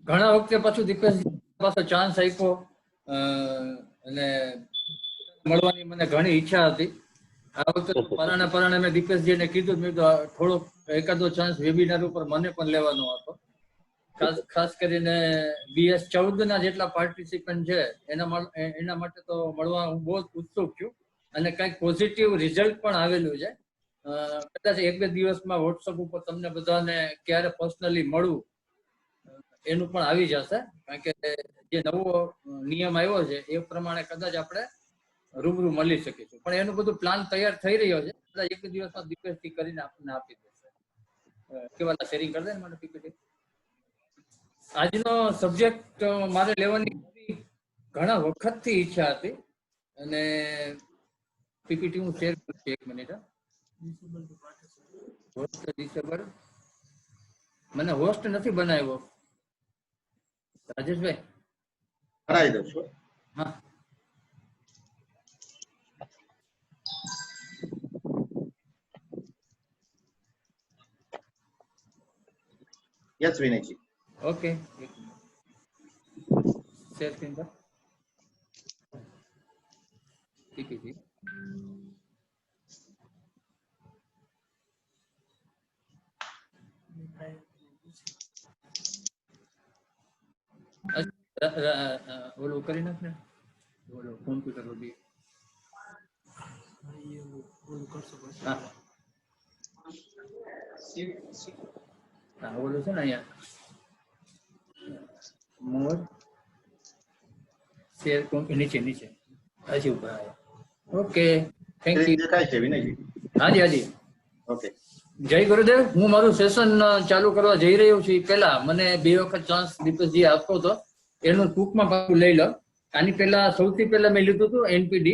ઘણા વખતે પાછું દીપેશ પાછો ચાન્સ આપ્યો અને મળવાની મને ઘણી ઈચ્છા હતી. આ વખતે પરાણે મેં દીપેશજીને કીધું, મેં થોડોક એકાદો ચાન્સ વેબિનાર ઉપર મને પણ લેવાનો હતો. ખાસ કરીને BS14 ના જેટલા પાર્ટિસિપન્ટ છે એના માટે તો મળવા હું બહુ ઉત્સુક છું અને કંઈક પોઝિટિવ રિઝલ્ટ પણ આવેલું છે. કદાચ 1-2 દિવસમાં વોટ્સઅપ ઉપર તમને બધાને ક્યારે પર્સનલી મળવું એનું પણ આવી જશે, કારણ કે જે નવો નિયમ આવ્યો છે એ પ્રમાણે કદાચ આપણે રૂબરૂ મળી શકીશું. પણ એનું બધું પ્લાન તૈયાર થઈ રહ્યો છે, કદાચ 1-2 દિવસમાં દીપેશથી કરીને આપણને આપી દેશે. કેવા શેરિંગ કરી દે ને મને પીપીટી. આજનો સબ્જેક્ટ મારે લેવાની ઘણા વખતથી ઈચ્છા હતી અને પીપીટી હું શેર કરું છું. 1 મિનિટ. ડિસેબલ મને હોસ્ટ નથી બનાવ્યો રાજેશભાઈ. કરાવી દઉં છું. હા, યસ વિનયજી. ઓકે. શેર સ્ક્રીન પર પીપીટી. ઓલું કરી નાખ ને, ઓલો કોમ્પ્યુટર બી. હા, ઓલું છે ને અહીંયા મોર શેર નીચે હજી ઉપર આવ્યા. Okay, thank you. દેખાય છે વિનયજી? હાજી હાજી. ઓકે. જય ગુરુદેવ. હું મારું સેશન ચાલુ કરવા જઈ રહ્યો છું. પહેલા મને 2 વખત ચાન્સ દીપેશજી આપતો હતો, એનું ટૂંકમાં પાછું લઈ લો. આની પહેલા સૌથી પહેલા મેં લીધું હતું NPD,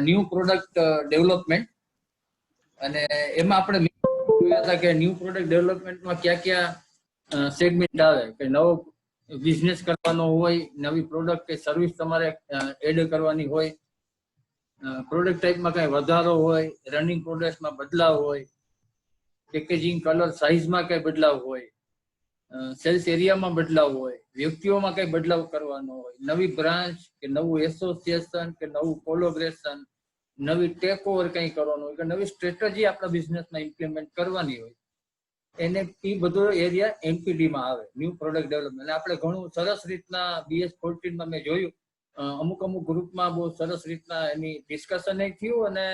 ન્યૂ પ્રોડક્ટ ડેવલપમેન્ટ, અને એમાં આપણે જોયા હતા કે ન્યૂ પ્રોડક્ટ ડેવલપમેન્ટમાં ક્યાં સેગમેન્ટ આવે, કે નવો બિઝનેસ કરવાનો હોય, નવી પ્રોડક્ટ કે સર્વિસ તમારે એડ કરવાની હોય, પ્રોડક્ટ ટાઈપમાં કઈ વધારો હોય, રનિંગ પ્રોડક્ટમાં બદલાવ હોય, પેકેજિંગ કલર સાઇઝમાં કઈ બદલાવ હોય, સેલ્સ એરિયામાં બદલાવ હોય, વ્યક્તિઓમાં કઈ બદલાવ કરવાનો હોય, નવી બ્રાન્ચ કે નવું એસોસિએશન કે નવું કોલોબ્રેશન, નવી ટેક ઓવર કઈ કરવાનું હોય, કે નવી સ્ટ્રેટેજી આપણા બિઝનેસમાં ઇમ્પ્લિમેન્ટ કરવાની હોય, એને એ બધો એરિયા NPD માં આવે, ન્યૂ પ્રોડક્ટ ડેવલપમેન્ટ. આપણે ઘણું સરસ રીતના BS14 માં મેં જોયું, અમુક ગ્રુપમાં બહુ સરસ રીતના એની ડિસ્કશન થયું અને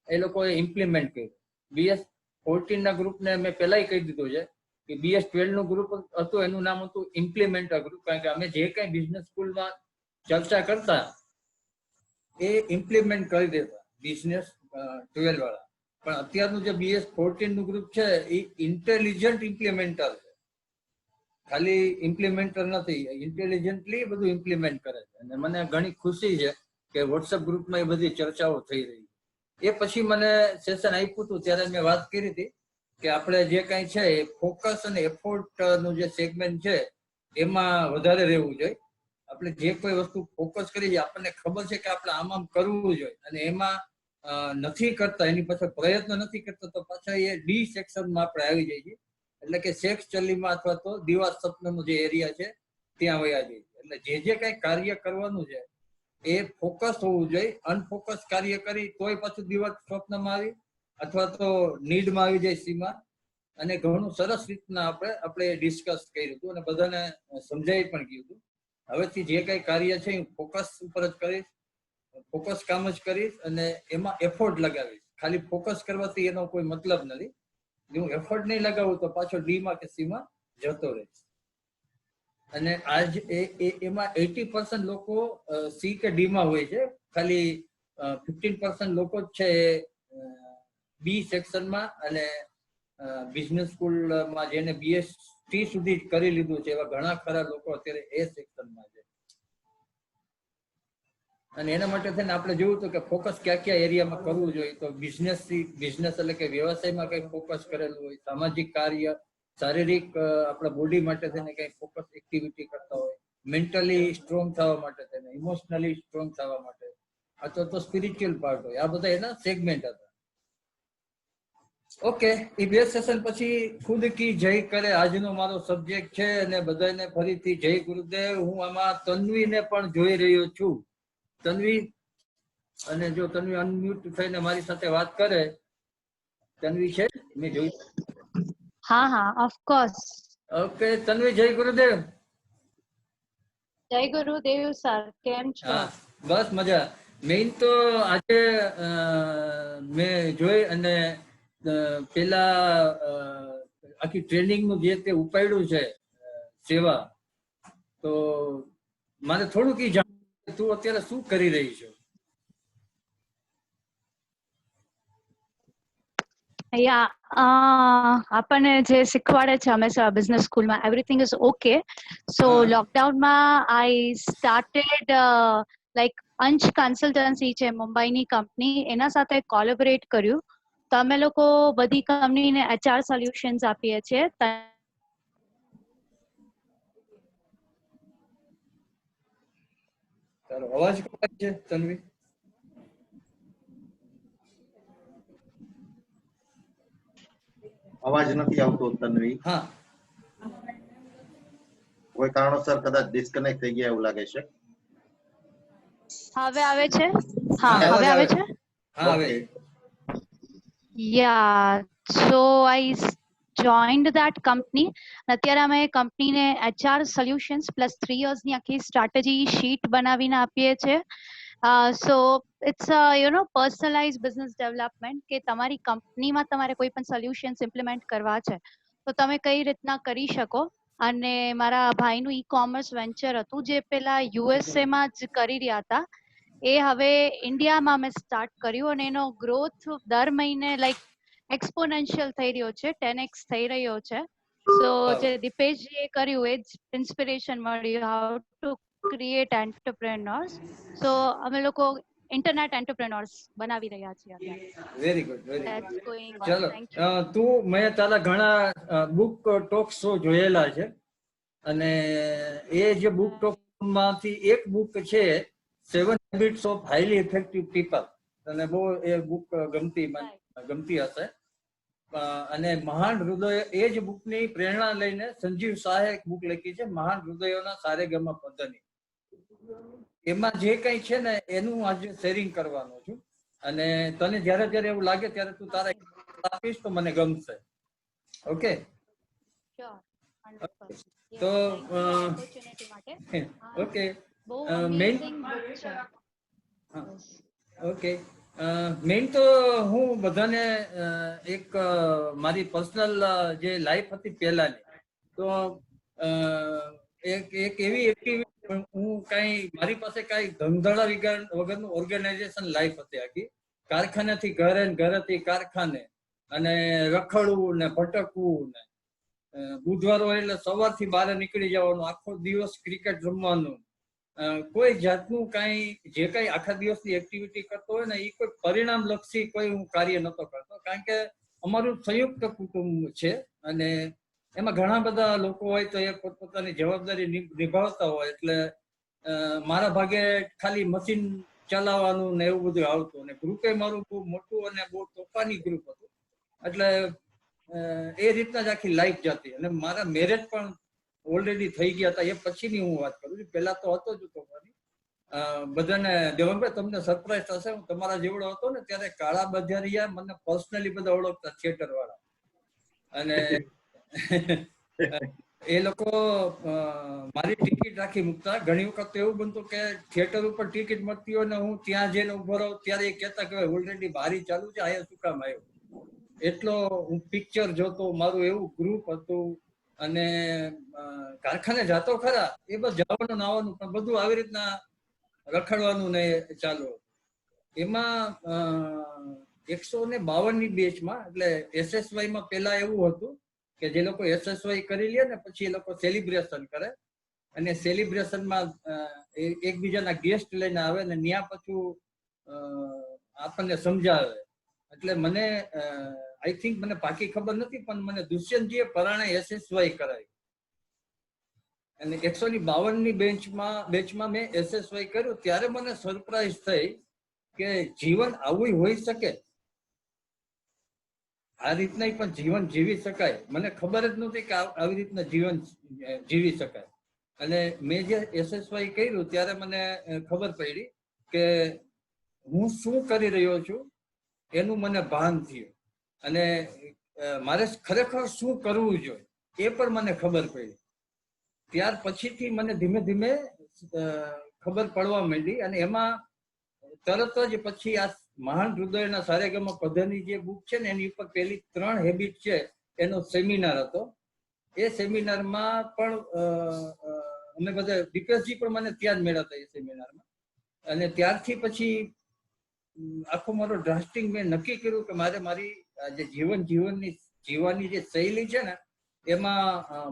એ લોકોએ ઇમ્પ્લિમેન્ટ કર્યું. BS14 ના ગ્રુપને મેં પહેલા કહી દીધું છે કે BS12 નું ગ્રુપ હતું, એનું નામ હતું ઇમ્પ્લિમેન્ટર ગ્રુપ, કારણ કે અમે જે કઈ બિઝનેસ સ્કૂલમાં ચર્ચા કરતા એ ઇમ્પ્લિમેન્ટ કરી દેતા બિઝનેસ 12 વાળા. પણ અત્યારનું જે BS14 નું ગ્રુપ છે એ ઇન્ટેલિજન્ટ ઇમ્પ્લિમેન્ટર છે, ખાલી ઇમ્પ્લિમેન્ટર નથી, ઇન્ટેલિજન્ટલી બધું ઇમ્પ્લિમેન્ટ કરે છે. અને મને ઘણી ખુશી છે કે વોટ્સએપ ગ્રુપમાં એ બધી ચર્ચાઓ થઈ રહી. એ પછી મને સેશન આપ્યું હતું ત્યારે મેં વાત કરી હતી કે આપણે જે કાંઈ છે એ ફોકસ અને એફોર્ટ નું જે સેગમેન્ટ છે એમાં વધારે રહેવું જોઈએ. આપણે જે કોઈ વસ્તુ ફોકસ કરી છે, આપણને ખબર છે કે આપણે આમ કરવું જોઈએ અને એમાં નથી કરતા, એની પાછળ પ્રયત્ન નથી કરતા, તો પાછા એ ડી સેક્શનમાં આપણે આવી જઈએ, એટલે કે સેક્સ ચલ્લીમાં અથવા તો દિવાસ સપનાનો જે એરિયા છે ત્યાં વયા જઈએ. એટલે જે કઈ કાર્ય કરવાનું છે એ ફોકસ હોવું જોઈએ. અનફોકસ કાર્ય કરી તોય પાછું દિવસ સ્વપ્નમાં આવી અથવા તો નીડમાં આવી જાય સીમા. અને ઘણું સરસ રીતના આપણે ડિસ્કસ કર્યું હતું અને બધાને સમજાવી પણ ગયું હતું. હવેથી જે કઈ કાર્ય છે હું ફોકસ ઉપર જ કરીશ, ફોકસ કામ જ કરીશ અને એમાં એફોર્ટ લગાવીશ. ખાલી ફોકસ કરવાથી એનો કોઈ મતલબ નથી. જો હું એફર્ટ નહીં લગાવું તો પાછો ડીમાં કે સીમાં જતો રહીશ. અને આજ એમાં 80% લોકો સી કે ડીમાં હોય છે, ખાલી 15% લોકો જ છે બી સેક્શનમાં અને બિઝનેસ સ્કૂલમાં જેને BSc સુધી કરી લીધું છે એવા ઘણા ખરા લોકો અત્યારે એ સેક્શનમાં છે. અને એના માટે થઈને આપણે જોયું હતું કે ફોકસ કયા એરિયામાં કરવું જોઈએ. તો બિઝનેસ એટલે કે વ્યવસાયમાં કઈ ફોકસ કરેલું હોય, સામાજિક કાર્ય, શારીરિક આપણા બોડી માટે થઈને કઈ ફોકસ એક્ટિવિટી કરતા હોય, મેન્ટલી સ્ટ્રોંગ થવા માટે થઈને, ઇમોશનલી સ્ટ્રોંગ થવા માટે, અથવા તો સ્પિરિચ્યુઅલ પાર્ટ હોય. આ બધા એના સેગમેન્ટ હતા. ઓકે, એ 2 સેશન પછી ખુદ કી જય કરે આજનો મારો સબ્જેક્ટ છે અને બધાને ફરીથી જય ગુરુદેવ. હું આમાં તન્વીને પણ જોઈ રહ્યો છું. તન્વી, અને જો તન્વી અનમ્યુટ થઈને મારી સાથે વાત કરે. તન્વી છે? મેં જોઈ. હા, ઓફ કોર્સ. ઓકે તન્વી, જય ગુરુદેવ. જય ગુરુદેવ સર, કેમ છો? હા બસ મજા. મેઇન તો આજે મેં જોઈ અને પેલા આખી ટ્રેનિંગ નું જે તે ઉપાડ્યું છે સેવા, તો મારે થોડુંક ઈ જાણ, તું અત્યારે શું કરી રહી છે? આપણને જે શીખવાડે છે હંમેશા બિઝનેસ સ્કૂલમાં, એવરીથિંગ ઇઝ ઓકે. સો હા. લોકડાઉનમાં આઈ સ્ટાર્ટેડ લાઈક અંશ કન્સલ્ટન્સી છે મુંબઈની કંપની, એના સાથે કોલેબોરેટ કર્યું. તો અમે લોકો બધી કંપનીને HR સોલ્યુશન્સ આપીએ છીએ. તારો અવાજ કપાય છે તન્વી. અવાજ નથી આવતો તન્વી. હા. કોઈ કારણોસર કદાચ ડિસ્કનેક્ટ થઈ ગયા એવું લાગે છે. હવે આવે છે? હા, હા, અવાજ હવે આવે આવે. છે? હા આવે. Yeah, so I joined that company. અત્યારે અમે કંપનીને HR સોલ્યુશન્સ પ્લસ 3 yearsની આખી સ્ટ્રેટેજી શીટ બનાવીને આપીએ છીએ. So it's personalise business development, કે તમારી કંપનીમાં તમારે કોઈ પણ સોલ્યુશન્સ ઇમ્પ્લિમેન્ટ કરવા છે તો તમે કઈ રીતના કરી શકો. અને મારા ભાઈનું ઈ-કોમર્સ વેન્ચર હતું જે પેલા યુએસએમાં જ કરી રહ્યા હતા, એ હવે ઇન્ડિયામાં મેં સ્ટાર્ટ કર્યું અને એનો ગ્રોથ દર મહિને લાઈક એક્સપોનેન્શિયલ થઈ રહ્યો છે, 10x થઈ રહ્યો છે. સો જે દીપેશજીએ કર્યું એ જ ઇન્સ્પિરેશન મળ્યું, હાઉ ટુ ક્રિએટ એન્ટરપ્રેન્યોર્સ. સો અમે લોકો ઇન્ટરનેટ એન્ટરપ્રેન્યોર્સ બનાવી રહ્યા છીએ અત્યારે. Very good, very That's good. going on. ચલો, Thank you. તું, મેં તારા ઘણા બુક ટોક શો જોયેલા છે અને એ જે બુક ટોક માંથી એક બુક છે 7 habits of highly effective people, અને બહુ એ બુક ગમતી હશે. અને મહાન હૃદય, એ જ બુકની પ્રેરણા લઈને સંજીવ શાહે એક બુક લખી છે, મહાન હૃદયોના સારેગામા પધ્ધતિ. એમાં જે કઈ છે ને એનું આજે શેરિંગ કરવાનું છું, અને તને જ્યારે જ્યારે એવું લાગે ત્યારે તું તારા આપીશ તો મને ગમશે. ઓકે? Sure, 100%. તો Yeah, thank you આ opportunity માટે. ઓકે. બહુ મેઇન, amazing book છે. Yes. ઓકે, મેઇન તો હું બધાને એક મારી પર્સનલ જે લાઈફ હતી પહેલાની, તો એક એવી એક્ટિવિટી, હું કાંઈ, મારી પાસે કાંઈ ધંધડા વગરનું ઓર્ગેનાઇઝેશન લાઈફ હતી આખી. કારખાનેથી ઘરે ને ઘરેથી કારખાને, અને રખડવું ને ભટકવું ને, બુધવાર હોય એટલે સવારથી બહાર નીકળી જવાનું, આખો દિવસ ક્રિકેટ રમવાનું. કોઈ જાતનું કાંઈ, જે કાંઈ આખા દિવસની એક્ટિવિટી કરતો હોય ને એ કોઈ પરિણામ લક્ષી કોઈ હું કાર્ય નતો કરતો, કારણ કે અમારું સંયુક્ત કુટુંબ છે અને એમાં ઘણા બધા લોકો હોય તો એ પોતપોતાની જવાબદારી નિભાવતા હોય, એટલે મારા ભાગે ખાલી મશીન ચલાવવાનું ને એવું બધું આવતું, અને ગ્રુપે મારું બહુ મોટું અને બહુ તોફાની ગ્રુપ હતું, એટલે એ રીતના જ આખી લાઈફ જતી. અને મારા મેરેજ પણ ઓલરેડી થઈ ગયા હતા, એ પછીની હું વાત કરું છું, પેલા તો હતો જ તોફાની. બધાને, દેવનભાઈ તમને સરપ્રાઈઝ થશે, હું તમારા જેવડો હતો ને ત્યારે કાળા બજારિયા મને પર્સનલી બધા ઓળખતા, થિયેટર વાળા. અને એ લોકો મારી ટિકિટ રાખી મૂકતા. ઘણી વખત તો એવું બનતું કે થિયેટર ઉપર ટિકિટ મળતી હોય ને હું ત્યાં જઈને ઉભો રહું ત્યારે એ કહેતા કે ઓલરેડી બારી ચાલુ છે, અહીંયા શું કામ આવ્યો. એટલો હું પિક્ચર જોતો, મારું એવું ગ્રુપ હતું. અને કારખાને જાતો ખરા, એ બસ જવાનું આવવાનું, પણ બધું આવી રીતના રખડવાનું ને ચાલુ. એમાં 152ની બેચમાં, એટલે SSY માં પેલા એવું હતું કે જે લોકો SSY કરી લે ને પછી એ લોકો સેલિબ્રેશન કરે, અને સેલિબ્રેશનમાં એકબીજાના ગેસ્ટ લઈને આવે ને ત્યાં પાછું આપણને સમજાવે. એટલે મને આઈ થિંક, મને પાકી ખબર નથી, પણ મને દુષ્યંતજીએ પરાણે SSY કરાવી, અને 152ની બેચમાં મેં SSY કર્યું. ત્યારે મને સરપ્રાઈઝ થઈ કે જીવન આવું હોઈ શકે. આ રીતના પણ જીવન જીવી શકાય, મને ખબર જ નહોતી કે આવી રીતના જીવન જીવી શકાય. અને મેં જે SSY કર્યું ત્યારે મને ખબર પડી કે હું શું કરી રહ્યો છું એનું મને ભાન થયું, અને મારે ખરેખર શું કરવું જોઈએ એ પણ મને ખબર પડી. ત્યાર પછીથી મને ધીમે ધીમે ખબર પડવા માંડી, અને એમાં તરત જ પછી આ મહાન હૃદયના સારેગામા પધની જે બુક છે ને એની ઉપર પેલી 3 હેબિટ છે એનો સેમિનાર હતો. એ સેમિનારમાં પણ અમે બધા દીપેશજી પણ મને ત્યાં જ મેળવતા એ સેમિનારમાં. અને ત્યારથી પછી આખો મારો ડ્રાફ્ટિંગ મેં નક્કી કર્યું કે મારે મારી જે જીવવાની જે શૈલી છે ને એમાં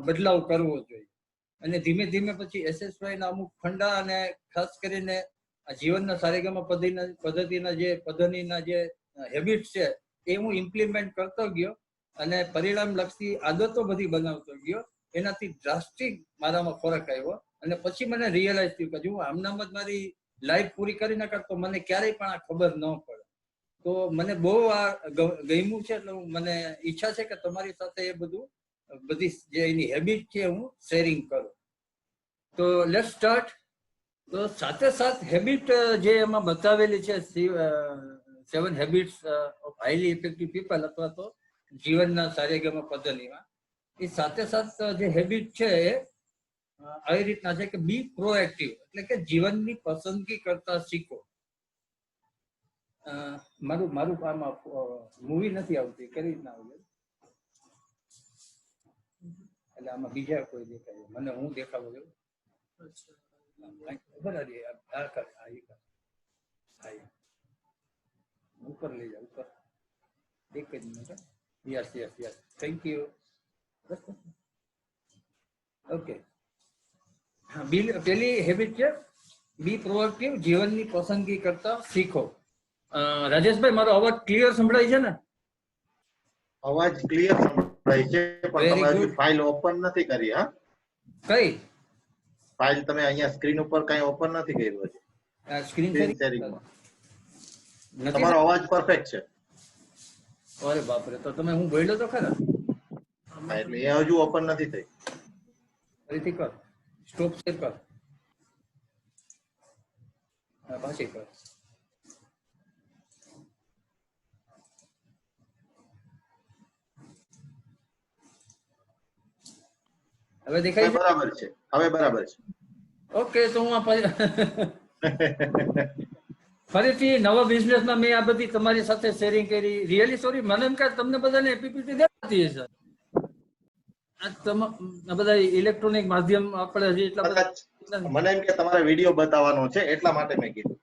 બદલાવ કરવો જોઈએ. અને ધીમે ધીમે પછી SSY ના અમુક ફંડા અને ખાસ કરીને આ જીવનના સારેગામા પદ્ધતિના જે પદ્ધતિના જે હેબિટ છે એ હું ઇમ્પ્લિમેન્ટ કરતો ગયો અને પરિણામલક્ષી આદતો બધી બનાવતો ગયો. એનાથી ડ્રાસ્ટિક મારામાં ફરક આવ્યો, અને પછી મને રિયલાઇઝ થયું કે હું આમનામ જ મારી લાઈફ પૂરી કરી ન કરતો મને ક્યારેય પણ આ ખબર ન પડે. તો મને બહુ આ ગમ્યું છે, એટલે મને ઈચ્છા છે કે તમારી સાથે એ બધી જે એની હેબિટ છે હું શેરિંગ કરું. તો લેટ્સ સ્ટાર્ટ. તો સાથે સાથ હેબિટ જે એમાં બતાવેલી છે 7 habits of highly effective people અથવા તો જીવનના સારેગામા પદ્ધતિમાં, એ સાથે સાથ જે હેબિટ છે એ આવી રીતના છે કે બી પ્રોએક્ટિવ, એટલે કે જીવનની પસંદગી કરતા શીખો. મારું આમાં મૂવી નથી આવતી, કઈ રીતના આવશે એટલે આમાં બીજા કોઈ દેખાય મને, હું દેખાવો છું ઉપર લઈ જાવ ઉપર. એક જ minute. Yes yes yes, thank you. Okay, પેલી હેબિટ છે બી પ્રોએક્ટિવ, જીવનની પસંદગી કરતા શીખો. રાજેશભાઈ, મારો અવાજ ક્લિયર સંભળાય છે ને? અવાજ ક્લિયર સંભળાય છે, પણ તમે હજુ ફાઇલ ઓપન નથી કરી. હા, કઈ ફાઇલ તમે અહીંયા સ્ક્રીન ઉપર કઈ ઓપન નથી કર્યું હજી. સ્ક્રીન શેરિંગમાં તમારો અવાજ પરફેક્ટ છે. અરે બાપરે, તો તમે હું બોલ્યો તો ખરા. હા, એટલે એ હજુ ઓપન નથી થઈ. ફરીથી કર, સ્ટોપ શેર કર, પાછી કર. હવે દેખાય છે? બરાબર છે, હવે બરાબર છે. ઓકે, તો હું ફરીથી નવા બિઝનેસમાં મેં આ બધી તમારી સાથે શેરિંગ કરી. રિયલી સોરી, મને એમ કે તમને બધાને પીપીટી દેખાતી હશે. આ બધા ઇલેક્ટ્રોનિક માધ્યમ આપણે હજી એટલા બધા, મને એમ કે તમારે વિડીયો બતાવવાનો છે એટલા માટે મેં કીધું.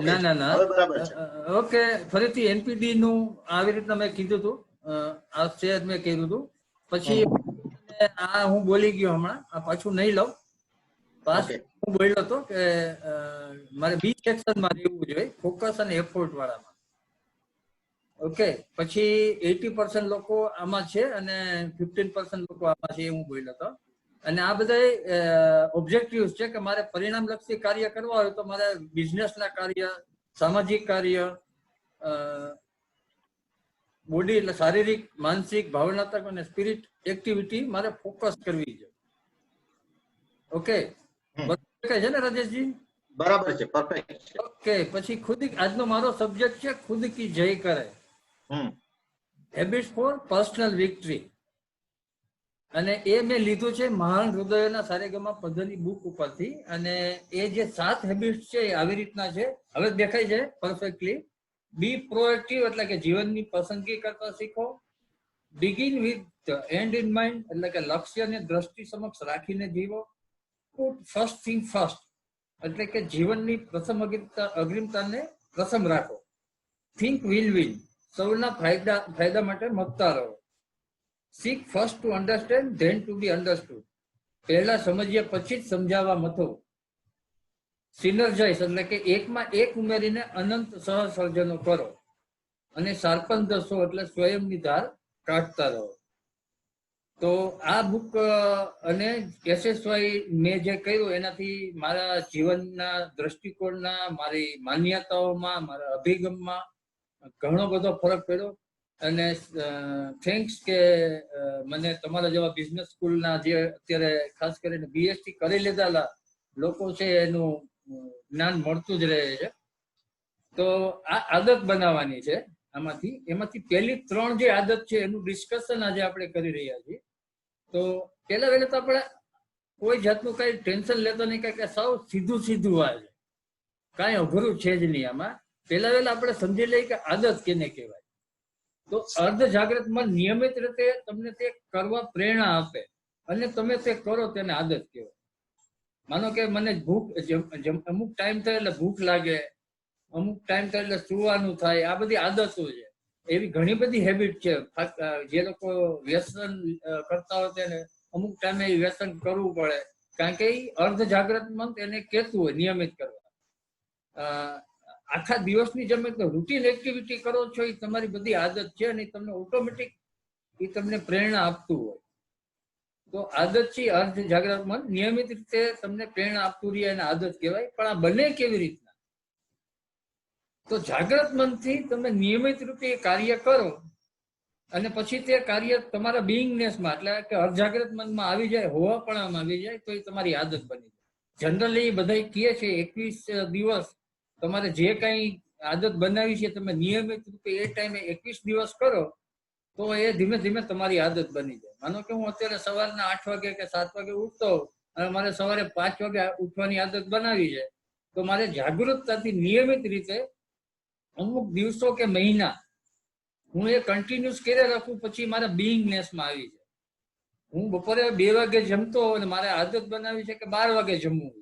ના ના, હવે બરાબર છે. ઓકે, ફરીથી એનપીડી નું આવી રીતના મેં કીધું હતું, આ શેર મેં કર્યું હતું. પછી આ હું બોલી ગયો હમણાં, આ પાછું નહીં લઉં. હું બોલ્યો હતો કે મારે બી સેક્શનમાં રહેવું જોઈએ, ફોકસ અને એફોર્ટ વાળામાં. ઓકે, પછી 80% લોકો આમાં છે અને 15% લોકો આમાં છે, હું બોલ્યો હતો. અને આ બધા ઓબ્જેક્ટિવ્સ છે કે મારે પરિણામલક્ષી કાર્ય કરવા હોય તો મારે બિઝનેસના કાર્ય, સામાજિક કાર્ય, બોડી એટલે શારીરિક, માનસિક, ભાવનાત્મક અને સ્પિરિટ એક્ટિવિટી મારે ફોકસ કરવી છે. ઓકે, બરાબર છે ને રાજેશજી? બરાબર છે, પરફેક્ટ છે. ઓકે, પછી ખુદ, આજનો મારો સબ્જેક્ટ છે ખુદ કી જય કરે, હેબિટ્સ ફોર પર્સનલ વિક્ટરી. અને એ મેં લીધું છે મહાન હૃદયોના સારેગામા પદ્ધતિ બુક ઉપરથી. અને એ જે 7 હેબિટ્સ છે એ આવી રીતના છે, હવે દેખાય છે પરફેક્ટલી. બી પ્રોએક્ટિવ, એટલે કે જીવનની પસંદગી કરતા શીખો. Begin with and in mind, એટલે કે લક્ષ્યને દ્રષ્ટિ સમક્ષ રાખીને જીવો. પુટ ફર્સ્ટ થિંગ ફર્સ્ટ, એટલે કે જીવનની પ્રથમ અગ્રિમતાને પ્રથમ રાખો. થિંક વિન વિન, સૌના ફાયદા માટે મતતા રહો. Seek first to understand, then to be understood. પહેલા સમજ્યા પછી જ સમજાવવા મથો. સિનર્જાઇઝ, એટલે કે એકમાં એક ઉમેરીને અનંત સહસર્જનો કરો. અને શાર્પન દસો, એટલે સ્વયંની ધાર કાઢતા રહો. તો આ બુક અને SSY મેં જે કર્યું એનાથી મારા જીવનના દ્રષ્ટિકોણના, મારી માન્યતાઓમાં, મારા અભિગમમાં ઘણો બધો ફરક પડ્યો. અને થેન્ક્સ કે મને તમારા જેવા બિઝનેસ સ્કૂલના જે અત્યારે ખાસ કરીને બીએસટી કરી લીધેલા લોકો છે એનું જ્ઞાન મળતું જ રહે છે. તો આ આદત બનાવવાની છે. એમાંથી પહેલી 3 જે આદત છે એનું ડિસ્કશન આજે આપણે કરી રહ્યા છીએ. તો પહેલા વહેલા તો આપણે કોઈ જાતનું કઈ ટેન્શન લેતો નહીં, કે સાવ સીધું સીધું આ છે, કાંઈ અઘરું છે જ નહીં આમાં. પહેલા વહેલા આપણે સમજી લઈએ કે આદત કેને કહેવાય. તો અર્ધ જાગ્રત મન નિયમિત રીતે તમને તે કરવા પ્રેરણા આપે અને તમે તે કરો તેને આદત કહેવાય. માનો કે મને ભૂખ અમુક ટાઈમ થાય એટલે ભૂખ લાગે, અમુક ટાઈમ થાય એટલે સુવાનું થાય, આ બધી આદતો છે. એવી ઘણી બધી હેબિટ છે. જે લોકો વ્યસન કરતા હોય તેને અમુક ટાઈમે વ્યસન કરવું પડે, કારણ કે એ અર્ધ જાગ્રત મન એને કહેતું હોય નિયમિત કરવા. આખા દિવસની જેમ રૂટીન એક્ટિવિટી કરો છો એ તમારી બધી આદત છે અને તમને ઓટોમેટિક એ તમને પ્રેરણા આપતું હોય. તો આદત છે અર્ધ જાગ્રત મન નિયમિત રીતે તમને પ્રેરણા આપતું રહે એને આદત કહેવાય. પણ આ બને કેવી રીતના? તો જાગ્રત મનથી તમે નિયમિત રૂપે એ કાર્ય કરો અને પછી તે કાર્ય તમારા બિંગનેસમાં એટલે કે અર્ધજાગ્રત મનમાં આવી જાય, હોવાપણામાં આવી જાય, તો એ તમારી આદત બની જાય. જનરલી બધા કહે છે 21 દિવસ તમારે જે કઈ આદત બનાવી છે તમે નિયમિત રૂપે એ ટાઈમે 21 દિવસ કરો તો એ ધીમે ધીમે તમારી આદત બની જાય. માનો કે હું અત્યારે સવારના 8 વાગે કે 7 વાગે ઉઠતો અને મારે સવારે 5 વાગે ઉઠવાની આદત બનાવી છે, તો મારે જાગૃતતાથી નિયમિત રીતે અમુક દિવસો કે મહિના હું એ કન્ટિન્યુઅસ કર્યા રાખું, પછી મારા બિંગનેસમાં આવી જાય. હું બપોરે 2 વાગે જમતો અને મારે આદત બનાવી છે કે 12 વાગે જમવું.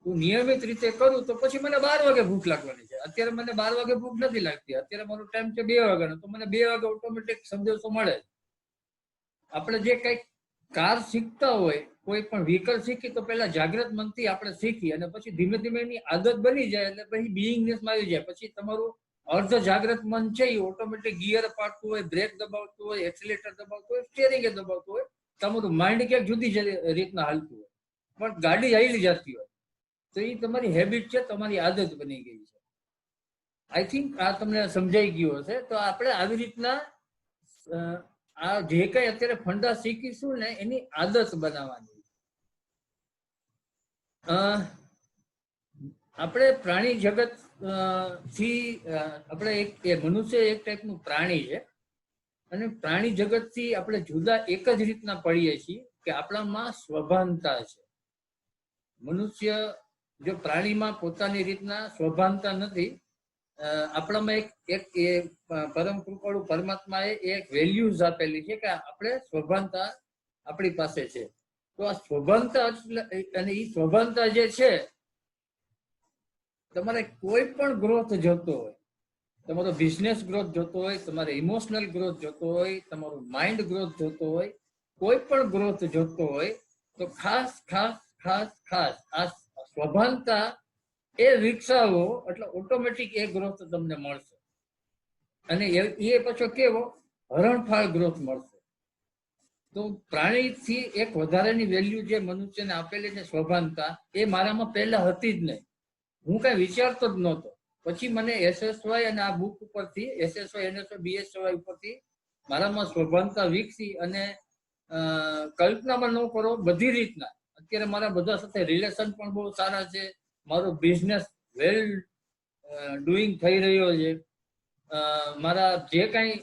હું નિયમિત રીતે કરું તો પછી મને 12 વાગે ભૂખ લાગવાની છે. અત્યારે મને 12 વાગે ભૂખ નથી લાગતી, અત્યારે મારો ટાઈમ છે 2 વાગ્યાનો, તો મને 2 વાગે ઓટોમેટિક સંદેશો મળે. આપણે જે કઈક કાર શીખતા હોય, કોઈ પણ વ્હીકલ શીખી તો પહેલા જાગ્રત મનથી આપણે શીખી અને પછી ધીમે ધીમે એની આદત બની જાય એટલે પછી બિંગનેસમાં આવી જાય. પછી તમારું અર્ધ જાગ્રત મન છે એ ઓટોમેટિક ગિયર પાડતું હોય, બ્રેક દબાવતું હોય, એક્સિલેટર દબાવતું હોય, સ્ટીયરિંગ દબાવતું હોય. તમારું માઇન્ડ ક્યાંક જુદી રીતના હાલતું હોય, પણ ગાડી હાલી જતી હોય. તો એ તમારી હેબિટ છે, તમારી આદત બની ગઈ છે. આઈ થિંક આ તમને સમજાઈ ગયું હશે. તો આપણે આવી રીતના આ જે કઈ અત્યારે ફંડા શીખીશું ને એની આદત બનાવવાની. આપણે પ્રાણી જગત થી આપણે મનુષ્ય એક ટાઈપનું પ્રાણી છે અને પ્રાણી જગત થી આપણે જુદા એક જ રીતના પડીએ છીએ કે આપણામાં સ્વભાનતા છે. મનુષ્ય જો પ્રાણીમાં પોતાની રીતના સ્વભાનતા નથી. આપણામાં એક પરમ કૃપાળુ પરમાત્માએ એક વેલ્યુઝ આપેલી છે કે આપણે સ્વભાનતા આપણી પાસે છે. તો આ સ્વભાનતા અને એ સ્વભાનતા જે છે, તમારે કોઈ પણ ગ્રોથ જોતો હોય, તમારો બિઝનેસ ગ્રોથ જોતો હોય, તમારે ઇમોશનલ ગ્રોથ જોતો હોય, તમારું માઇન્ડ ગ્રોથ જોતો હોય, કોઈ પણ ગ્રોથ જોતો હોય તો ખાસ ખાસ ખાસ ખાસ આ સ્વભાનતા એ વિકસાવો એટલે ઓટોમેટિક એ ગ્રોથ તમને મળશે. અને એ પાછો કેવો હરણફાળ ગ્રોથ મળશે. તો પ્રાણીથી એક વધારેની વેલ્યુ જે મનુષ્યને આપેલી છે સ્વભાનતા, એ મારામાં પહેલા હતી જ નહીં. હું કઈ વિચારતો જ નહોતો. પછી મને એસએસવાય અને આ બુક ઉપરથી એસએસવાય એનએસવાય બીએસવાય ઉપરથી મારામાં સ્વભાનતા વિકસી અને કલ્પનામાં ન કરો બધી રીતના અત્યારે મારા બધા સાથે રિલેશન પણ બહુ સારા છે. મારો બિઝનેસ વેલ ડુઈંગ થઈ રહ્યો છે. મારા જે કાંઈ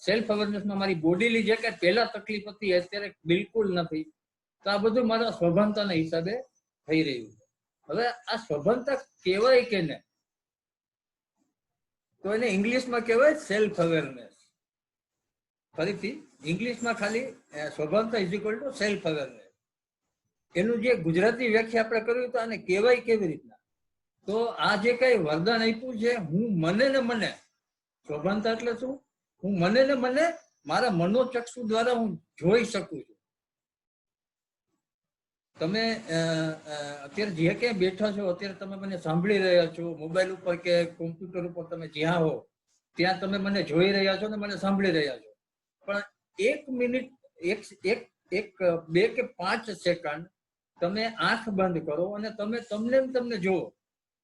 સેલ્ફ અવેરનેસમાં મારી બોડીની જે કાંઈ પહેલા તકલીફ હતી અત્યારે બિલકુલ નથી. તો આ બધું મારા સ્વભાનતાના હિસાબે થઈ રહ્યું છે. હવે આ સ્વભાનતા કહેવાય કે ને, તો એને ઇંગ્લિશમાં કહેવાય સેલ્ફ અવેરનેસ. ફરીથી ઇંગ્લિશમાં ખાલી સ્વભાનતા is equal to self awareness. એનું જે ગુજરાતી વ્યાખ્યા આપણે કર્યું તો આને કહેવાય કેવી રીતના? તો આ જે કઈ વરદાન આપ્યું છે, હું મને ને મને સ્વભાનતા એટલે શું? હું મને ને મને મારા મનોચક્ષુ દ્વારા હું જોઈ શકું છું. તમે અત્યારે જે ક્યાંય બેઠા છો, અત્યારે તમે મને સાંભળી રહ્યા છો, મોબાઈલ ઉપર કે કોમ્પ્યુટર ઉપર તમે જ્યાં હો ત્યાં તમે મને જોઈ રહ્યા છો ને મને સાંભળી રહ્યા છો. પણ 1 મિનિટ, 2 કે 5 સેકન્ડ તમે આંખ બંધ કરો અને તમને જુઓ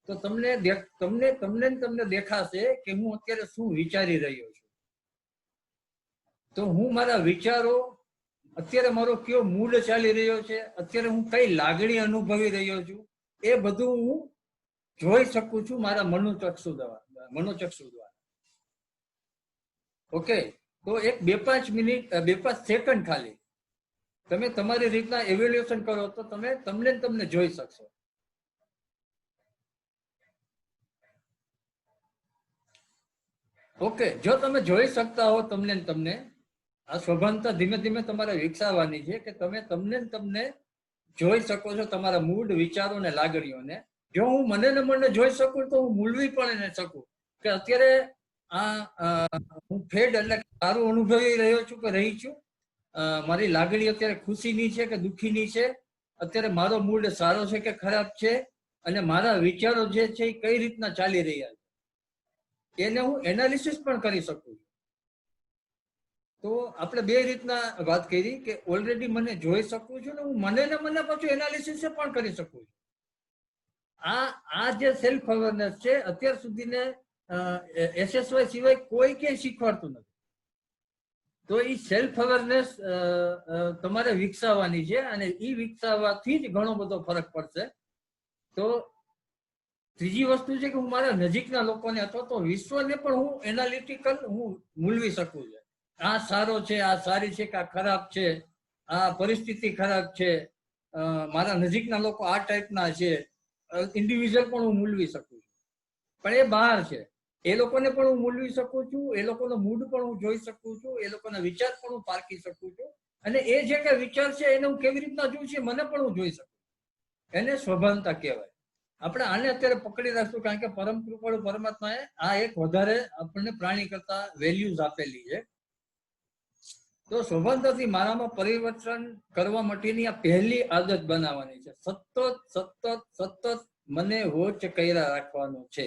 તો તમને દેખાશે કે હું અત્યારે શું વિચારી રહ્યો છું. તો હું મારા વિચારો, અત્યારે મારો કયો મૂડ ચાલી રહ્યો છે, અત્યારે હું કઈ લાગણી અનુભવી રહ્યો છું, એ બધું હું જોઈ શકું છું મારા મનોચક્ષુ દ્વારા. ઓકે, તો એક 2-5 મિનિટ 2-5 સેકન્ડ ખાલી તમે તમારી રીતના એવેલ્યુએશન કરો તો તમને જોઈ શકશો. ઓકે, જો તમે જોઈ શકતા હો તમને આ સભાનતા ધીમે ધીમે તમારે વિકસાવવાની છે કે તમે તમને જોઈ શકો છો, તમારા મૂડ, વિચારો ને લાગણીઓને. જો હું મને જોઈ શકું તો હું મૂલવી પણ એને શકું કે અત્યારે હું ફેડ એટલે સારું અનુભવી રહ્યો છું કે રહી છું, મારી લાગણી અત્યારે ખુશીની છે કે દુઃખીની છે, અત્યારે મારો મૂડ સારો છે કે ખરાબ છે, અને મારા વિચારો જે છે એ કઈ રીતના ચાલી રહ્યા છે એને હું એનાલિસિસ પણ કરી શકું છું. તો આપણે બે રીતના વાત કરી કે ઓલરેડી મને જોઈ શકું છું ને હું મને પાછું એનાલિસિસ પણ કરી શકું છું. આ જે સેલ્ફ અવેરનેસ છે અત્યાર સુધીને SSY સિવાય કોઈ ક્યાંય શીખવાડતું નથી. તો એ સેલ્ફ અવેરનેસ તમારે વિકસાવવાની છે, અને એ વિકસાવવાથી જ ઘણો બધો ફરક પડશે. તો ત્રીજી વસ્તુ છે કે હું મારા નજીકના લોકોને અથવા તો વિશ્વને પણ હું એનાલિટિકલ હું મૂલવી શકું છું. આ સારો છે, આ સારી છે કે આ ખરાબ છે, આ પરિસ્થિતિ ખરાબ છે, મારા નજીકના લોકો આ ટાઈપના છે, ઇન્ડિવિજ્યુઅલ પણ હું મૂલવી શકું છું. પણ એ બહાર છે, એ લોકોને પણ હું મૂલવી શકું છું, એ લોકોનો મૂડ પણ હું જોઈ શકું છું, એ લોકોના વિચાર પણ હું પારખી શકું છું, અને એ જે કઈ વિચાર છે એને હું કેવી રીતના જોઉં છું મને પણ હું જોઈ શકું. એને સ્વભાનતા કહેવાય. આપણે આને અત્યારે પકડી રાખશું કારણ કે પરમ કૃપાળુ પરમાત્માએ આ એક વધારે આપણને પ્રાણી કરતા વેલ્યુઝ આપેલી છે. તો સ્વભાનતાથી મારામાં પરિવર્તન કરવા માટેની આ પહેલી આદત બનાવવાની છે. સતત મને વોચ કર્યા રાખવાનું છે.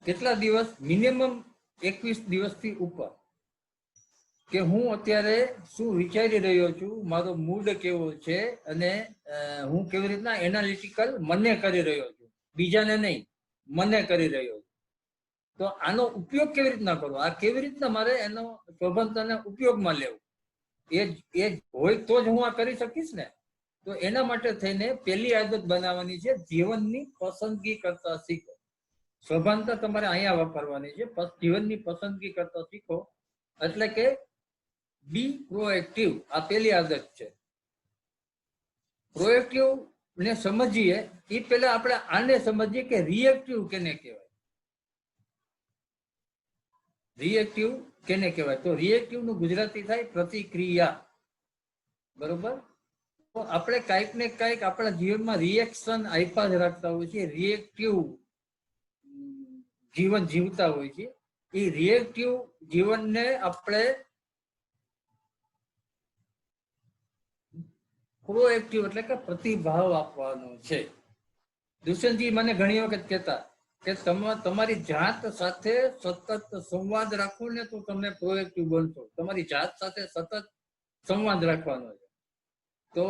કેટલા દિવસ? મિનિમમ 21 દિવસથી ઉપર, કે હું અત્યારે શું વિચારી રહ્યો છું, મારો મૂડ કેવો છે, અને હું કેવી રીતના એનાલિટિકલ મને કરી રહ્યો છું, બીજાને નહીં, મને કરી રહ્યો છું. તો આનો ઉપયોગ કેવી રીતના કરવો, આ કેવી રીતના મારે એનો સ્વભાનતાને ઉપયોગમાં લેવું, એ હોય તો જ હું આ કરી શકીશ ને. તો એના માટે થઈને પહેલી આદત બનાવવાની છે, જીવનની પસંદગી કરતા શીખો. સ્વભાનતા તમારે અહીંયા વાપરવાની છે, જીવનની પસંદગી કરતા શીખો, એટલે કે બી પ્રોએક્ટિવ. આ પહેલી આદત છે. પ્રોએક્ટિવ ને સમજીએ એ પહેલા આપણે આને સમજીએ કે રિએક્ટિવ કેને કહેવાય. રિએક્ટિવ કેને કહેવાય? તો રિએક્ટિવ નું ગુજરાતી થાય પ્રતિક્રિયા. બરોબર? તો આપણે કાંઈક ને કાંઈક આપણા જીવનમાં રિએક્શન આપ્યા જ રાખતા હોય છે, રિએક્ટિવ જીવન જીવતા હોય છે. એ રિએક્ટિવ જીવનને આપણે પ્રોએક્ટિવ એટલે કે પ્રતિભાવ આપવાનો છે. દુષ્યંતજી મને ઘણી વખત કહેતા કે તમારી જાત સાથે સતત સંવાદ રાખો ને તો તમે પ્રોએક્ટિવ બનશો. તમારી જાત સાથે સતત સંવાદ રાખવાનો છે. તો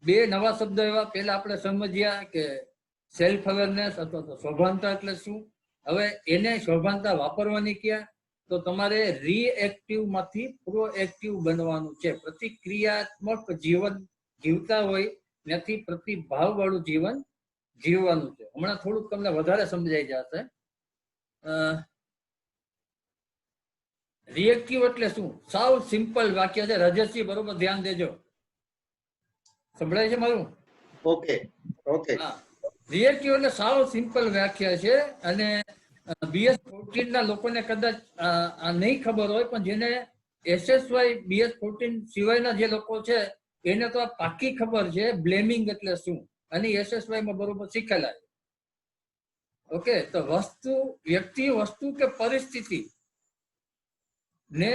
બે નવા શબ્દ એવા પહેલા આપણે સમજ્યા કે સેલ્ફ અવેરનેસ અથવા તો સ્વભાનતા એટલે શું. હવે એને સ્વભાનતા વાપરવાની ક્યાં? તો તમારે રિએક્ટિવ માંથી પ્રોએક્ટિવ બનવાનું છે. પ્રતિક્રિયાત્મક જીવન જીવતા હોય ત્યાંથી પ્રતિભાવ વાળું જીવન જીવવાનું છે. હમણાં થોડુંક તમને વધારે સમજાઈ જશે. રિએક્ટિવ એટલે શું? સાવ સિમ્પલ વાક્ય છે. રજતજી બરોબર ધ્યાન દેજો. સંભળાય છે મારું? Okay okay. હા, રિએક્ટિવ એટલે સાવ સિમ્પલ વ્યાખ્યા છે, અને BS14 ના લોકોને કદાચ આ નહીં ખબર હોય, પણ જેને SSY BS14 સિવાયના જે લોકો છે એને તો આ પાકી ખબર છે બ્લેમિંગ એટલે શું, અને SSY માં બરોબર શીખેલા છે. ઓકે, તો વ્યક્તિ, વસ્તુ કે પરિસ્થિતિ ને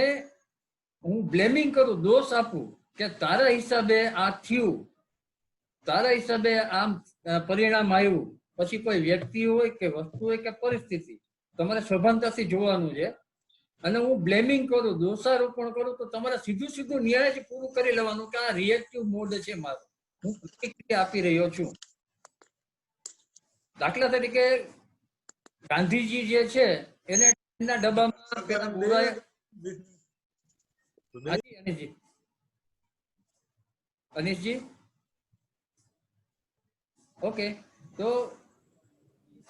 હું બ્લેમિંગ કરું, દોષ આપું કે તારા હિસાબે આ થયું, તારા હિસાબે આમ પરિણામ આવ્યું. પછી કોઈ વ્યક્તિ હોય કે વસ્તુ હોય કે પરિસ્થિતિ, તમારે સભાનતાથી જોવાનું છે. અને હું બ્લેમિંગ કરું, દોષારોપણ કરું, તો તમારે સીધું ન્યાય જ પૂરું કરી લેવાનું કે આ રિએક્ટિવ મોડ છે મારો, હું પ્રતિક્રિયા આપી રહ્યો છું. દાખલા તરીકે ગાંધીજી જે છે એને ડબ્બામાં હાજી અનિશજી. અનિશજી ઓકે. તો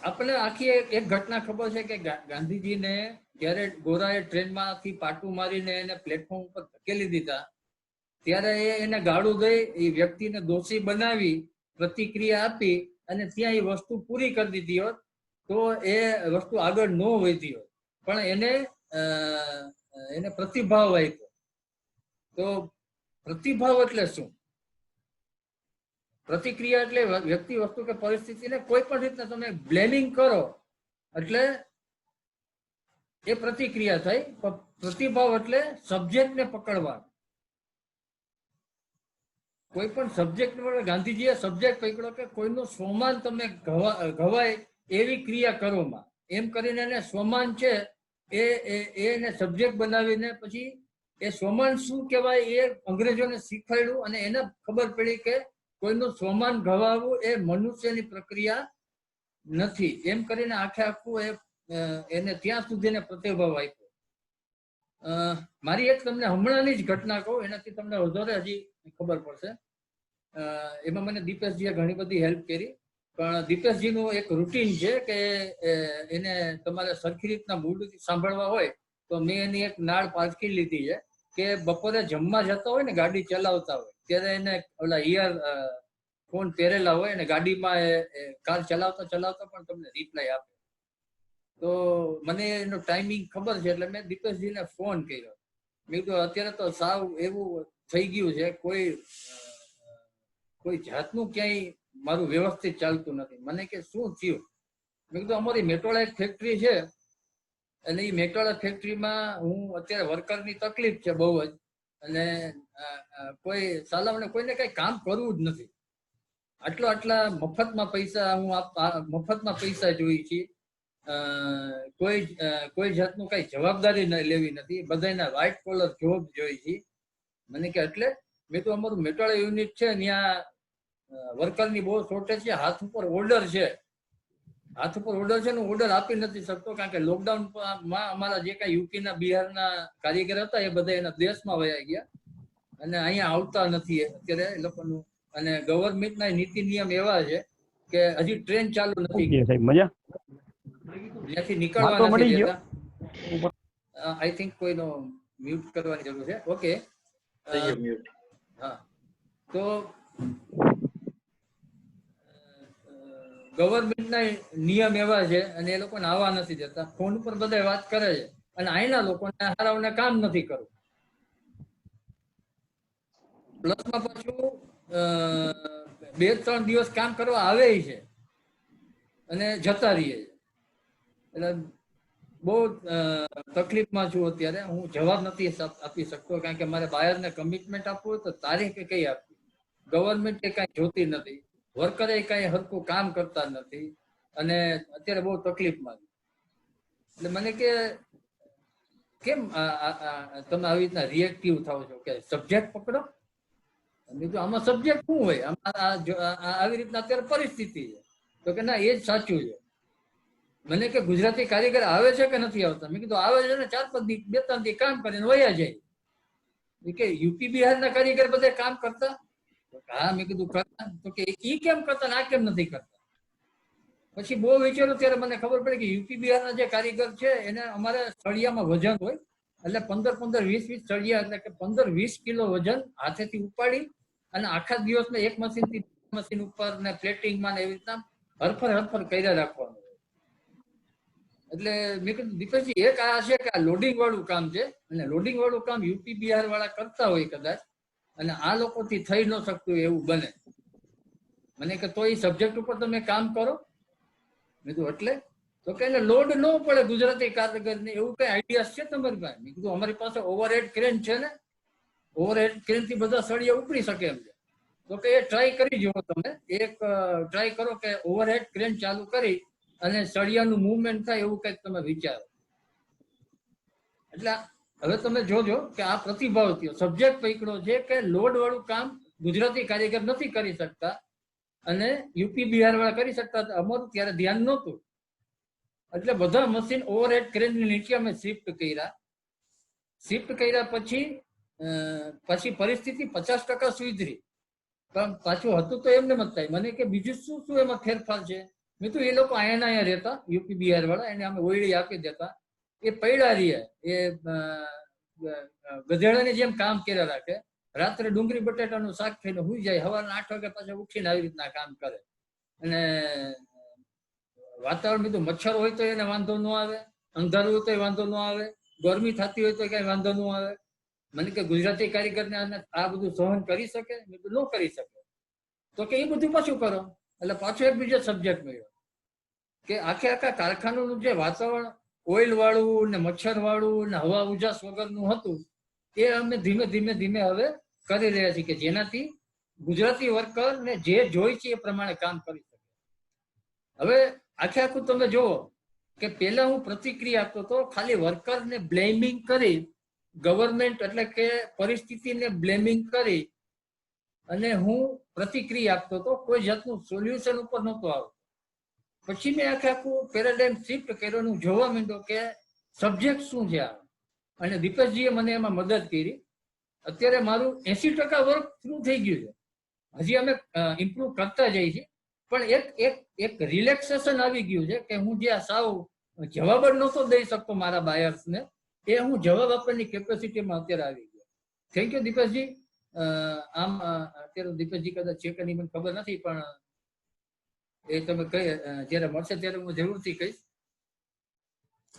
આપણે આખી એક ઘટના ખબર છે કે ગાંધીજીને જ્યારે ગોરાએ ટ્રેનમાંથી પાટું મારીને એને પ્લેટફોર્મ ઉપર ધકેલી દીધા ત્યારે એને ગાળું દઈ એ વ્યક્તિને દોષી બનાવી પ્રતિક્રિયા આપી અને ત્યાં એ વસ્તુ પૂરી કરી દીધી હોત તો એ વસ્તુ આગળ ન વધી હોત. પણ એને પ્રતિભાવ આપ્યો. તો પ્રતિભાવ એટલે શું? પ્રતિક્રિયા એટલે વ્યક્તિ, વસ્તુ કે પરિસ્થિતિને કોઈ પણ રીતના તમે બ્લેમિંગ કરો એટલે એ પ્રતિક્રિયા થઈ. પ્રતિભાવ એટલે સબ્જેક્ટને પકડવા. કોઈ પણ સબ્જેક્ટ, ગાંધીજીએ સબ્જેક્ટ પકડ્યો કે કોઈનું સ્વમાન તમે ઘવાય એવી ક્રિયા કરોમાં, એમ કરીને એને સ્વમાન છે એને સબ્જેક્ટ બનાવીને પછી એ સ્વમાન શું કહેવાય એ અંગ્રેજોને શીખવાડ્યું અને એને ખબર પડી કે કોઈનું સ્વમાન ઘવાવું એ મનુષ્યની પ્રક્રિયા નથી. એમ કરીને આખું એને ત્યાં સુધીને પ્રતિભાવ આપ્યો. મારી એક તમને હમણાંની જ ઘટના કહું, એનાથી તમને વધારે હજી ખબર પડશે. એમાં મને દીપેશજીએ ઘણી બધી હેલ્પ કરી. પણ દીપેશજીનું એક રૂટીન છે કે એને તમારે સરખી રીતના મૂળથી સાંભળવા હોય તો મેં એની એક નાળ પારખી લીધી છે કે બપોરે જમવા જતા હોય ને, ગાડી ચલાવતા હોય ત્યારે એને ઓલા ઇયરફોન પહેરેલા હોય અને ગાડીમાં કાર ચલાવતા ચલાવતા પણ તમને રિપ્લાય આપે. તો મને એનો ટાઈમિંગ ખબર છે એટલે મેં દીપેશજીને ફોન કર્યો. મેં કીધું અત્યારે તો સાવ એવું થઈ ગયું છે, કોઈ જાતનું ક્યાંય મારું વ્યવસ્થિત ચાલતું નથી. મને કે શું થયું? મેં કીધું અમારી મેટોળા એક ફેક્ટરી છે અને એ મેટોળા ફેક્ટરીમાં હું અત્યારે વર્કરની તકલીફ છે બહુ જ, અને કોઈ સાલામને કોઈને કઈ કામ કરવું જ નથી. આટલા મફતમાં પૈસા જોઈ છે. કોઈ જાતનું કઈ જવાબદારી લેવી નથી. બધાના વ્હાઇટ કોલર જોબ જોઈ છે. મને કે એટલે મેં તો અમારું મેટોળા યુનિટ છે ત્યાં વર્કરની બહુ શોર્ટેજ છે. હાથ ઉપર ઓર્ડર છે ને ઓર્ડર આપી નથી શકતો કારણ કે લોકડાઉનમાં અમારા જે કઈ યુપીના બિહારના કારીગર હતા એ બધા એના દેશમાં વયા ગયા અને અહીંયા આવતા નથી અત્યારે એ લોકોનું. અને ગવર્મેન્ટના નીતિ નિયમ એવા છે કે હજી ટ્રેન ચાલુ નથી, ત્યાંથી નીકળવા નથી દેતા. આઈ થિંક કોઈનો મ્યુટ કરવાની જરૂર છે. ઓકે, હા. તો ગવર્મેન્ટના નિયમ એવા છે અને એ લોકોને આવવા નથી દેતા. ફોન ઉપર બધા વાત કરે છે અને અહીંના લોકોને હારાઓને કામ નથી કરવું. પ્લસમાં પાછું 2-3 દિવસ કામ કરવા આવે છે અને જતા રહીએ છે. એટલે બહુ તકલીફમાં છું અત્યારે. હું જવાબ નથી આપી શકતો કારણ કે મારે બાયરને કમિટમેન્ટ આપવું હોય તો તારીખ કઈ આપવી. ગવર્મેન્ટ કઈ જોતી નથી, વર્કરે કઈ હરખું કામ કરતા નથી અને અત્યારે બહુ તકલીફમાં છે. એટલે મને કે કેમ તમે આવી રીતના રિએક્ટિવ થાવ છો કે સબ્જેક્ટ પકડો? બીજું આમાં સબ્જેક્ટ શું હોય? આવી રીતના અત્યારે પરિસ્થિતિ છે. તો કે ના, એ જ સાચું છે. મને કે ગુજરાતી કારીગર આવે છે કે નથી આવતા? મેં કીધું આવે છે ને, 4-5 દી 2-3 દી કામ કરીને વયા જાય. કે યુપી બિહારના કારીગર બધા કામ કરતા? હા, મેં કીધું કરતા. તો કે ઈ કેમ કરતા ને આ કેમ નથી કરતા? પછી બહુ વિચાર્યું ત્યારે મને ખબર પડી કે યુપી બિહારના જે કારીગર છે એને અમારે સળિયામાં વજન હોય એટલે 15-20 સળિયા એટલે કે 15-20 કિલો વજન હાથેથી ઉપાડી અને આખા દિવસમાં એક મશીનથી મશીન ઉપર ને પ્લેટિંગમાં ને એવી રીતના હરફર કર્યા રાખવાનું. એટલે મેં કીધું દીપકજી એક આ છે કે આ લોડિંગ વાળું કામ છે અને લોડિંગ વાળું કામ યુપી બિહાર વાળા કરતા હોય કદાચ અને આ લોકોથી થઈ ન શકતું એવું બને. મને કે તો એ સબ્જેક્ટ ઉપર તમે કામ કરો? મેં કીધું એટલે? તો કે એને લોડ ન પડે ગુજરાતી કારીગરને એવું કઈ આઈડિયા છે તમારી પાસે? મેં કીધું અમારી પાસે ઓવરહેડ ક્રેન છે ને, ઓવરહેડ ક્રેન થી બધા સળિયા ઉપડી શકે એમ છે. તો કે એ ટ્રાય કરી જુઓ, તમે એક ટ્રાય કરો કે ઓવરહેડ ક્રેન ચાલુ કરી અને સળિયાનું મૂવમેન્ટ થાય એવું કંઈક તમે વિચારો. એટલે હવે તમે જોજો કે આ પ્રતિભાવ થયો, સબ્જેક્ટ પકડો છે કે લોડ વાળું કામ ગુજરાતી કારીગર નથી કરી શકતા અને યુપી બિહાર વાળા કરી શકતા. અમારું ત્યારે ધ્યાન નહોતું એટલે બધા મશીન ઓવરહેડ ક્રેનની નીચે અમે શિફ્ટ કર્યા. શિફ્ટ કર્યા પછી પરિસ્થિતિ 50% સુધરી, પણ પાછું હતું તો એમને મત થાય. મને કે બીજું શું શું એમાં ફેરફાર છે? મેં તો એ લોકો અહીંયા રહેતા, યુપી બિહાર વાળા, એને અમે ઓયડી આપી દેતા, એ પૈડા રહીએ, એ ગધેડાની જેમ કામ કર્યા રાખે. રાત્રે ડુંગળી બટાટાનું શાક ખાઈને સુઈ જાય, સવારના 8 વાગે પાછા ઉઠીને આવી રીતના કામ કરે. અને વાતાવરણ બધું મચ્છર હોય તો એને વાંધો ન આવે, અંધારું હોય તો વાંધો ન આવે, ગરમી થતી હોય તો કઈ વાંધો ન આવે. મને કે ગુજરાતી કારીગરને આ બધું સહન કરી શકે? મેં તો ન કરી શકે. તો કે એ બધું પાછું કરો. એટલે પાછો એક બીજો સબ્જેક્ટ મળ્યો કે આખા કારખાનાનું જે વાતાવરણ ઓઇલ વાળું ને મચ્છર વાળું ને હવા ઉજાસ વગરનું હતું, એ અમે ધીમે ધીમે હવે કરી રહ્યા છીએ કે જેનાથી ગુજરાતી વર્કર ને જે જોઈ છે એ પ્રમાણે કામ કરી શકે. હવે આખું તમે જુઓ કે પહેલા હું પ્રતિક્રિયા આપતો હતો, ખાલી વર્કરને બ્લેમિંગ કરી, ગવર્મેન્ટ એટલે કે પરિસ્થિતિને બ્લેમિંગ કરી અને હું પ્રતિક્રિયા આપતો હતો, કોઈ જાતનું સોલ્યુશન ઉપર નહોતો આવતો. પછી મેં આખું પેરાડાઇમ શિફ્ટ કર્યો, જોવા માંડ્યો કે સબ્જેક્ટ શું છે આ. અને દીપેશજીએ મને એમાં મદદ કરી. અત્યારે મારું 80% વર્ક થ્રુ થઈ ગયું છે. હજી અમે ઇમ્પ્રુવ કરતા જઈએ છીએ, પણ એક રિલેક્સેશન આવી ગયું છે કે હું જે સાવ જવાબ જ નહોતો દઈ શકતો મારા બાયર્સને, એ હું જવાબ આપવાની કેપેસિટીમાં અત્યારે આવી ગયો. થેન્ક યુ દીપેશજી. આમ અત્યારે દીપેશજી કદાચ છે કે નહીં મને ખબર નથી, પણ એ તમે જયારે મળશે ત્યારે હું જરૂરથી કહીશ.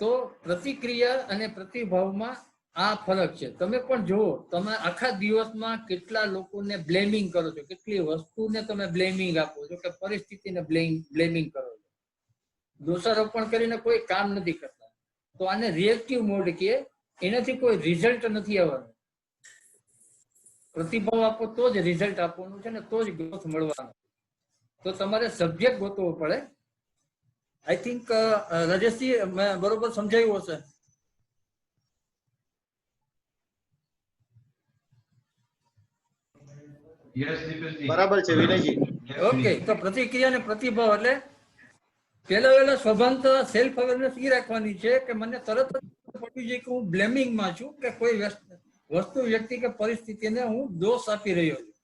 તો પ્રતિક્રિયા અને પ્રતિભાવમાં આ ફરક છે. તમે પણ જુઓ, તમે આખા દિવસમાં કેટલા લોકોને બ્લેમિંગ કરો છો, કેટલી વસ્તુને તમે બ્લેમિંગ આપો છો કે પરિસ્થિતિને બ્લેમિંગ કરો છો. દોષારોપણ કરીને કોઈ કામ નથી કરતા. તો આને રિએક્ટિવ મોડ કહીએ. એનાથી કોઈ રિઝલ્ટ નથી આવવાનું. પ્રતિભાવ આપો તો જ રિઝલ્ટ આપવાનું છે ને તો જ ગ્રોથ મળવાનો. તો તમારે સબ્જેક્ટ ગોતવો પડે. આઈ થિંક રાજેશજી મેં બરોબર સમજાવ્યું હશે? બરાબર છે વિનયજી. ઓકે, તો પ્રતિક્રિયા અને પ્રતિભાવ એટલે પહેલા સ્વભાવતા સેલ્ફ અવેરનેસ એ રાખવાની છે કે મને તરત જ પડી જાય કે હું બ્લેમિંગમાં છું, કે કોઈ વસ્તુ, વ્યક્તિ કે પરિસ્થિતિને હું દોષ આપી રહ્યો છું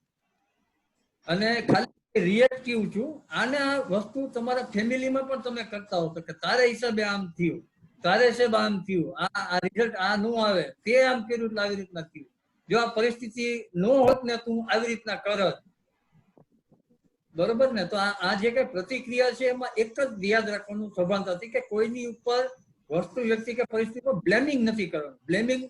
અને ખાલી રિએક્ટિવ છું. આને આ વસ્તુ તમારા ફેમિલીમાં પણ તમે કરતા હો કે તારા હિસાબે આમ થયું, તારે હિસાબે આમ થયું, આ રિઝલ્ટ આ ન આવે, તે આમ કર્યું એટલે આવી રીતના થયું. જો આ પરિસ્થિતિ ન હોત ને તું આવી રીતના કરત, બરોબર ને? તો આ જે કઈ પ્રતિક્રિયા છે એમાં એક જ યાદ રાખવાનું સભાનતા હતી કે કોઈની ઉપર વસ્તુ, વ્યક્તિ કે પરિસ્થિતિ પર બ્લેમિંગ નથી કરવાનું. બ્લેમિંગ,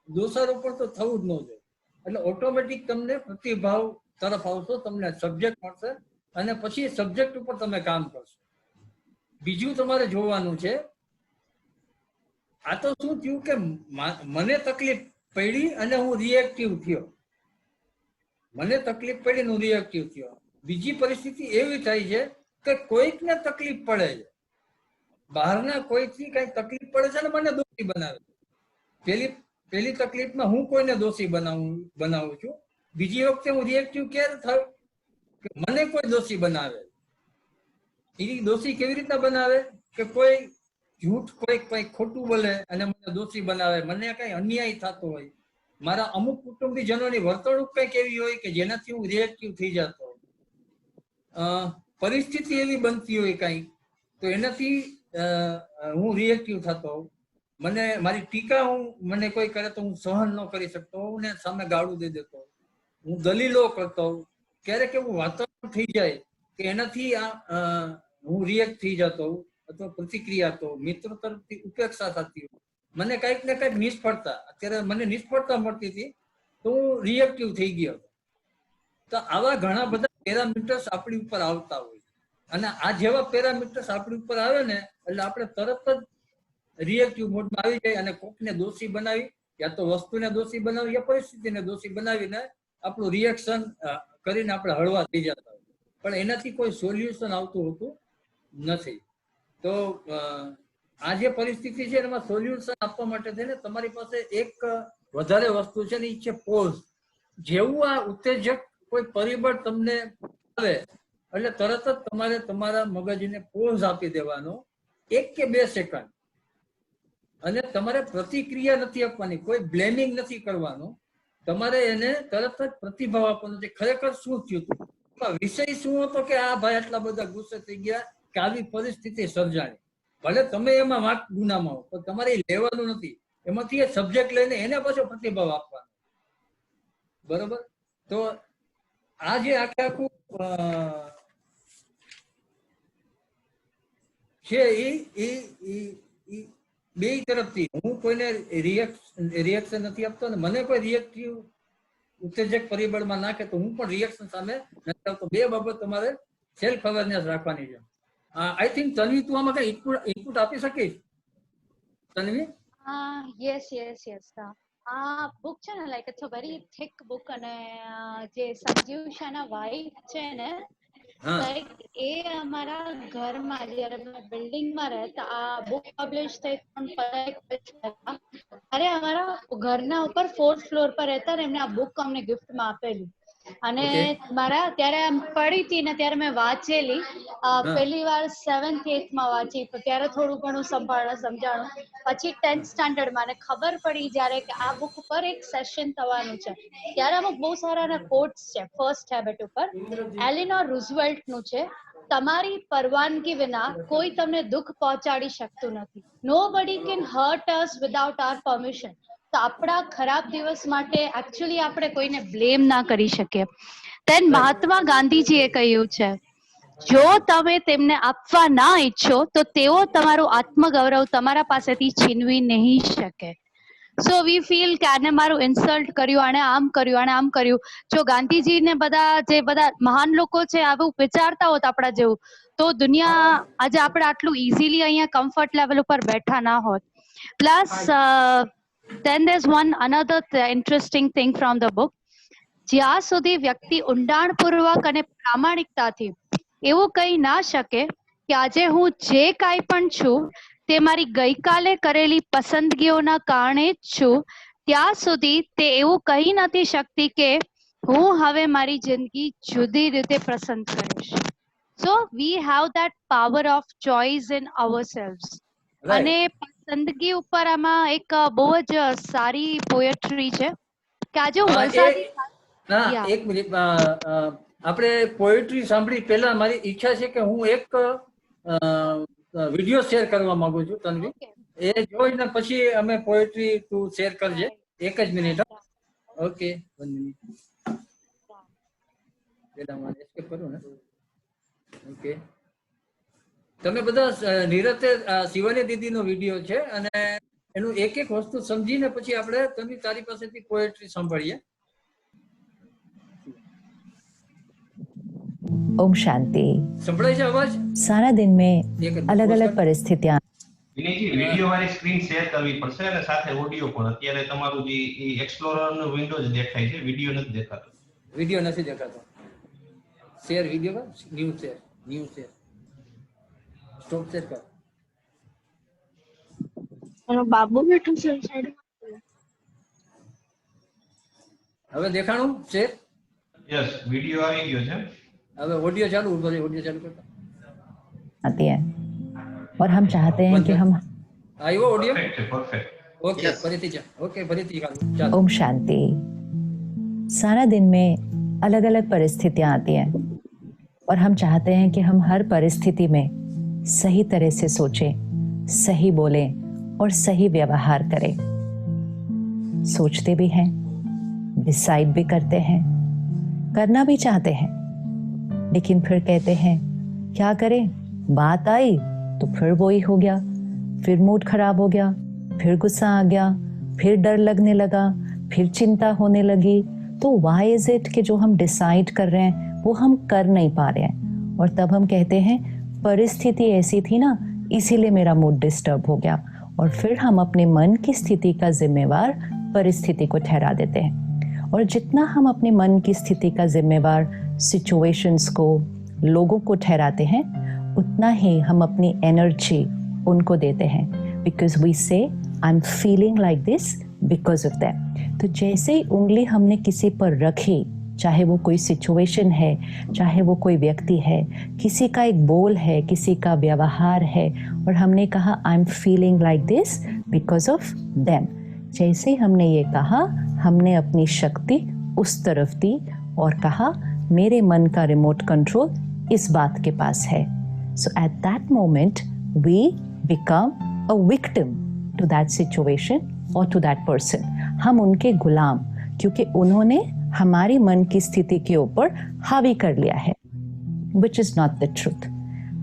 દોષારોપણ તો થવું જ ન જોઈએ. એટલે ઓટોમેટિક તમને પ્રતિભાવ તરફ આવશો, તમને સબ્જેક્ટ મળશે અને પછી સબ્જેક્ટ ઉપર તમે કામ કરશો. બીજું તમારે જોવાનું છે, આ તો શું થયું કે મને તકલીફ પડી અને હું રિએક્ટિવ થયો. મને તકલીફ પડી ને હું રિએક્ટિવ થયો. બીજી પરિસ્થિતિ એવી થાય છે કે કોઈકને તકલીફ પડે છે, બહારના કોઈથી કઈ તકલીફ પડે છે ને મને દોષી બનાવે છે. પેલી તકલીફમાં હું કોઈને દોષી બનાવું છું. બીજી વખતે હું રિએક્ટિવ ક્યારે થયું કે મને કોઈ દોષી બનાવે. એ દોષી કેવી રીતના બનાવે કે કોઈ જૂઠ, કોઈ ખોટું બોલે અને મને દોષી બનાવે. મને કઈ અન્યાય થતો હોય, મારા અમુક કુટુંબીજનોની વર્તણૂક કઈક એવી હોય કે જેનાથી હું રિએક્ટિવ થઈ જતો હોય, પરિસ્થિતિ એવી બનતી હોય કઈ તો એનાથી હું રિએક્ટિવ થતો હોઉં. મને મારી ટીકા મને કોઈ કરે તો હું સહન ન કરી શકતો હોઉં ને સામે ગાળું દઈ દેતો હોઉં. હું દલીલો કરતો હોઉં. ક્યારેક એવું વાતાવરણ થઈ જાય કે એનાથી હું રિએક્ટ થઈ જતો હોઉં અથવા પ્રતિક્રિયા આપતો હોઉં. મિત્રો તરફથી ઉપેક્ષા થતી હોય, મને કઈક ને કઈક નિષ્ફળતા, અત્યારે મને નિષ્ફળતા મળતી હતી તો હું રિએક્ટિવ થઈ ગયો. તો આવા ઘણા બધા પેરામીટર્સ આપણી ઉપર આવતા હોય અને આ જેવા પેરામીટર્સ આપણી ઉપર આવે ને એટલે આપણે તરત જ રિએક્ટિવ મોડમાં આવી જાય અને કોકને દોષી બનાવી, યા તો વસ્તુને દોષી બનાવી યા પરિસ્થિતિને દોષી બનાવીને આપણું રિએક્શન કરીને આપણે હળવા થઈ જતા હોય. પણ એનાથી કોઈ સોલ્યુશન આવતું હોતું નથી. તો આ જે પરિસ્થિતિ છે એમાં સોલ્યુશન આપવા માટે થઈને તમારી પાસે એક વધારે વસ્તુ છે ને એ છે પોઝ. જેવું આ ઉત્તેજક કોઈ પરિબળ તમને આવે એટલે તરત જ તમારે તમારા મગજને પોઝ આપી દેવાનો 1 કે 2 સેકન્ડ. અને તમારે પ્રતિક્રિયા નથી આપવાની, કોઈ બ્લેમિંગ નથી કરવાનું, તમારે એને તરત જ પ્રતિભાવ આપવાનો છે ખરેખર શું થયું હતું, વિષય શું હતો કે આ ભાઈ આટલા બધા ગુસ્સે થઈ ગયા કે આવી પરિસ્થિતિ સર્જાણી. ભલે તમે એમાં વાંક ગુનામાં હો, પણ તમારે એ લેવાનું નથી, એમાંથી એ સબ્જેક્ટ લઈને એને પાછો પ્રતિભાવ આપવાનો. બરોબર? તો આ જે આખું છે એ બે તરફથી, હું કોઈને રિએક્શન નથી આપતો ને મને કોઈ રિએક્ટિવ ઉત્તેજક પરિબળમાં નાખે તો હું પણ રિએક્શન સામે નથી આવતો. બે બાબત તમારે સેલ્ફ અવેરનેસ રાખવાની છે. આઈ થિંક તન્વી તું આમાં કઈ ઇનપુટ આપી શકીશ? તન્વી? યસ. આ બુક છે ને, like it's a very thick book, અને જે સંજીવ શાહના વાઇફ છે ને, લાઈક એ અમારા ઘરમાં જયારે અમે બિલ્ડિંગમાં રહેતા, આ બુક પબ્લિશ થઈ અરે અમારા ઘરના ઉપર 4th ફ્લોર પર રહેતા ને, એમને આ બુક અમને ગિફ્ટમાં આપેલી. અને મારા ત્યારે પડી હતી ને ત્યારે મેં વાંચેલી, પહેલી વાર 7th 8th માં વાંચી, તો ત્યારે થોડું ઘણું સમજાણું. પછી 10th સ્ટાન્ડર્ડમાં મને ખબર પડી જયારે કે આ બુક ઉપર એક સેશન થવાનું છે, ત્યારે અમુક બહુ સારા કોટ્સ છે. ફર્સ્ટ હેબિટ ઉપર એલિનોર રૂઝવેલ્ટ નું છે, તમારી પરવાનગી વિના કોઈ તમને દુઃખ પહોંચાડી શકતું નથી. Nobody can hurt us without our permission. તો આપણા ખરાબ દિવસ માટે એકચ્યુઅલી આપણે કોઈને બ્લેમ ના કરી શકીએ. દેન મહાત્મા ગાંધીજીએ કહ્યું છે, જો તમે તેમને આપવા ના ઈચ્છો તો તેઓ તમારું આત્મગૌરવ તમારા પાસેથી છીનવી નહીં શકે. સો વી ફીલ કે આને મારું ઇન્સલ્ટ કર્યું, આને આમ કર્યું. જો ગાંધીજીને જે બધા મહાન લોકો છે આવું વિચારતા હોત આપણા જેવું, તો દુનિયા આજે આપણે આટલું ઇઝીલી અહીંયા કમ્ફર્ટ લેવલ ઉપર બેઠા ના હોત. Plus then there's one another interesting thing from the book. જ્યાં સુધી વ્યક્તિ ઊંડાણપૂર્વક અને પ્રામાણિકતાથી એવું કહી ના શકે કે આજે હું જે કાંઈ પણ છું તે મારી ગઈકાલે કરેલી પસંદગીઓના કારણે જ છું, ત્યાં સુધી તે એવું કહી નથી શકતી કે હું હવે મારી જિંદગી જુદી રીતે પસંદ કરીશ. So we have that power of choice in ourselves. અને પસંદગી ઉપર આમાં એક બહુ જ સારી પોએટ્રી છે કે આજે હું વલસાડી. એક મિનિટ, આપણે પોએટ્રી સાંભળી પહેલા મારી ઈચ્છા છે કે હું એક વિડીયો શેર કરવા માંગુ છું તન્વી, એ જોઈને પછી અમે પોએટ્રી તું શેર કરજે. એક જ મિનિટ. Okay, 1 minute. પેલા મારે એસ્કેપ કરું ને. ઓકે, તમે બધા નિરતે શિવાની દીદીનો વિડીયો છે અને એનું એક એક વસ્તુ સમજીને પછી આપણે તમે તારી પાસેથી પોએટ્રી સાંભળીએ. ओम शांति. संभळाय છે અવાજ? सारा दिन में अलग अलग परिस्थितियां. વિનયજી, વિડિયો વાળી સ્ક્રીન શેર કરવી પડશે અને સાથે ઓડિયો પણ. અત્યારે તમારું જે એક્સપ્લોરર નો વિન્ડો જ દેખાય છે, વિડિયો નથી દેખાતો. વિડિયો નથી દેખાતો. શેર વિડિયો કર, ન્યૂ શેર સ્ટોપ શેર કર. અને બાબુ બેઠું છે સાઈડ. હવે દેખાણું શેર? યસ, વિડિયો આવી ગયો છે. હવે ઓડિયો ચાલુ કરતા आती है और हम चाहते हैं कि हम. આવ્યો ઓડિયો? પરફેક્ટ. ओके, फरीथी जा. ओके, फरीथी चालू. ओम शांति. सारा दिन में अलग अलग परिस्थितियां आती हैं और हम चाहते हैं कि हम हर परिस्थिति में सही तरह से सोचें, सही बोलें और सही व्यवहार करें. सोचते भी हैं, डिसाइड भी करते हैं, करना भी चाहते हैं, लेकिन फिर कहते हैं क्या करें, बात आई तो फिर वही हो गया, फिर मूड खराब हो गया, फिर गुस्सा आ गया, फिर डर लगने लगा, फिर चिंता होने लगी. तो व्हाई इज इट कि जो हम डिसाइड कर रहे हैं वो हम कर नहीं पा रहे हैं, और तब हम कहते हैं परिस्थिति ऐसी थी ना इसीलिए मेरा मूड डिस्टर्ब हो गया, और फिर हम अपने मन की स्थिति का जिम्मेवार परिस्थिति को ठहरा देते हैं. और जितना हम अपने मन की स्थिति का जिम्मेवार सिचुएशंस को, लोगों को ठहराते हैं, उतना ही हम अपनी एनर्जी उनको देते हैं. बिकॉज वी से I am feeling like this because of that. तो जैसे ही उंगली हमने किसी पर रखी चाहे वो कोई सिचुएशन है, चाहे वो कोई व्यक्ति है, किसी का एक बोल है, किसी का व्यवहार है, और हमने कहा I am feeling like this because of them. जैसे ही हमने ये कहा, हमने अपनी शक्ति उस तरफ दी और कहा मेरे मन का रिमोट कंट्रोल इस बात के पास है। So at that moment we become a victim to that situation और टू दैट पर्सन। हम उनके गुलाम, क्योंकि उन्होंने हमारी मन की स्थिति के ऊपर हावी कर लिया है, which is not the truth.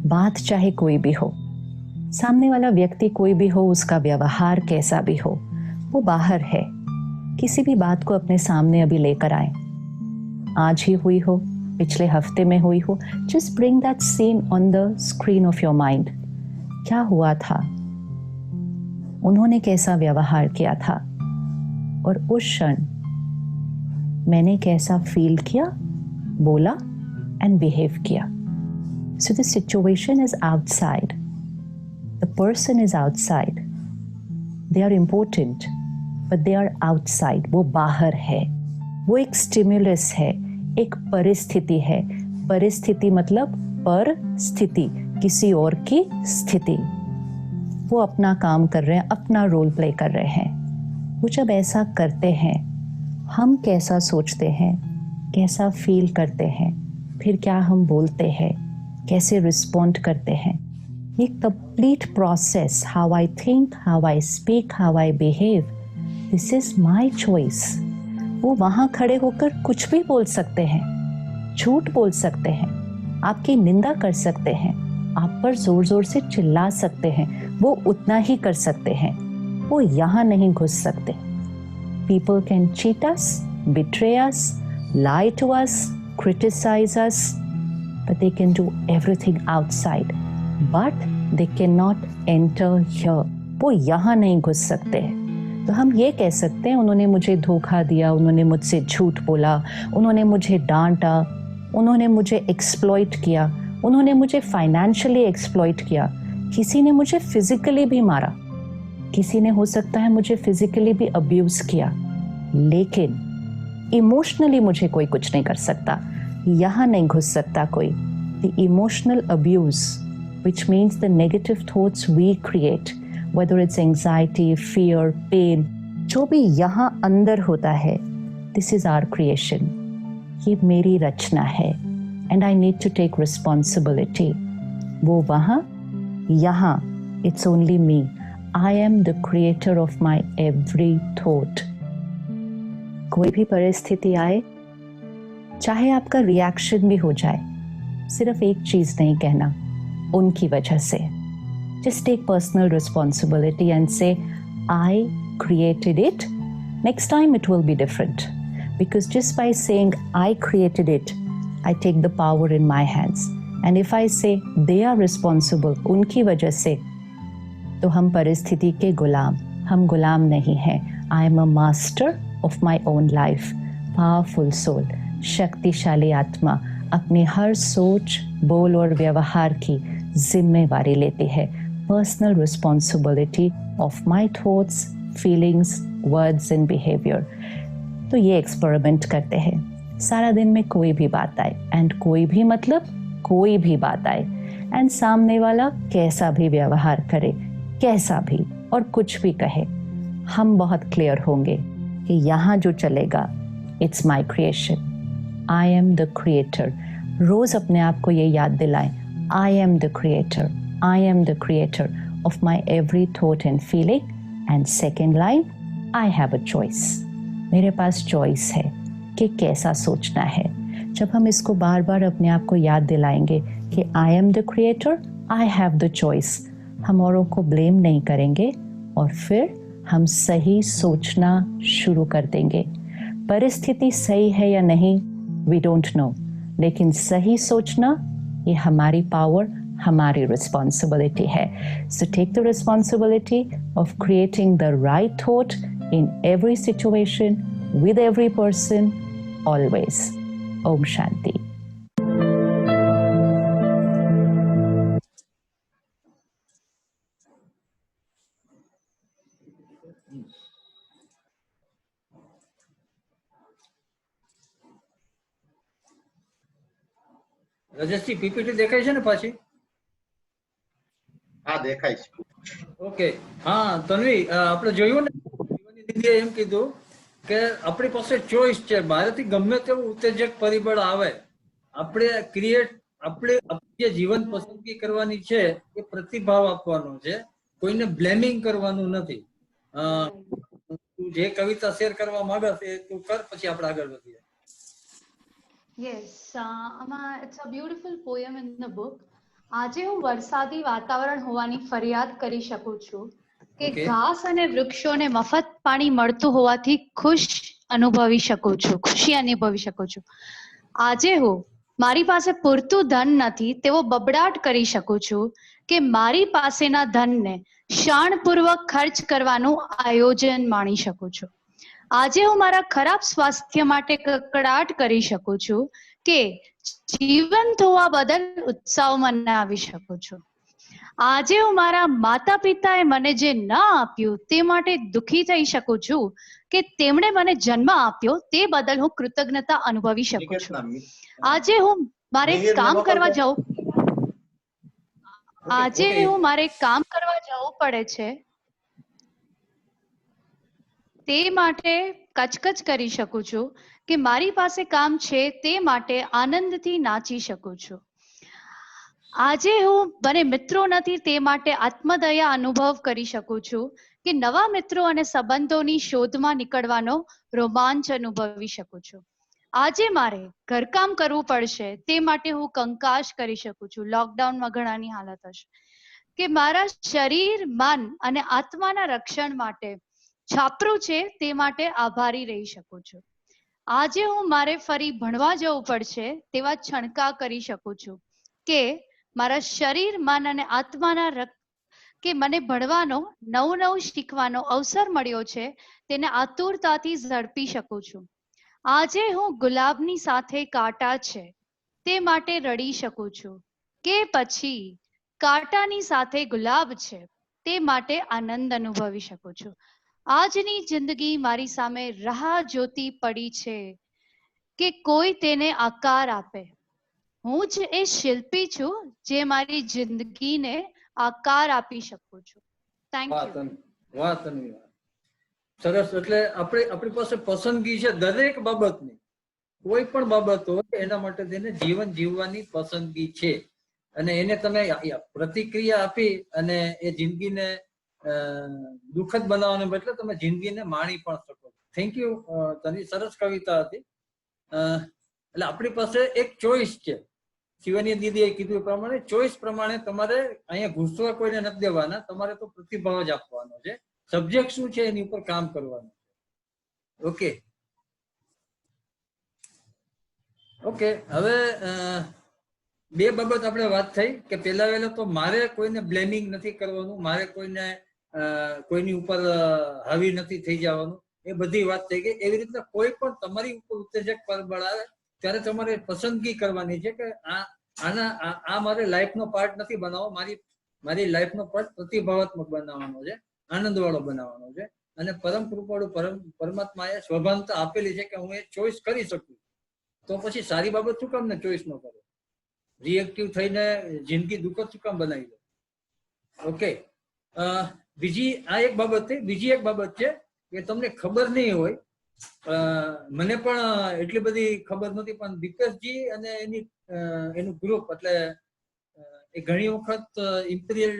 बात चाहे कोई भी हो, सामने वाला व्यक्ति कोई भी हो, उसका व्यवहार कैसा भी हो, वो बाहर है। किसी भी बात को अपने सामने अभी लेकर आए, आज ही हुई हो, पिछले हफ्ते में हुई हो, just bring that scene on the screen of your mind. क्या हुआ था, उन्होंने कैसा व्यवहार किया था, और उस क्षण मैंने कैसा फील किया, बोला एंड बिहेव किया। So the situation is outside, the person is outside, they are important but they are outside, वो बाहर है। वो एक स्टिमुलस है, एक परिस्थिति है। परिस्थिति मतलब पर स्थिति, किसी और की स्थिति। वो अपना काम कर रहे हैं, अपना रोल प्ले कर रहे हैं। वो जब ऐसा करते हैं, हम कैसा सोचते हैं, कैसा फील करते हैं, फिर क्या हम बोलते हैं, कैसे रिस्पॉन्ड करते हैं, ये complete process, how I think, how I speak, how I behave, this is my choice. वो वहाँ खड़े होकर कुछ भी बोल सकते हैं, झूठ बोल सकते हैं, आपकी निंदा कर सकते हैं, आप पर जोर जोर से चिल्ला सकते हैं, वो उतना ही कर सकते हैं। वो यहाँ नहीं घुस सकते। People can cheat us, betray us, lie to us, criticize us, but they can do everything outside. But they cannot enter here. वो यहाँ नहीं घुस सकते हैं। तो हम ये कह सकते हैं, उन्होंने मुझे धोखा दिया, उन्होंने मुझसे झूठ बोला, उन्होंने मुझे डांटा, उन्होंने मुझे एक्सप्लॉइट किया, उन्होंने मुझे फाइनेंशियली एक्सप्लॉइट किया, किसी ने मुझे फिजिकली भी मारा, किसी ने हो सकता है मुझे फिजिकली भी अब्यूज किया, लेकिन इमोशनली मुझे कोई कुछ नहीं कर सकता। यहाँ नहीं घुस सकता कोई। The emotional abuse, which means the negative thoughts we create, whether it's anxiety, fear, pain, जो भी यहाँ अंदर होता है, this is our creation. ये मेरी रचना है, and I need to take responsibility. वो वहाँ, यहाँ, it's only me. I am the creator of my every thought. कोई भी परिस्थिति आए, चाहे आपका रिएक्शन भी हो जाए, सिर्फ एक चीज नहीं कहना, उनकी वजह से। Just take personal responsibility and say, I created it. Next time it will be different. Because just by saying I created it, I take the power in my hands. And if I say they are responsible, उनकी वजह से, तो हम परिस्थिति के गुलाम, हम गुलाम नहीं हैं। I am a master of my own life. Powerful soul, शक्तिशाली आत्मा अपनी हर सोच, बोल और व्यवहार की जिम्मेवारी लेती है। Personal responsibility of my thoughts, feelings, words and behavior. तो ये एक्सपेरिमेंट करते हैं। सारा दिन में कोई भी बात आए, एंड कोई भी मतलब कोई भी बात आए, एंड सामने वाला कैसा भी व्यवहार करे, कैसा भी और कुछ भी कहे, हम बहुत क्लियर होंगे कि यहाँ जो चलेगा, it's my creation, I am the creator. रोज अपने आप को ये याद दिलाएं, I am the creator, I am the creator of my every thought and feeling. And second line, I have a choice. मेरे पास चॉइस है कि कैसा सोचना है। जब हम इसको बार बार अपने आप को याद दिलाएंगे कि I am the creator, I have the choice, हम औरों को ब्लेम नहीं करेंगे और फिर हम सही सोचना शुरू कर देंगे। परिस्थिति सही है या नहीं, we don't know, लेकिन सही सोचना ये हमारी पावर, हमारी रिस्पॉन्सिबिलिटी है। So take the responsibility of creating the right thought in every situation with every person always. ओम शांति। રાજેશજી પીપીટી દેખાય છે ને પાછી? હા દેખાય છે. ઓકે. હા તન્વી, આપણે જોયું ને શિવાની દીદીએ એમ કીધું કે આપણી પાસે ચોઈસ છે, બહારથી ગમે તેવું ઉત્તેજક પરિબળ આવે, આપણે આપણે જે જીવન પસંદગી કરવાની છે એ પ્રતિભાવ આપવાનો છે, કોઈને બ્લેમિંગ કરવાનું નથી. તું જે કવિતા શેર કરવા માંગે છે તું કર, પછી આપણે આગળ વધીએ. Yes, it's a beautiful poem in the book. આજે હું વરસાદી વાતાવરણ હોવાની ફરિયાદ કરી શકું છું કે Okay. ઘાસ અને વૃક્ષોને મફત પાણી મળતું હોવાથી ખુશી અનુભવી શકું છું. આજે હું મારી પાસે પૂરતું ધન નથી તેવો બબડાટ કરી શકું છું કે મારી પાસેના ધનને શાણપૂર્વક ખર્ચ કરવાનું આયોજન માણી શકું છું. આજે હું મારા ખરાબ સ્વાસ્થ્ય માટે કકડાટ કરી શકું છું કે જીવંત હોવા બદલ ઉત્સાહ મનાવી શકું છું. આજે હું મારા માતા પિતાએ મને જે ન આપ્યું તે માટે દુઃખી થઈ શકું છું કે તેમણે મને જન્મ આપ્યો તે બદલ હું કૃતજ્ઞતા અનુભવી શકું છું. આજે હું મારે કામ કરવા જવું પડે છે તે માટે કચકચ કરી શકું છું કે મારી પાસે કામ છે તે માટે આનંદથી નાચી શકું છું. આજે હું મને મિત્રો નથી તે માટે આત્મદયા અનુભવ કરી શકું છું કે નવા મિત્રો અને સંબંધોની શોધમાં નીકળવાનો રોમાંચ અનુભવી શકું છું. આજે મારે ઘરકામ કરવું પડશે તે માટે હું કંકાશ કરી શકું છું. લોકડાઉનમાં ઘણાની હાલત હશે કે મારા શરીર, મન અને આત્માના રક્ષણ માટે છાપરું છે તે માટે આભારી રહી શકું છું. આજે હું મારે ફરી ભણવા જવું પડશે તેવા છણકા કરી શકું છું કે મારા શરીર, મન અને આત્માના કે મને ભણવાનો, નવું શીખવાનો અવસર મળ્યો છે તેને આતુરતાથી ઝડપી શકું છું. આજે હું ગુલાબની સાથે કાંટા છે તે માટે રડી શકું છું કે પછી કાંટાની સાથે ગુલાબ છે તે માટે આનંદ અનુભવી શકું છું. આજની જિંદગી મારી સામે રાહ જોતી પડી છે કે કોઈ તેને આકાર આપે. હું જ એ શિલ્પી છું જે મારી જિંદગીને આકાર આપી શકું છું. થેન્ક વાહ યુ. તન્વી, વાહ તન્વી, વાહ. સરસ. એટલે આપણી પાસે પસંદગી છે દરેક બાબતની, કોઈ પણ બાબત હોય એના માટે તેને જીવન જીવવાની પસંદગી છે, અને એને તમે પ્રતિક્રિયા આપી અને એ જિંદગીને દુઃખદ બનાવવાને બદલે તમે જિંદગીને માણી પણ શકો. થેન્ક યુ તન્વી, સરસ કવિતા હતી. એટલે આપણી પાસે એક ચોઈસ છે. શિવાની દીદીએ કીધું એ પ્રમાણે ચોઈસ પ્રમાણે તમારે અહીંયા ઘૂસવા કોઈને નથી દેવાના, તમારે તો પ્રતિભાવ જ આપવાનો છે. સબ્જેક્ટ શું છે એની ઉપર કામ કરવાનું. Okay okay. હવે બે બાબત આપણે વાત થઈ કે પહેલા તો મારે કોઈને બ્લેમિંગ નથી કરવાનું, મારે કોઈની ઉપર હાવી નથી થઈ જવાનું, એ બધી વાત થઈ ગઈ. એવી રીતના કોઈ પણ તમારી ઉપર ઉત્તેજક પરિબળ આવે ત્યારે તમારે પસંદગી કરવાની છે કે આ મારે લાઈફનો પાર્ટ નથી બનાવવો, મારી લાઈફનો પાર્ટ પ્રતિભાવાત્મક બનાવવાનો છે, આનંદ વાળો બનાવવાનો છે. અને પરમ કૃપાળુ પરમાત્માએ સ્વભાનતા આપેલી છે કે હું એ ચોઈસ કરી શકું. તો પછી સારી બાબત શું કામ ને ચોઈસ ન કરો? રિએક્ટિવ થઈને જિંદગી દુઃખદ શું કામ બનાવી દો? ઓકે. બીજી આ એક બાબત થઈ. બીજી એક બાબત છે કે તમને ખબર નહીં હોય, મને પણ એટલી બધી ખબર નથી, પણ દીપેશજી અને એનું ગ્રુપ, એટલે એ ઘણી વખત ઇમ્પિરિયલ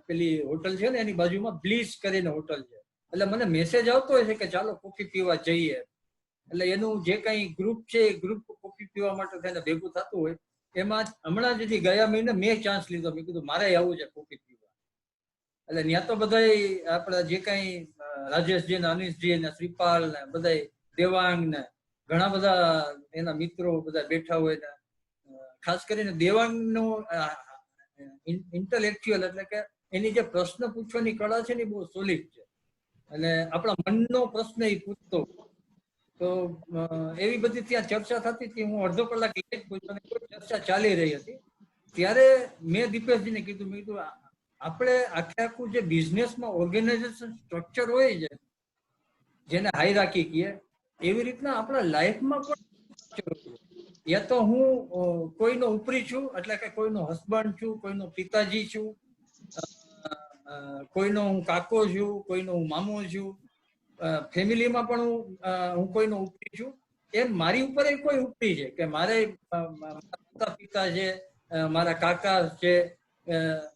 પેલી હોટલ છે ને એની બાજુમાં બ્લીસ કરીને હોટલ છે, એટલે મને મેસેજ આવતો હોય છે કે ચાલો કોફી પીવા જઈએ. એટલે એનું જે કઈ ગ્રુપ છે એ ગ્રુપ કોફી પીવા માટે થઈને ભેગું થતું હોય. એમાં હમણાં જ ગયા મહિને મેં ચાન્સ લીધો, મેં કીધું મારે આવવું છે કોફી પીવા. એટલે ત્યાં તો બધા આપણા જે કઈ રાજેશજી ને અનિશજી ને શ્રીપાલ ને બધા દેવાંગ ને ઘણા બધા એના મિત્રો બધા બેઠા હોય ને ખાસ કરીને દેવાંગનું ઇન્ટેલેક્ચ્યુઅલ એટલે કે એની જે પ્રશ્ન પૂછવાની કળા છે ને બહુ સોલિડ છે, અને આપણા મનનો પ્રશ્ન એ પૂછતો. તો એવી બધી ત્યાં ચર્ચા થતી હતી. હું અડધો કલાક લેટ પૂછ્યો અને કોઈ ચર્ચા ચાલી રહી હતી. ત્યારે મેં દીપેશજીને કીધું, મેં કીધું આપણે આખું જે બિઝનેસમાં ઓર્ગેનાઇઝેશન સ્ટ્રક્ચર હોય છે જેને હાયરાર્કી કહીએ, એવી રીતના આપણા લાઈફમાં પણ યા તો હું કોઈનો ઉપરી છું, એટલે કે કોઈનો હસબન્ડ છું, કોઈનો પિતાજી છું, કોઈનો હું કાકો છું, કોઈનો હું મામો છું, ફેમિલીમાં પણ હું કોઈનો ઉપરી છું. એમ મારી ઉપર કોઈ ઉપરી છે કે મારે માતા પિતા છે, મારા કાકા છે,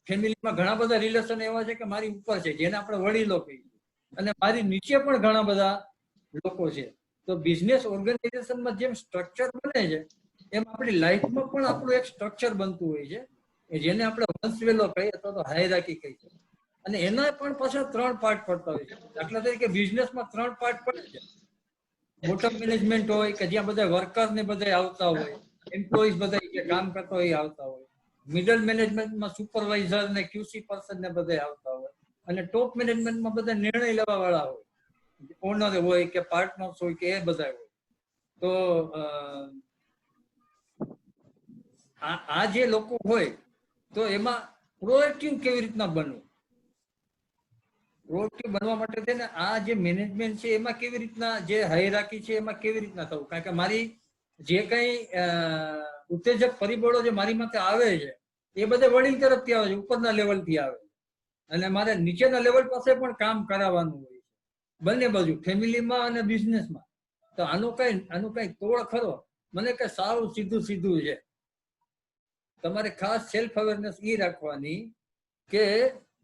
ફેમિલીમાં ઘણા બધા રિલેશન એવા છે કે મારી ઉપર છે, જેને આપણે વડીલો કહીએ, અને મારી નીચે પણ ઘણા બધા લોકો છે. તો બિઝનેસ ઓર્ગેનાઇઝેશનમાં જેમ સ્ટ્રક્ચર બને છે એમ આપણી લાઈફમાં પણ આપણું એક સ્ટ્રક્ચર બનતું હોય છે, જેને આપણે વંશવેલો કહીએ અથવા તો હાયરાર્કી કહીએ. અને એના પણ પાછા 3 પાર્ટ પડતા હોય છે. દાખલા તરીકે બિઝનેસમાં 3 પાર્ટ પડે છે. બોટમ મેનેજમેન્ટ હોય કે જ્યાં બધા વર્કર ને બધા આવતા હોય, એમ્પ્લોઈઝ બધા જે કામ કરતા હોય આવતા હોય. મિડલ મેનેજમેન્ટમાં સુપરવાઇઝર ને ક્યુસી પર્સન ને બધા આવતા હોય, અને ટોપ મેનેજમેન્ટમાં બધા નિર્ણય લેવા વાળા હોય, ઓનર હોય કે પાર્ટનર્સ હોય કે એ બધા હોય. તો આ જે લોકો હોય તો એમાં પ્રોએક્ટિવ કેવી રીતના બનવું, પ્રોએક્ટિવ બનવા માટે છે ને આ જે મેનેજમેન્ટ છે એમાં કેવી રીતના, જે હાયરાર્કી છે એમાં કેવી રીતના થવું. કારણ કે મારી જે કઈ ઉત્તેજક પરિબળો જે મારી માથે આવે છે એ બધા વડીલ તરફથી આવે છે, ઉપરના લેવલથી આવે છે, અને મારે નીચેના લેવલ પાસે પણ કામ કરાવવાનું હોય છે, બંને બાજુ, ફેમિલીમાં અને બિઝનેસમાં. તો આનું કઈ તોડ ખરો? મને કે સાવ સીધું છે. તમારે ખાસ સેલ્ફ અવેરનેસ એ રાખવાની કે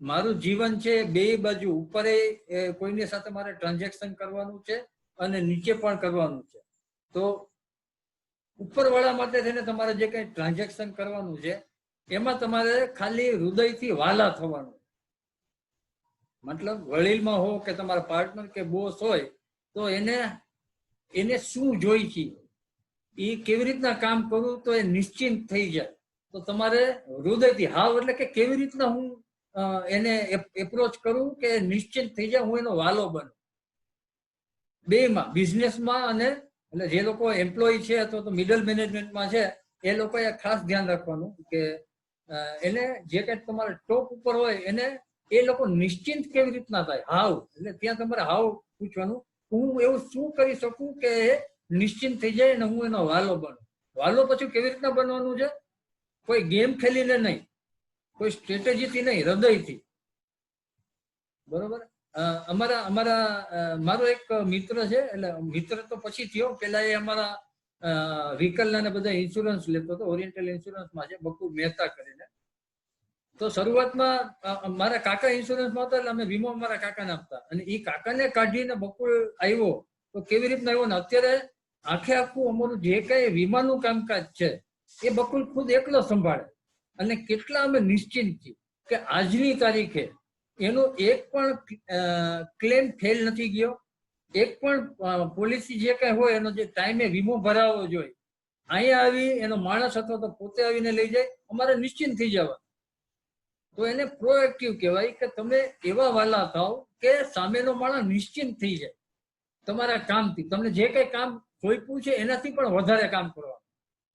મારું જીવન છે બે બાજુ, ઉપરે કોઈની સાથે મારે ટ્રાન્ઝેક્શન કરવાનું છે અને નીચે પણ કરવાનું છે. તો ઉપરવાળા માટે થઈને તમારે જે કઈ ટ્રાન્ઝેક્શન કરવાનું છે એમાં તમારે ખાલી હૃદયથી વાલા થવાનું. મતલબ વડીલમાં હો કે તમારા પાર્ટનર કે બોસ હોય તો એને શું જોઈ છે, એ કેવી રીતના કામ કરવું તો એ નિશ્ચિંત થઈ જાય. તો તમારે હૃદયથી, હાવ એટલે કે કેવી રીતના હું એને એપ્રોચ કરું કે નિશ્ચિત થઈ જાય, હું એનો વાલો બનું. બેમાં, બિઝનેસમાં અને એટલે જે લોકો એમ્પ્લોય છે અથવા તો મિડલ મેનેજમેન્ટમાં છે એ લોકોએ ખાસ ધ્યાન રાખવાનું કે એને જે કઈ તમારે ટોપ ઉપર હોય એને એ લોકો નિશ્ચિંત કેવી રીતના થાય, હાવ એટલે ત્યાં તમારે હાવ પૂછવાનું, હું એવું શું કરી શકું કે નિશ્ચિંત થઈ જાય અને હું એનો વાલો બનું. વાલો પછી કેવી રીતના બનવાનું છે? કોઈ ગેમ ખેલીને નહીં, કોઈ સ્ટ્રેટેજીથી નહીં, હૃદયથી. બરોબર? મારો એક મિત્ર છે, એટલે મિત્ર તો પછી થયો, પેલા એ અમારા વ્હીકલના ને બધા ઇન્સ્યોરન્સ લેતો હતો, ઓરિએન્ટલ ઇન્સ્યોરન્સમાં છે, બકુલ મહેતા કરીને. તો શરૂઆતમાં મારા કાકા ઇન્સ્યોરન્સમાં હતા એટલે અમે વીમો મારા કાકાને આપતા, અને એ કાકાને કાઢીને બકુલ આવ્યો તો કેવી રીતના આવ્યો ને અત્યારે આખું અમારું જે કઈ વીમાનું કામકાજ છે એ બકુલ ખુદ એકલો સંભાળે. અને કેટલા અમે નિશ્ચિંત છીએ કે આજની તારીખે એનો એક પણ ક્લેમ ફેલ નથી ગયો, એક પણ પોલિસી જે કઈ હોય એનો જે ટાઈમે વીમો ભરાવો જોઈએ અહીંયા આવી એનો માણસ અથવા તો પોતે આવીને લઈ જાય, અમારે નિશ્ચિંત થઈ જવા. તો એને પ્રોએક્ટિવ કહેવાય કે તમે એવા વાલા થાવ કે સામેનો માણસ નિશ્ચિંત થઈ જાય તમારા કામથી. તમને જે કઈ કામ સોંપ્યું છે એનાથી પણ વધારે કામ કરવા.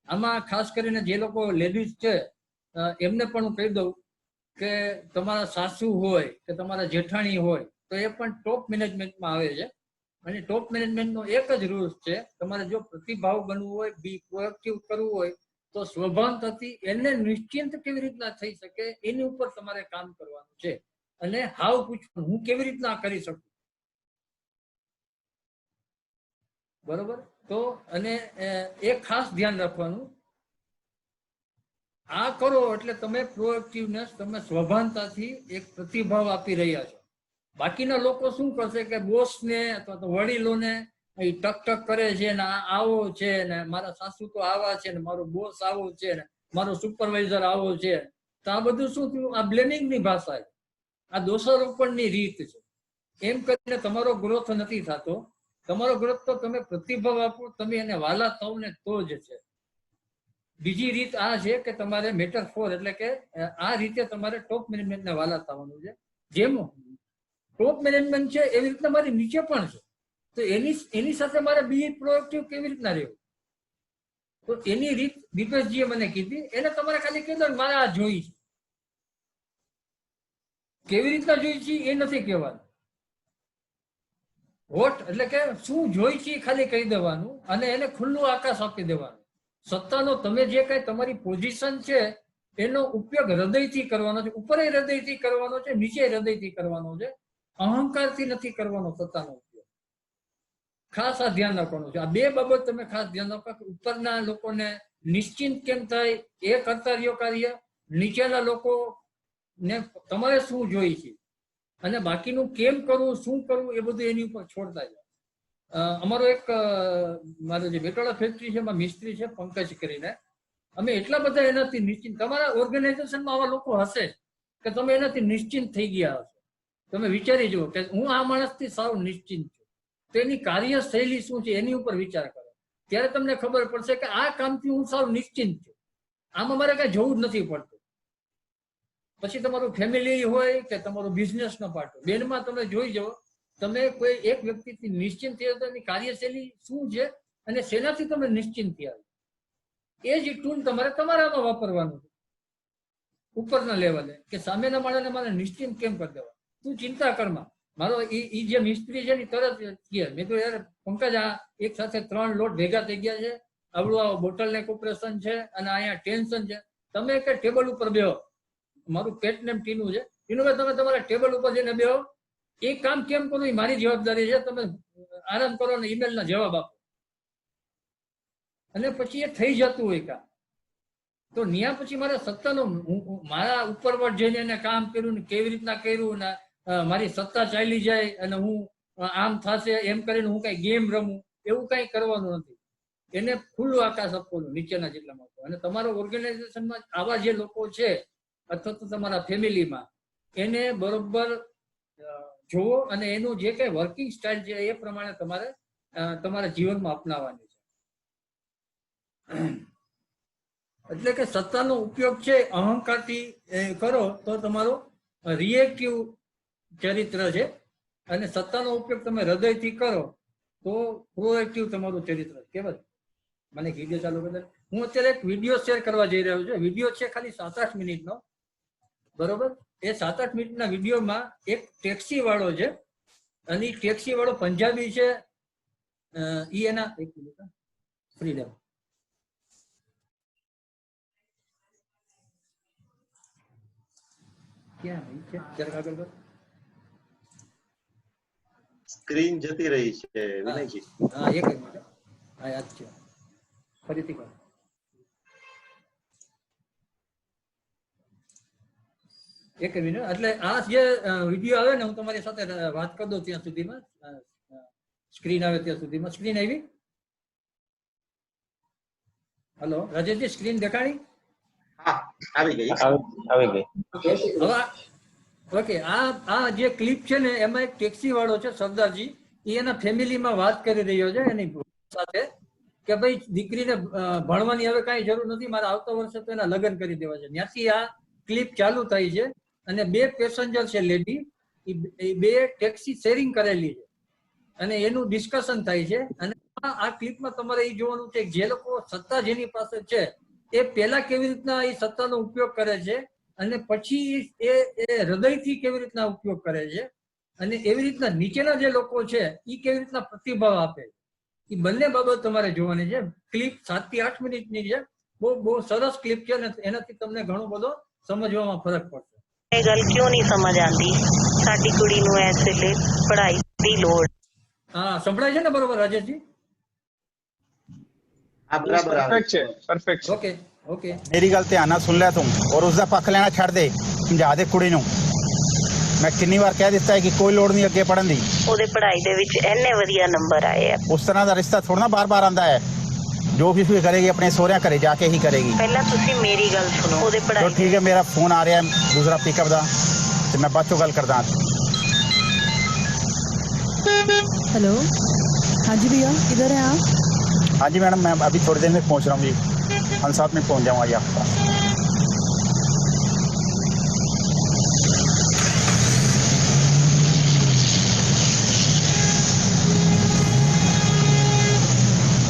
આમાં ખાસ કરીને જે લોકો લેડીઝ છે એમને પણ હું કહી દઉં કે તમારા સાસુ હોય કે તમારા જેઠાણી હોય તો એ પણ ટોપ મેનેજમેન્ટમાં આવે છે. અને ટોપ મેનેજમેન્ટનો એક જ રૂલ્સ છે, તમારે જો પ્રતિભાવ બનવું હોય, બી પ્રોએક્ટિવ કરવું હોય તો સ્વભાવથી એને નિશ્ચિંત કેવી રીતના થઈ શકે એની ઉપર તમારે કામ કરવાનું છે. અને હાવ પૂછવાનું, હું કેવી રીતના કરી શકું. બરોબર? તો અને એ ખાસ ધ્યાન રાખવાનું, આ કરો એટલે તમે પ્રોએક્ટિવનેસ, તમે સ્વભાનતાથી એક પ્રતિભાવ આપી રહ્યા છો. બાકીના લોકો શું કરશે કે બોસને અથવા તો વડીલોને એ ટક કરે છે ને આવો છે ને મારા સાસુ તો આવા છે ને મારો બોસ આવો છે ને મારો સુપરવાઇઝર આવો છે. તો આ બધું શું થયું? આ બ્લેમિંગની ભાષા છે, આ દોષારોપણની રીત છે. એમ કરીને તમારો ગ્રોથ નથી થતો. તમારો ગ્રોથ તો તમે પ્રતિભાવ આપો, તમે એને વાલા થાવ ને તો જ છે. બીજી રીત આ છે કે તમારે મેટરફોર એટલે કે આ રીતે તમારે ટોપ મેનેજમેન્ટને વાલા થવાનું છે. જેમ ટોપ મેનેજમેન્ટ છે એવી રીતના મારી નીચે પણ છે. તો એની સાથે મારે બી પ્રોએક્ટિવ કેવી રીતના રહેવું, તો એની રીત દીપેશજીએ મને કીધી. એને તમારે ખાલી કહી દો મારે આ જોઈ છે. કેવી રીતના જોઈ છે એ નથી કહેવાનું, વોટ એટલે કે શું જોઈ છે ખાલી કહી દેવાનું અને એને ખુલ્લું આકાશ આપી દેવાનું. સત્તાનો તમે જે કઈ તમારી પોઝિશન છે એનો ઉપયોગ હૃદયથી કરવાનો છે. ઉપર હૃદયથી કરવાનો છે, નીચે હૃદયથી કરવાનો છે. અહંકારથી નથી કરવાનો સત્તાનો ઉપયોગ. ખાસ આ ધ્યાન રાખવાનું છે. આ બે બાબત તમે ખાસ ધ્યાન રાખો કે ઉપરના લોકોને નિશ્ચિંત કેમ થાય એ કરતા રહ્યો કાર્ય, નીચેના લોકો ને તમારે શું જોઈએ છે અને બાકીનું કેમ કરવું, શું કરવું એ બધું એની ઉપર છોડતા જાય. અમારો એક મારો જે બેટોળા ફેક્ટરી છે એમાં મિસ્ત્રી છે પંકજ કરીને, અમે એટલા બધા એનાથી નિશ્ચિંત, તમારા ઓર્ગેનાઇઝેશનમાં આવા લોકો હશે કે તમે એનાથી નિશ્ચિંત થઈ ગયા હશો. તમે વિચારી જુઓ કે હું આ માણસથી સાવ નિશ્ચિંત છું, તો એની કાર્યશૈલી શું છે એની ઉપર વિચાર કરો, ત્યારે તમને ખબર પડશે કે આ કામથી હું સાવ નિશ્ચિંત છું, આમાં મારે કઈ જવું જ નથી પડતું. પછી તમારું ફેમિલી હોય કે તમારું બિઝનેસનો પાર્ટ હોય, બેનમાં તમે જોઈ જાઓ, તમે કોઈ એક વ્યક્તિથી નિશ્ચિંત થયા તો એની કાર્યશૈલી શું છે અને શેનાથી તમે નિશ્ચિંત થયા, એ જ ટૂલ તમારે તમારામાં વાપરવાનું છે ઉપરના લેવલે, કે સામેના માણસને મારે નિશ્ચિંત કેમ કરી દેવા, તું ચિંતા કરમાં. મારો ઈ જે મિસ્ત્રી છે ને તરત કહે, મેં તો યાર પંકજ આ એક સાથે 3 લોટ ભેગા થઈ ગયા છે, આવડું આ બોટલનેક ઓપરેશન છે અને અહીંયા ટેન્શન છે, તમે કે ટેબલ ઉપર બેહો, મારું પેટ નેમ ટીનું છે, ટીનુભાઈ તમે તમારા ટેબલ ઉપર જઈને બેહો, એ કામ કેમ કરું એ મારી જવાબદારી છે, તમે આરામ કરો ને ઈમેલના જવાબ આપો, અને પછી એ થઈ જતું હોય કામ. તો ન્યા પછી મારે સત્તાનો મારા ઉપરવટ જઈને એને કામ કર્યું ને કેવી રીતના કર્યું ને મારી સત્તા ચાલી જાય અને હું આમ થશે એમ કરીને હું કઈ ગેમ રમું, એવું કઈ કરવાનું નથી. એને ખુલ્લું આકાશ આપવાનું નીચેના જેટલામાં. અને તમારા ઓર્ગેનાઇઝેશનમાં આવા જે લોકો છે અથવા તો તમારા ફેમિલીમાં, એને બરોબર જોવો અને એનું જે કઈ વર્કિંગ સ્ટાઇલ છે એ પ્રમાણે તમારે તમારા જીવનમાં અપનાવવાની છે. એટલે કે સત્તાનો ઉપયોગ છે અહંકારથી કરો તો તમારો રિએક્ટિવ ચરિત્ર છે, અને સત્તાનો ઉપયોગ તમે હૃદયથી કરો તો પ્રોએક્ટિવ તમારું ચરિત્ર કહેવાય. મને વિડીયો ચાલુ કરી, હું અત્યારે એક વિડીયો શેર કરવા જઈ રહ્યો છું. વિડીયો છે ખાલી 7-8 મિનિટનો, બરોબર. એ 7-8 મિનિટના વિડીયોમાં એક ટેક્સી વાળો છે અને ટેક્સી વાળો પંજાબી છે, ઈ એના એક મિનિટ ફ્રીડમ ક્યાં છે જરા આગળ કર, સ્ક્રીન જતી રહી છે વિનયજી. હા એક મિનિટ, હા યાદ છે, ફરીથી કર. એક મિનિટ, એટલે આ જે વિડીયો આવે ને હું તમારી સાથે વાત કરી દઉં ત્યાં સુધીમાં, સ્ક્રીન આવે ત્યાં સુધીમાં. સ્ક્રીન આવી? હલો રાજેશજી, સ્ક્રીન દેખાડી? હા આવી ગઈ. હવે ઓકે, આ જે ક્લિપ છે ને એમાં એક ટેક્સી વાળો છે સરદારજી, એ એના ફેમિલીમાં વાત કરી રહ્યો છે એની સાથે કે ભાઈ દીકરીને ભણવાની હવે કાંઈ જરૂર નથી, મારે આવતા વર્ષે તો એના લગ્ન કરી દેવા છે. ત્યાંથી આ ક્લિપ ચાલુ થાય છે અને 2 પેસેન્જર છે લેડી, એ 2 ટેક્સી શેરિંગ કરેલી છે અને એનું ડિસ્કશન થાય છે. અને આ ક્લિપમાં તમારે એ જોવાનું છે જે લોકો સત્તા જેની પાસે છે એ પહેલા કેવી રીતના એ સત્તાનો ઉપયોગ કરે છે અને પછી એ હૃદયથી કેવી રીતના ઉપયોગ કરે છે, અને એવી રીતના નીચેના જે લોકો છે એ કેવી રીતના પ્રતિભાવ આપે, એ બંને બાબત તમારે જોવાની છે. ક્લિપ 7 થી 8 મિનિટની છે, બહુ સરસ ક્લિપ છે અને એનાથી તમને ઘણો બધો સમજવામાં ફરક પડશે. ਇਹ ਗੱਲ ਕਿਉਂ ਨਹੀਂ ਸਮਝ ਆਉਂਦੀ ਸਾਡੀ ਕੁੜੀ ਨੂੰ ਇਸ ਵੇਲੇ ਪੜ੍ਹਾਈ ਦੀ ਲੋੜ। હા સંભળાય છે ને બરોબર રાજેશજી? આ બરાબર આવે છે. परफेक्ट ઓકે ઓકે, मेरी गल ध्यान नाल सुन लिया तू और उसका पक्ष लेना छड़ दे, समझा दे कुड़ी नूं। मैं कितनी बार कह दिता है कि कोई लोड़ नहीं अगे पढ़न दी, ਉਹਦੇ ਪੜ੍ਹਾਈ ਦੇ ਵਿੱਚ ਇੰਨੇ ਵਧੀਆ ਨੰਬਰ ਆਏ ਆ। उस तरह का रिश्ता थोड़ा ना बार बार आंदा है, जो भी कोई करेगी अपने सोहरिया घरे जाके ही करेगी। ਪਹਿਲਾਂ ਤੁਸੀਂ ਮੇਰੀ ਗੱਲ ਸੁਣੋ। ਉਹਦੇ तो ਪੜ੍ਹਾਈ ठीक है, मेरा फोन आ रहा है दूसरा पिकअप का, तो मैं बाद चो गल करदा। हेलो, हाँ जी भैया, किधर हैं आप? हाँ जी मैडम, मैं अभी थोड़ी देर में पहुंच रहा हूँ जी, 5-7 मिनट पहुंच जाऊँगा जी आपके पास।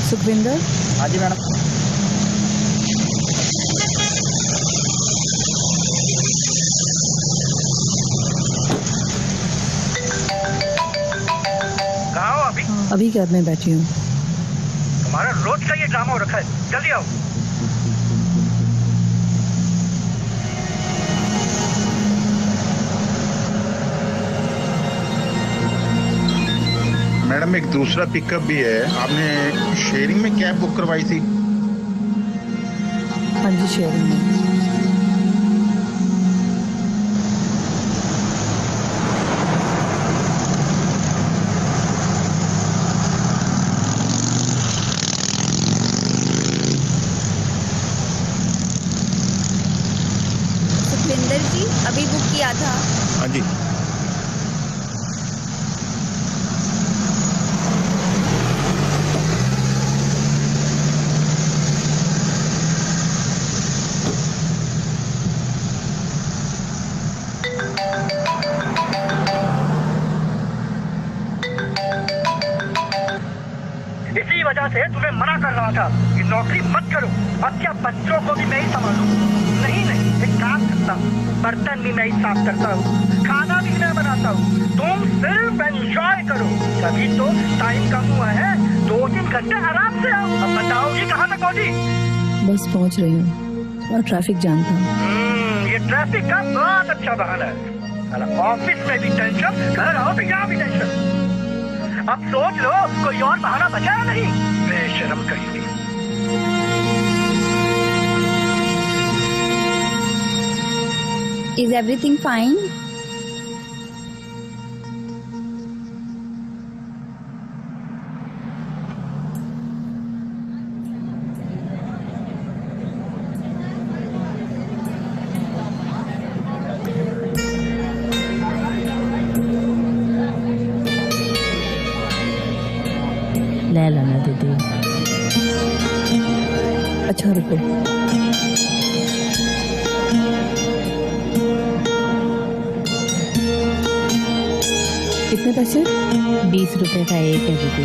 सुखविंदर, हाँ जी मैडम। अभी कैब में बैठी हूँ। तुम्हारा रोज का ये ड्रामा हो रखा है, जल्दी आओ। मैडम एक दूसरा पिकअप भी है, आपने शेयरिंग में कैब बुक करवाई थी? हाँ जी, शेयरिंग में। सुखविंदर जी अभी बुक किया था। हाँ जी। इसी वजह से तुम्हें मना कर रहा था कि नौकरी मत करो। अब क्या बच्चों को भी मैं ही संभालूं? नहीं नहीं, एक काम करता हूँ, बर्तन भी मैं ही साफ करता हूँ, खाना भी मैं बनाता हूँ, तुम सिर्फ एंजॉय करो। कभी तो टाइम कम हुआ है, 2-3 घंटे आराम से आओ। अब बताओगी कहाँ तक पहुँची? बस पहुंच रही हूँ और ट्रैफिक जाम था। ये ट्रैफिक का बहुत अच्छा बहाना है। साला ऑफिस में भी टेंशन, घर आओ तो यहाँ भी टेंशन। अब सोच लो कोई और बहाना बचा है नहीं? बेशरम कहीं। Is everything fine? ले लेना दीदी। अच्छा रुको। कितने पैसे? 20 रुपए का एक है दीदी।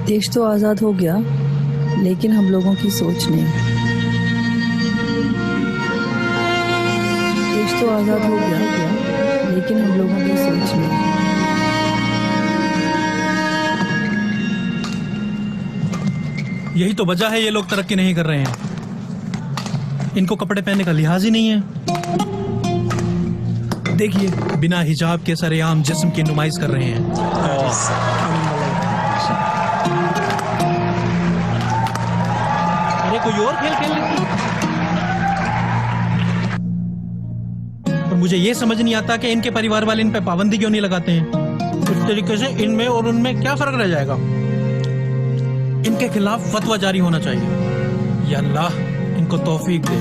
देश तो आजाद हो गया, लेकिन हम लोगों की सोच नहीं। देश तो आजाद हो गया, लेकिन हम लोगों की सोच नहीं। यही तो वजह है ये लोग तरक्की नहीं कर रहे हैं। इनको कपड़े पहनने का लिहाज ही नहीं है। देखिए, बिना हिजाब के सरेआम जिस्म की नुमाइश कर रहे हैं। अरे कोई और खेल खेल लेते। और मुझे ये समझ नहीं आता कि इनके परिवार वाले इन पे पाबंदी क्यों नहीं लगाते हैं। इस तरीके से इनमें और उनमें क्या फर्क रह जाएगा। इनके खिलाफ फतवा जारी होना चाहिए। या अल्लाह इनको तौफीक दे।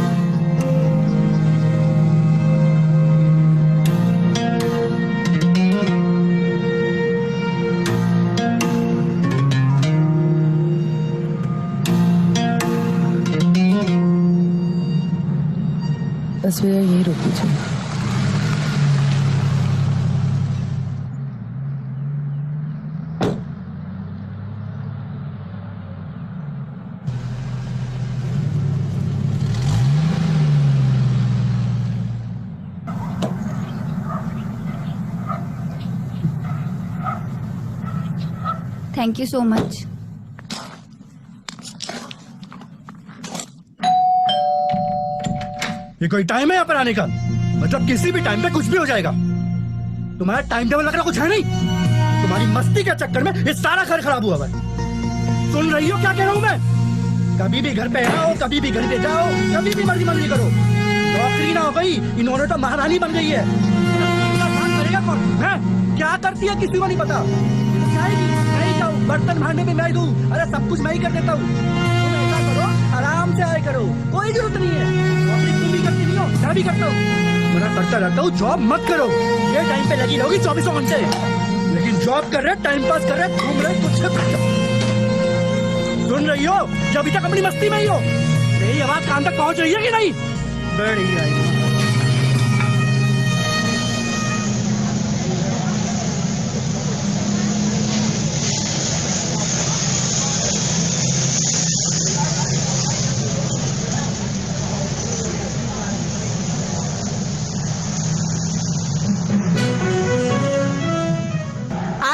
बस भैया यही रोक दीजिए। Thank you so much. ये कोई टाइम है यहाँ पर आने का? मतलब किसी भी टाइम पे कुछ भी हो जाएगा। तुम्हारा टाइम टेबल रखना कुछ है नहीं। तुम्हारी मस्ती के चक्कर में ये सारा घर खराब हुआ है। सुन रही हो क्या कह रहा हूँ मैं? कभी भी घर पे आओ, कभी भी घर पे जाओ, कभी भी मर्जी मर्जी करो। नौकरी ना हो गई, इन्होंने तो महारानी बन गई है। करेगा कौन है? क्या करती है किसी को नहीं पता। मैं ही जाऊँ, बर्तन भांडे भी मैं ही दूँ, अरे सब कुछ मैं ही कर देता हूँ। तुम ऐसा करो, आराम से आए करो, कोई जरूरत नहीं है। नौकरी तुम भी करती नहीं हो, मैं भी करता हूँ। मना करता रहता हूँ, जॉब मत करो। ये टाइम पे लगी रहोगी 24 घंटे, लेकिन जॉब कर रहे, टाइम पास कर रहे, घूम रहे, कुछ सुन रही हो? जो अभी तक अपनी मस्ती में ही हो, यही आवाज कान तक पहुंच रही है कि नहीं? बड़ी आई।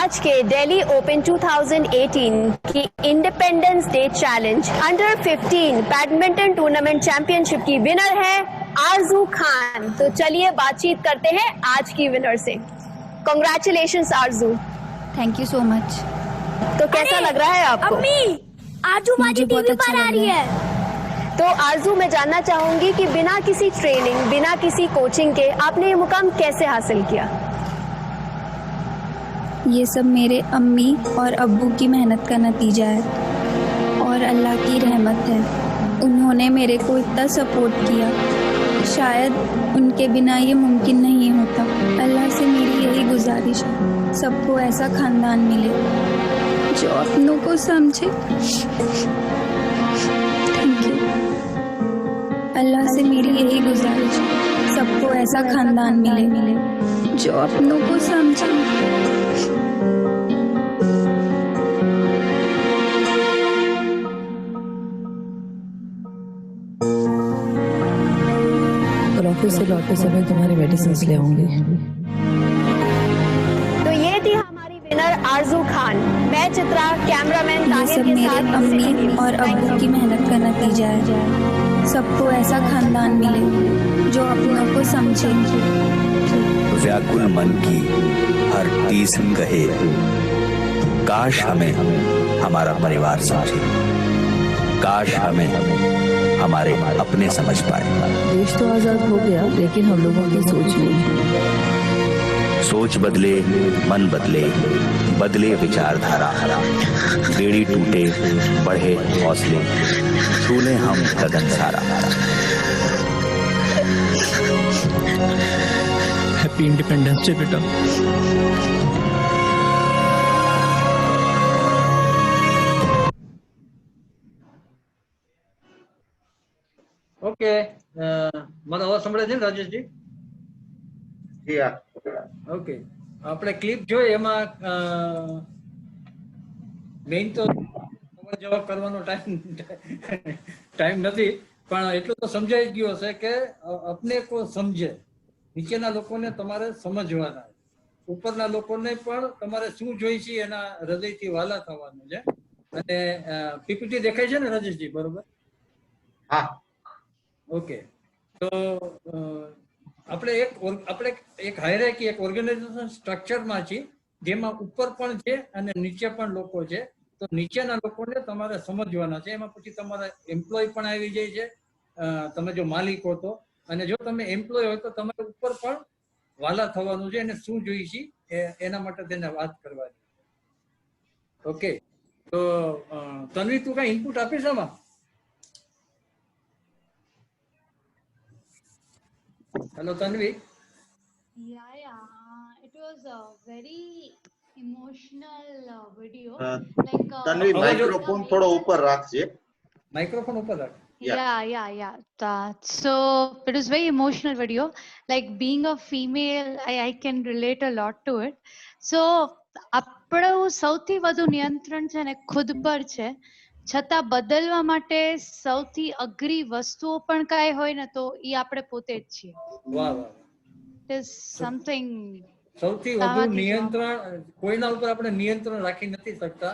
आज के दिल्ली ओपन 2018 की independence day challenge under 15 badminton tournament championship की विनर है आरजू खान। तो चलिए बातचीत करते हैं आज की विनर से। Congratulations Aarzoo. Thank you so much. तो कैसा लग रहा है आपको? अम्मी आजू बाजू टीवी पर आ रही है। तो आरजू मैं जानना चाहूंगी कि बिना किसी ट्रेनिंग, बिना किसी कोचिंग के आपने ये मुकाम कैसे हासिल किया? ये सब मेरे अम्मी और अब्बू की मेहनत का नतीजा है और अल्लाह की रहमत है। उन्होंने मेरे को इतना सपोर्ट किया, शायद उनके बिना ये मुमकिन नहीं होता। अल्लाह से मेरी यही गुजारिश है, सबको ऐसा खानदान मिले जो अपनों को समझे। Thank you. अल्लाह से मेरी यही गुजारिश है, सबको ऐसा खानदान मिले जो अपनों को समझे। और ऑफिस से लौटते समय तुम्हारे मेडिसिन ले आऊंगी। तो ये थी हमारी विनर आरजू खान। मैं चित्रा, कैमरामैन ये ताहिर सब के मेरे साथ अम्मी और अब्बू की मेहनत का नतीजा है। सबको ऐसा खानदान मिले जो अपनों को समझे। व्याकुल मन की हर टीस कहे, काश हमें हमारा परिवार समझे, काश हमें हमारे अपने समझ पाए। देश तो आजाद हो गया, लेकिन हम लोगों की सोच नहीं। सोच बदले, मन बदले, बदले विचारधारा, बेड़ी टूटे, बढ़े हौसले, छूले हम गगन सारा। हैप्पी इंडिपेंडेंस डे बेटा। ઓકે, મારો અવાજ સંભળાય છે ને રાજેશજી? જી હા। ઓકે, આપણે ક્લિપ જોઈ, એમાં મેઇન તો જવાબ કરવાનો ટાઈમ નથી, પણ એટલું તો સમજાઈ ગયું હશે કે अपने को સમજે। નીચેના લોકોને તમારે સમજવાના, ઉપરના લોકોને પણ તમારે શું જોઈ છે એના હૃદયથી વાલા થવાનું છે। અને પીપીટી દેખાય છે ને રાજેશજી? બરોબર? હા। ઓકે, તો આપણે એક હાયરાર્કી, એક ઓર્ગેનાઇઝેશન સ્ટ્રક્ચરમાં છીએ, જેમાં ઉપર પણ છે અને નીચે પણ લોકો છે। તો નીચેના લોકોને તમારે સમજવાના છે। એમાં પછી તમારા એમ્પ્લોય પણ આવી જાય છે, તમે જો માલિક હો તો, અને જો તમે એમ્પ્લોય હોય તો તમારે ઉપર પણ વાલા થવાનું છે અને શું જોઈ છે એના માટે તેને વાત કરવાની। ઓકે, તો તન્વી, તું કઈ ઇનપુટ આપીશ આમાં? Hello, Tanvi. Yeah. It was a very emotional video. Tanvi, microphone થોડો ઉપર રાખજે। માઇક્રોફોન ઉપર રાખ. Yeah. So it was very emotional video. Like being a female, I can relate a lot to it. So આપણું સૌથી વધુ નિયંત્રણ છે ને ખુદ પર છે, છતાં બદલવા માટે સૌથી અઘરી વસ્તુઓ પણ કાંઈ હોય ને તો એ આપણે પોતે જ છીએ. વાહ વાહ. It is something. સૌથી વધુ નિયંત્રણ કોઈના ઉપર આપણે નિયંત્રણ રાખી નથી શકતા,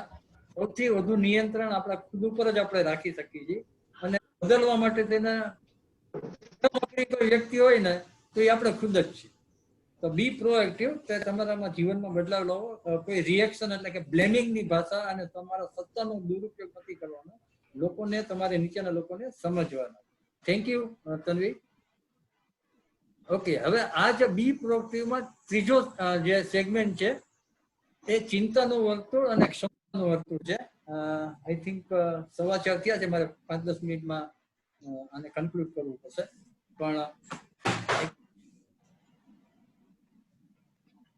સૌથી વધુ નિયંત્રણ આપણા ખુદ ઉપર જ આપણે રાખી શકીએ છીએ। અને બદલવા માટે તેના કોઈ વ્યક્તિ હોય ને તો એ આપણે ખુદ જ છીએ। તો બી પ્રોએક્ટિવ, તમારામાં જીવનમાં બદલાવ લાવો। કોઈ રિએક્શન એટલે કે બ્લેમિંગ ની ભાષા અને તમારા સત્તાનો દુરુપયોગ નથી કરવાનો, લોકોને, તમારે નીચેના લોકોને સમજવાના। Thank you Tanvi. ઓકે, હવે આ જે બી પ્રોએક્ટિવમાં ત્રીજો જે સેગમેન્ટ છે એ ચિંતાનું વર્તુળ અને ક્ષમતાનું વર્તુળ છે। આઈ થિંક 4:15 થયા છે, મારે 5-10 મિનિટમાં આને કન્ક્લુડ કરવું પડશે, પણ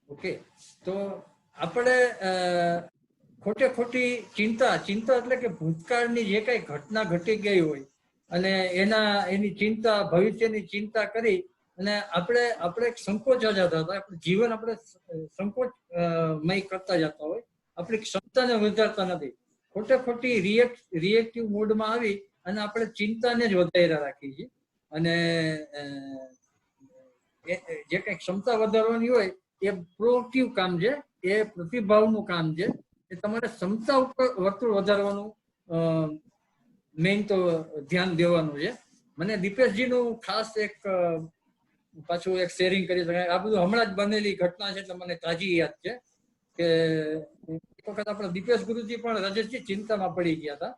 ઓકે। તો આપણે ખોટી ચિંતા એટલે કે ભૂતકાળની જે કઈ ઘટના ઘટી ગઈ હોય અને એની ચિંતા, ભવિષ્યની ચિંતા કરી અને આપણે સંકોચા જતા હતા, આપણું જીવન આપણે સંકોચમય કરતા જતા હોય, આપણી ક્ષમતાને વધારતા નથી, ખોટી રિએક્ટિવ મોડમાં આવી અને આપણે ચિંતાને જ વધાર્યા રાખીએ છીએ। અને જે કઈ ક્ષમતા વધારવાની હોય એ પ્રોએક્ટિવ કામ છે, એ પ્રતિભાવનું કામ છે. એ તમારે ક્ષમતા ઉપર વર્તુળ વધારવાનું મેઇન તો ધ્યાન દેવાનું છે. મને દીપેશજીનું ખાસ એક પાછું એક શેરિંગ કરી શકાય. આ બધું હમણાં જ બનેલી ઘટના છે એટલે મને તાજી યાદ છે કે એક વખત આપણા દીપેશ ગુરુજી પણ રાજેશજી ચિંતામાં પડી ગયા હતા.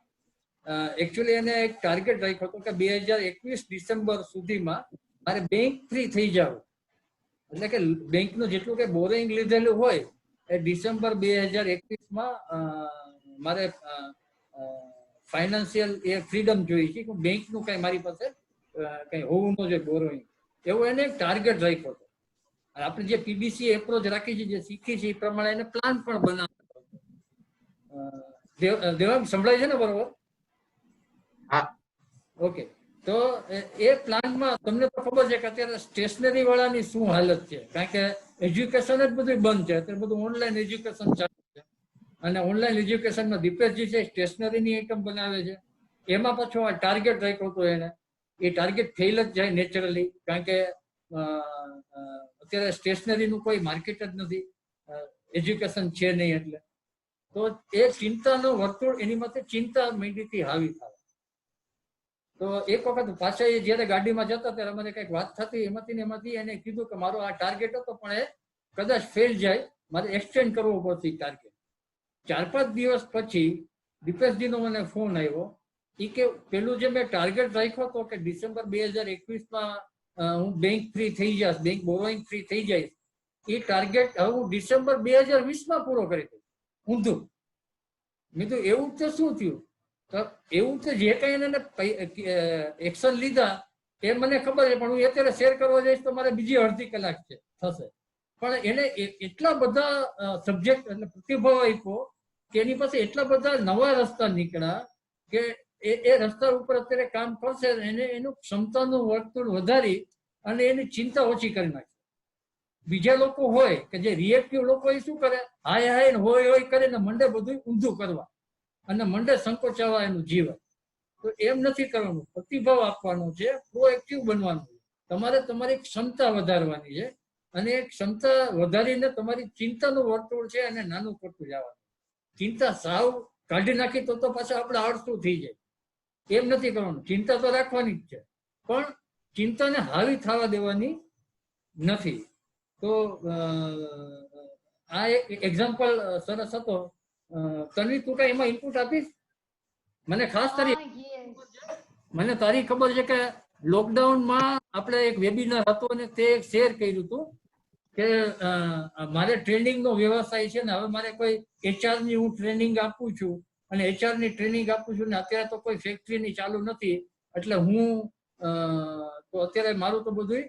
એકચ્યુઅલી એને એક ટાર્ગેટ રાખ્યો હતો કે 2021 ડિસેમ્બર સુધીમાં મારે બેંક ફ્રી થઈ જાવ, એટલે કે બેંકનું જેટલું કે બોરિંગ લીધેલું હોય એ ડિસેમ્બર 2021માં મારે ફાઇનાન્શિયલ એ ફ્રીડમ જોઈ છે કે બેંકનું કઈ મારી પાસે કઈ હોવું ન જોઈએ બોરોઈંગ, એવો એને એક ટાર્ગેટ રાખ્યો હતો. આપણે જે પીબીસી એપ્રોચ રાખી છે, જે શીખી છે એ પ્રમાણે એને પ્લાન પણ બનાવ્યો. દેવાંગ સંભળાય છે ને બરોબર? ઓકે. તો એ પ્લાનમાં તમને તો ખબર છે કે અત્યારે સ્ટેશનરી વાળાની શું હાલત છે, કારણ કે એજ્યુકેશન જ બધું બંધ છે. અત્યારે બધું ઓનલાઈન એજ્યુકેશન ચાલે છે અને ઓનલાઈન એજ્યુકેશનમાં દીપેશજી છે સ્ટેશનરીની આઈટમ બનાવે છે. એમાં પાછો આ ટાર્ગેટ રાખ્યો હતો એને. એ ટાર્ગેટ ફેલ જ જાય નેચરલી, કારણ કે અત્યારે સ્ટેશનરીનું કોઈ માર્કેટ જ નથી, એજ્યુકેશન છે નહીં. એટલે તો એ ચિંતાનો વર્તુળ એની માટે ચિંતા માંડીથી હાવી થાય. તો એક વખત પાછા એ જયારે ગાડીમાં જતા ત્યારે મને કઈક વાત થતી, એમાંથી એને કીધું કે મારો આ ટાર્ગેટ હતો પણ એ કદાચ ફેલ જાય, મારે એક્સટેન્ડ કરવો પડશે ટાર્ગેટ. 4-5 દિવસ પછી દીપેશજીનો મને ફોન આવ્યો. એ કે પેલું જે મેં ટાર્ગેટ રાખ્યો હતો કે ડિસેમ્બર 2021માં હું બેંક ફ્રી થઈ જઈશ, બેંક બોરોઈંગ ફ્રી થઈ જઈશ, એ ટાર્ગેટ હવે હું ડિસેમ્બર 2020માં પૂરો કરી દઈશ. ઊંધું. મેં તો એવું તો શું થયું? તો એવું તો જે કઈ એને એક્શન લીધા એ મને ખબર છે, પણ હું અત્યારે શેર કરવા જઈશ તો મારે બીજી અડધી કલાક થશે. પણ એને એટલા બધા સબ્જેક્ટ એટલે પ્રતિભાવ આપ્યો કે એની પાસે એટલા બધા નવા રસ્તા નીકળ્યા કે એ રસ્તા ઉપર અત્યારે કામ કરશે. એને એનું ક્ષમતાનું વર્તુળ વધારી અને એની ચિંતા ઓછી કરી નાખે. બીજા લોકો હોય કે જે રિએક્ટિવ લોકો એ શું કરે, હાય હાય હોય કરીને મંડે બધું ઊંધું કરવા અને મંડે સંકોચાવા એનું જીવન. તો એમ નથી કરવાનું, પ્રતિભાવ આપવાનો છે, પ્રોએક્ટિવ બનવાનું છે. તમારે તમારી ક્ષમતા વધારવાની છે અને એ ક્ષમતા વધારીને તમારી ચિંતાનું વર્તુળ છે અને નાનું કરતું જવાનું. ચિંતા સાવ કાઢી નાખી તો પાછા આપણે આળસું થઈ જાય. એમ નથી કરવાનું. ચિંતા તો રાખવાની જ છે, પણ ચિંતાને હાવી થવા દેવાની નથી. તો આ એક એક્ઝામ્પલ સરસ હતો. તન્વી, તું કઈ એમાં ઇનપુટ આપીશ? મને ખાસ મને તારી ખબર છે કે લોકડાઉનમાં આપણે એક વેબિનાર હતો અને તે શેર કર્યું હતું કે મારે ટ્રેનિંગનો વ્યવસાય છે ને હવે મારે કોઈ HR ની હું ટ્રેનિંગ આપું છું અને HR ની ટ્રેનિંગ આપું છું ને અત્યારે તો કોઈ ફેક્ટરીની ચાલુ નથી, એટલે હું તો અત્યારે મારું તો બધું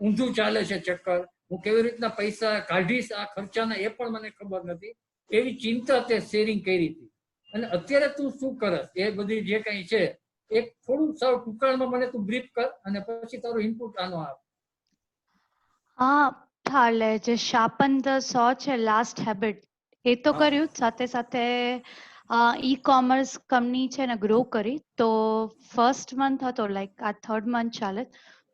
ઊંધું ચાલે છે ચક્કર. હું કેવી રીતના પૈસા કાઢીશ આ ખર્ચાના એ પણ મને ખબર નથી. એવી ચિંતા તે શેરિંગ કરી હતી. અને અત્યારે તું શું કરસ એ બધી જે કઈ છે એક થોડું સાવ ટૂંકાણમાં મને તું બ્રીફ કર અને પછી તારું ઇનપુટ આનો આપ. હાલે જે શાર્પન ધ સો છે લાસ્ટ હેબિટ એ તો કર્યું, સાથે સાથે ઈ કોમર્સ કંપની છે ને ગ્રો કરી. તો ફર્સ્ટ મંથ હતો, લાઈક આ થર્ડ મંથ ચાલે,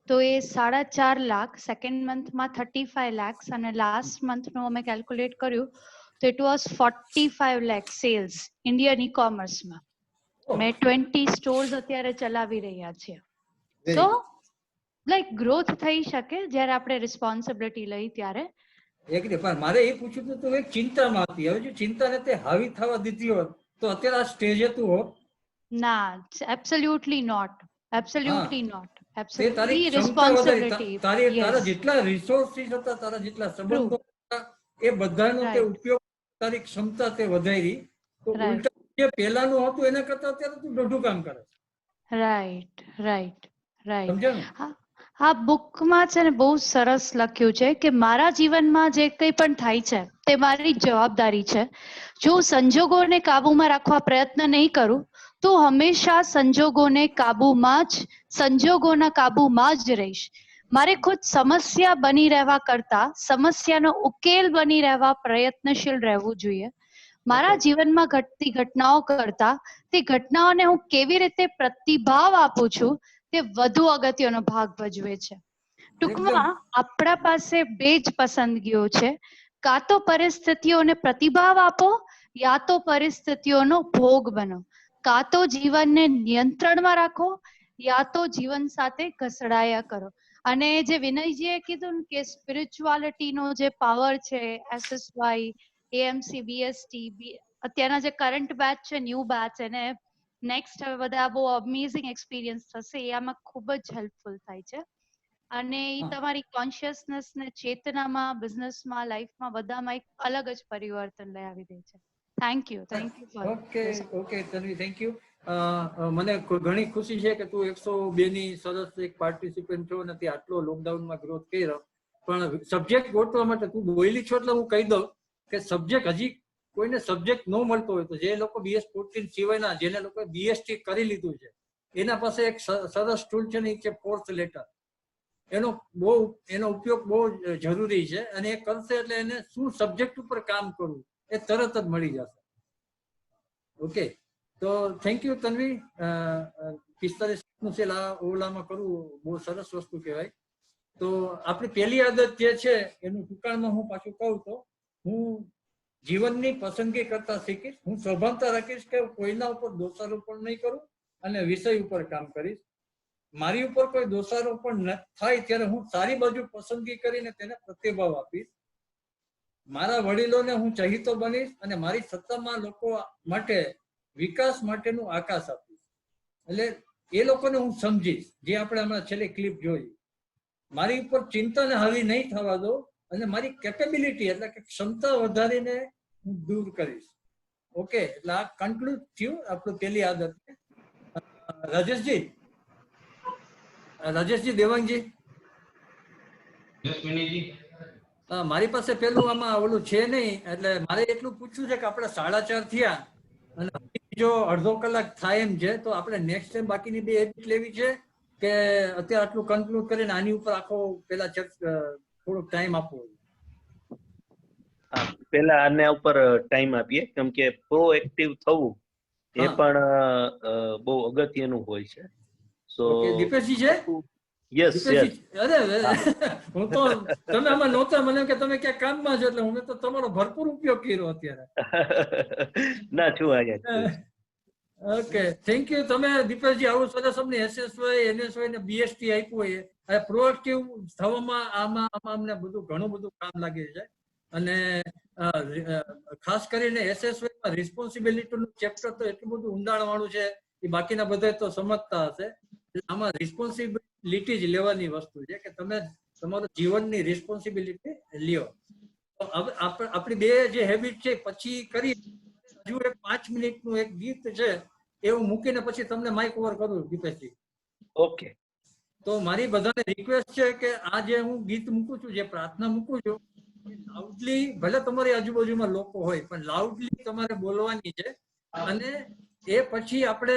તો એ 4.5 લાખ, સેકન્ડ મંથમાં 35 lakhs અને લાસ્ટ મંથનું અમે કેલ્ક્યુલેટ કર્યું તો it was 45 lakh sales Indian ઈ કોમર્સમાં. મેં 20 સ્ટોર્સ અત્યારે ચલાવી રહ્યા છીએ. તો લાઈક ગ્રોથ થઈ શકે જ્યારે આપણે રિસ્પોન્સિબિલિટી લઈ ત્યારે. પણ મારે એ પૂછ્યું હતું, તું એક ચિંતામાં હતી, હવે જો ચિંતાને તે હાવી થવા દીધી હોત તો અત્યારે આ સ્ટેજે તું હોત? ના, એબ્સોલ્યુટલી નોટ. Absolutely not. તારી રિસ્પોન્સિબિલિટી, તારા જેટલા રિસોર્સિસ હતા, તારા જેટલા સંબંધો હતા, એ બધાનો તે ઉપયોગ, તારી ક્ષમતા તે વધારી. તો ઉલટા જે પહેલાનું હતું એના કરતા અત્યારે તું દોઢું કામ કરે. રાઈટ. આ બુકમાં છે ને બહુ સરસ લખ્યું છે કે મારા જીવનમાં જે કંઈ પણ થાય છે તે મારી જવાબદારી છે. જો સંજોગોને કાબુમાં રાખવા પ્રયત્ન નહીં કરું તો હંમેશા સંજોગોના કાબુમાં જ રહીશ. મારે ખુદ સમસ્યા બની રહેવા કરતા સમસ્યાનો ઉકેલ બની રહેવા પ્રયત્નશીલ રહેવું જોઈએ. મારા જીવનમાં ઘટતી ઘટનાઓ કરતા તે ઘટનાઓને હું કેવી રીતે પ્રતિભાવ આપું છું તે વધુ અગત્યનો ભાગ ભજવે છે. ટૂંકમાં આપણા પાસે બે જ પસંદગીઓ છે, કાં તો પરિસ્થિતિઓને પ્રતિભાવ આપો, યા તો પરિસ્થિતિઓનો ભોગ બનો. કાં તો જીવનને નિયંત્રણમાં રાખો, યા તો જીવન સાથે ઘસડાયા કરો. અને જે વિનયજીએ કીધું ને કે સ્પિરિચ્યુઆલિટીનો જે પાવર છે, SSY, AMC, BST, અત્યારના જે કરંટ બેચ છે, ન્યૂ બેચ, એને નેક્સ્ટ હવે બધા બહુ અમેઝિંગ એક્સપિરિયન્સ થશે, એ આમાં ખૂબ જ હેલ્પફુલ થાય છે. અને એ તમારી કોન્શિયસનેસ ને ચેતનામાં, બિઝનેસમાં, લાઈફમાં બધામાં એક અલગ જ પરિવર્તન લઈ આવી દે છે. Thank you okay Tanvi, thank you. મને ઘણી ખુશી છે કે તું 102 ની સરસ એક પાર્ટિસિપન્ટ છો અને તે આટલો લોકડાઉનમાં ગ્રોથ કર્યો. પણ સબ્જેક્ટ ગોતવા માટે તું બોલી છો એટલે હું કહી દઉં કે સબ્જેક્ટ હજી કોઈને સબ્જેક્ટ ન મળતો હોય તો જે લોકો BS14 સિવાયના જેને લોકો BST કરી લીધું છે એના પાસે એક સરસ ટૂલ છે ને, એ છે ફોર્થ લેટર. એનો ઉપયોગ બહુ જરૂરી છે અને એ કરશે એટલે એને શું સબ્જેક્ટ ઉપર કામ કરવું એ તરત જ મળી જશે. ઓકે, તો થેન્ક યુ તન્વી. 45 નું સેલ ઓલામાં કરવું બહુ સરસ વસ્તુ કહેવાય. તો આપણી પહેલી આદત જે છે એનું ટૂંકાણમાં હું પાછું કહું તો હું જીવનની પસંદગી કરતા શીખીશ. હું સભાનતા રાખીશ કે કોઈના ઉપર દોષારોપણ નહીં કરું અને વિષય ઉપર કામ કરીશ. મારી ઉપર કોઈ દોષારોપણ ન થાય ત્યારે હું સારી બાજુ પસંદગી કરીને તેને પ્રતિભાવ આપીશ. મારા વડીલોને હું ચહિતો બનીશ અને મારી સત્તામાં લોકો માટે વિકાસ માટેનું આકાશ આપીશ. એટલે એ લોકોને હું સમજીશ, જે આપણે હમણાં છેલ્લી ક્લિપ જોઈ. મારી ઉપર ચિંતાને હાવી નહીં થવા દો અને મારી કેપેબિલિટી એટલે કે ક્ષમતા વધારીને હું દૂર કરીશ. ઓકે, એટલે આ કન્ક્લુડ થયું આપણું પહેલી આદત. રાજેશજી, દેવાંગજી, મારી પાસે પેલું આમાં ઓલું છે નહીં, એટલે મારે એટલું પૂછવું છે કે આપણે 4:30 થયા અને જો અડધો કલાક થાય એમ છે તો આપણે નેક્સ્ટ ટાઈમ બાકીની 2 એડિટ લેવી છે કે અત્યારે આટલું કન્ક્લુડ કરીને આની ઉપર આખો પેલા થોડોક ટાઈમ આપવો? પેલા આના ઉપર ટાઈમ આપીએ, કેમ કે પ્રોએક્ટિવ થવું એ પણ બહુ અગત્યનું હોય છે. સો દીપેશજી છે? યસ, અરે હું તો તમે આમાં નહોતા, મને કે તમે ક્યાં કામમાં છો એટલે હું તો તમારો ભરપૂર ઉપયોગ કર્યો અત્યારે. ના છું અહીંયા. Okay, thank you. તમે દીપેશજી આવું સરસ અમને SSY, NSY ને BST આપ્યું હોય એ પ્રોએક્ટિવ થવામાં આમાં અમને ઘણું બધું કામ લાગે છે. અને ખાસ કરીને SSY માં રિસ્પોન્સિબિલિટીનું ચેપ્ટર તો એટલું બધું ઊંડાણ વાળું છે, એ બાકીના બધા તો સમજતા હશે. આમાં રિસ્પોન્સિબિલિટી જ લેવાની વસ્તુ છે કે તમે તમારું જીવનની રિસ્પોન્સિબિલિટી લ્યો. હવે આપણી 2 જે હેબિટ છે પછી કરી. હજુ એક 5 મિનિટનું એક ગીત છે એવું મૂકીને પછી તમને માઇક ઓવર કરું દીપેશજી. ઓકે, તો મારી બધાને રિક્વેસ્ટ છે કે આ જે હું ગીત મૂકું છું, જે પ્રાર્થના મૂકું છું, લાઉડલી, ભલે તમારી આજુબાજુમાં લોકો હોય પણ લાઉડલી તમારે બોલવાની છે. અને એ પછી આપણે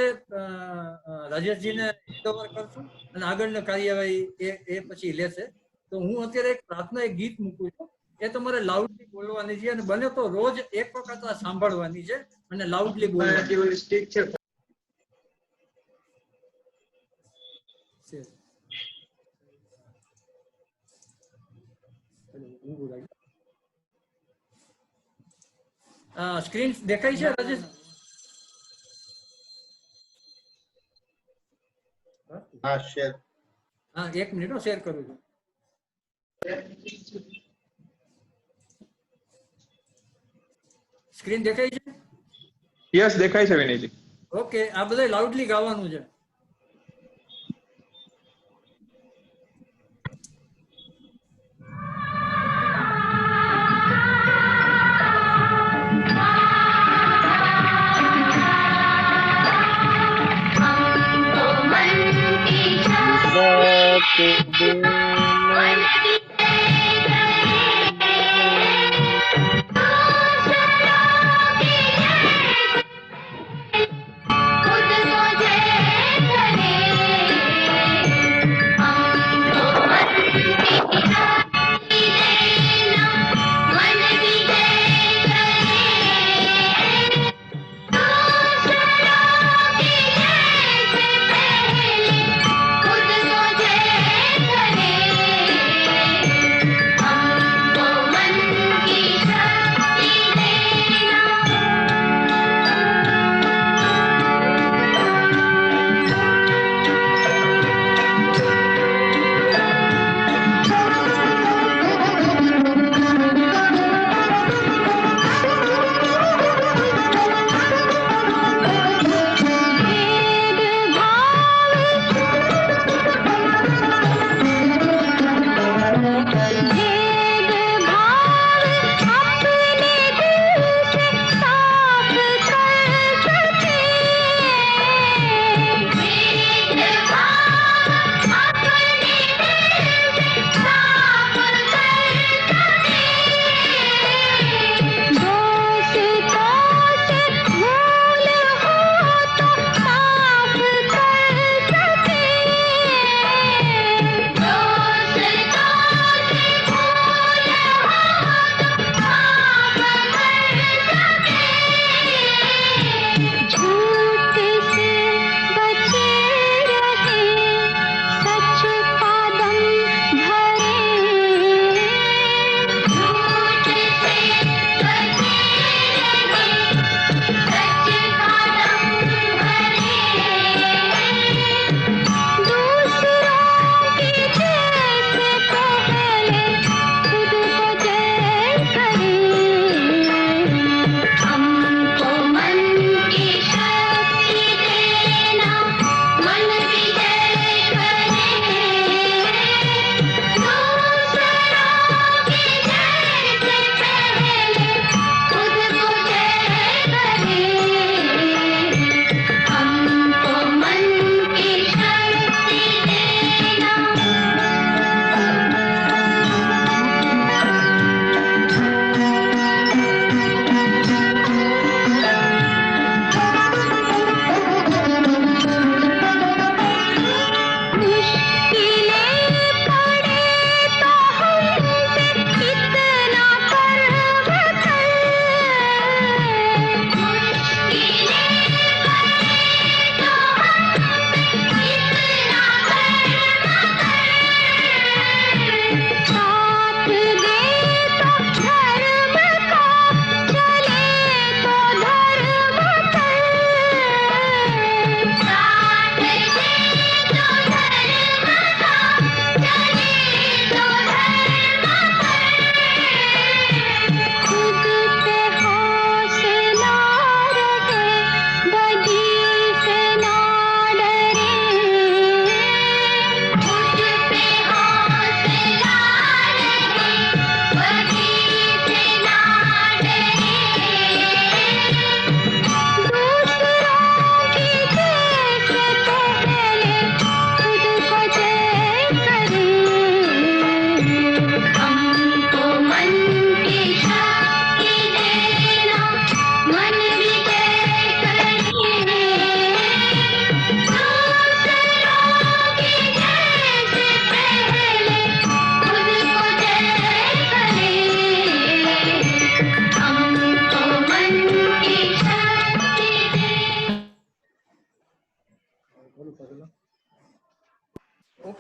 રાજેશજીને હેન્ડઓવર કરશું અને આગળની કાર્યવાહી એ પછી લેશે. તો હું અત્યારે એક પ્રાર્થના એક ગીત મૂકું છું, એ તમારે લાઉડલી બોલવાની છે અને બને તો રોજ એક વખત આ સાંભળવાની છે અને લાઉડલી બોલવાની છે. સ્ક્રીન દેખાય છે રાજેશ? હા, શેર. હા, 1 મિનિટ શેર કરું છું. સ્ક્રીન દેખાય છે? યસ, દેખાય છે વિનયજી. ઓકે, આ બધા લાઉડલી ગાવાનું છે.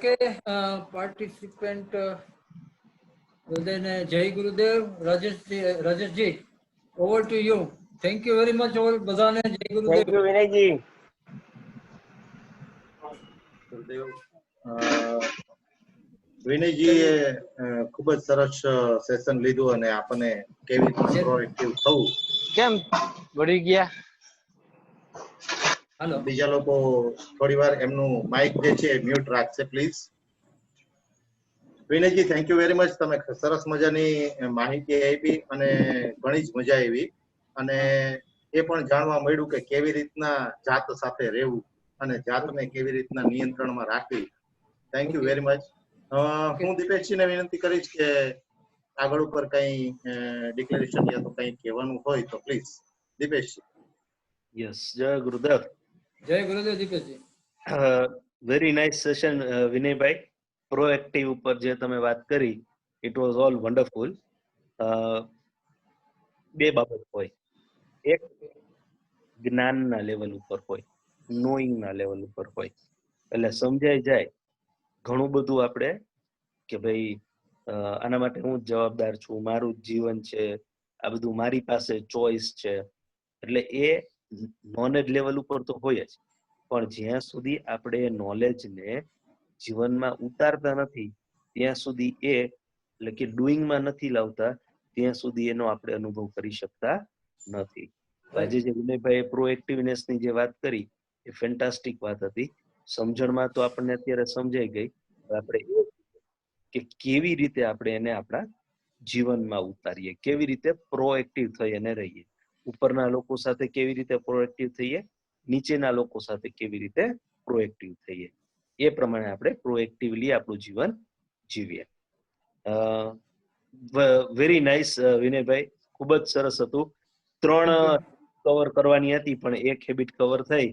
ઓકે, પાર્ટિસિપન્ટ બધાને જય ગુરુદેવ. રાજેશજી, over to you. Thank you very much all બધાને. જય ગુરુદેવ. Thank you વિનયજી. ગુરુદેવ. વિનયજીએ ખૂબ જ સરસ સેશન લીધું અને આપણને કેવી રીતે પ્રોએક્ટિવ થવું. કેમ વળી ગયા? હાલો, બીજા લોકો થોડી વાર એમનું માઇક જે છે મ્યુટ રાખશે પ્લીઝ. વિનયજી, થેન્ક યુ વેરી મચ. તમે સરસ મજાની માહિતી આપી અને ઘણી જ મજા આવી અને એ પણ જાણવા મળ્યું કે કેવી રીતના જાત સાથે રહેવું અને જાતને કેવી રીતના નિયંત્રણમાં રાખવી. Thank you very much. હું દીપેશજીને વિનંતી કરીશ કે આગળ ઉપર કઈ ડિક્લેરેશન યા તો કઈ કહેવાનું હોય તો પ્લીઝ દીપેશજી. યસ, જય ગુરુદેવ. જય ગુરુદેવ દીપેશજી. વેરી નાઇસ સેશન વિનયભાઈ. પ્રોએક્ટિવ ઉપર જે તમે વાત કરી, ઇટ વોઝ ઓલ વન્ડરફુલ. બે બાબત હોય, એક જ્ઞાનના લેવલ ઉપર હોય, નોઈંગના લેવલ ઉપર હોય, એટલે સમજાઈ જાય ઘણું બધું આપણે કે ભાઈ આના માટે હું જ જવાબદાર છું, મારું જ જીવન છે, આ બધું મારી પાસે ચોઈસ છે. એટલે એ નોલેજ લેવલ ઉપર તો હોય જ, પણ જ્યાં સુધી આપણે નોલેજને જીવનમાં ઉતારતા નથી ત્યાં સુધી એટલે કે ડુઈંગમાં નથી લાવતા ત્યાં સુધી એનો આપણે અનુભવ કરી શકતા નથી. આજે જે વિનયભાઈ પ્રોએક્ટિવનેસની જે વાત કરી એ ફેન્ટાસ્ટિક વાત હતી. સમજણમાં તો આપણને અત્યારે સમજાઈ ગઈ. આપણે કે કેવી રીતે આપણે એને આપણા જીવનમાં ઉતારીએ, કેવી રીતે પ્રોએક્ટિવ થઈ અને રહીએ, ઉપરના લોકો સાથે કેવી રીતે પ્રોએક્ટિવ થઈએ, નીચેના લોકો સાથે કેવી રીતે પ્રોએક્ટિવ થઈએ, એ પ્રમાણે આપણે પ્રોએક્ટિવલી આપણું જીવન જીવીએ. વેરી નાઇસ વિનયભાઈ, ખૂબ જ સરસ હતું. 3 કવર કરવાની હતી પણ એક હેબિટ કવર થઈ.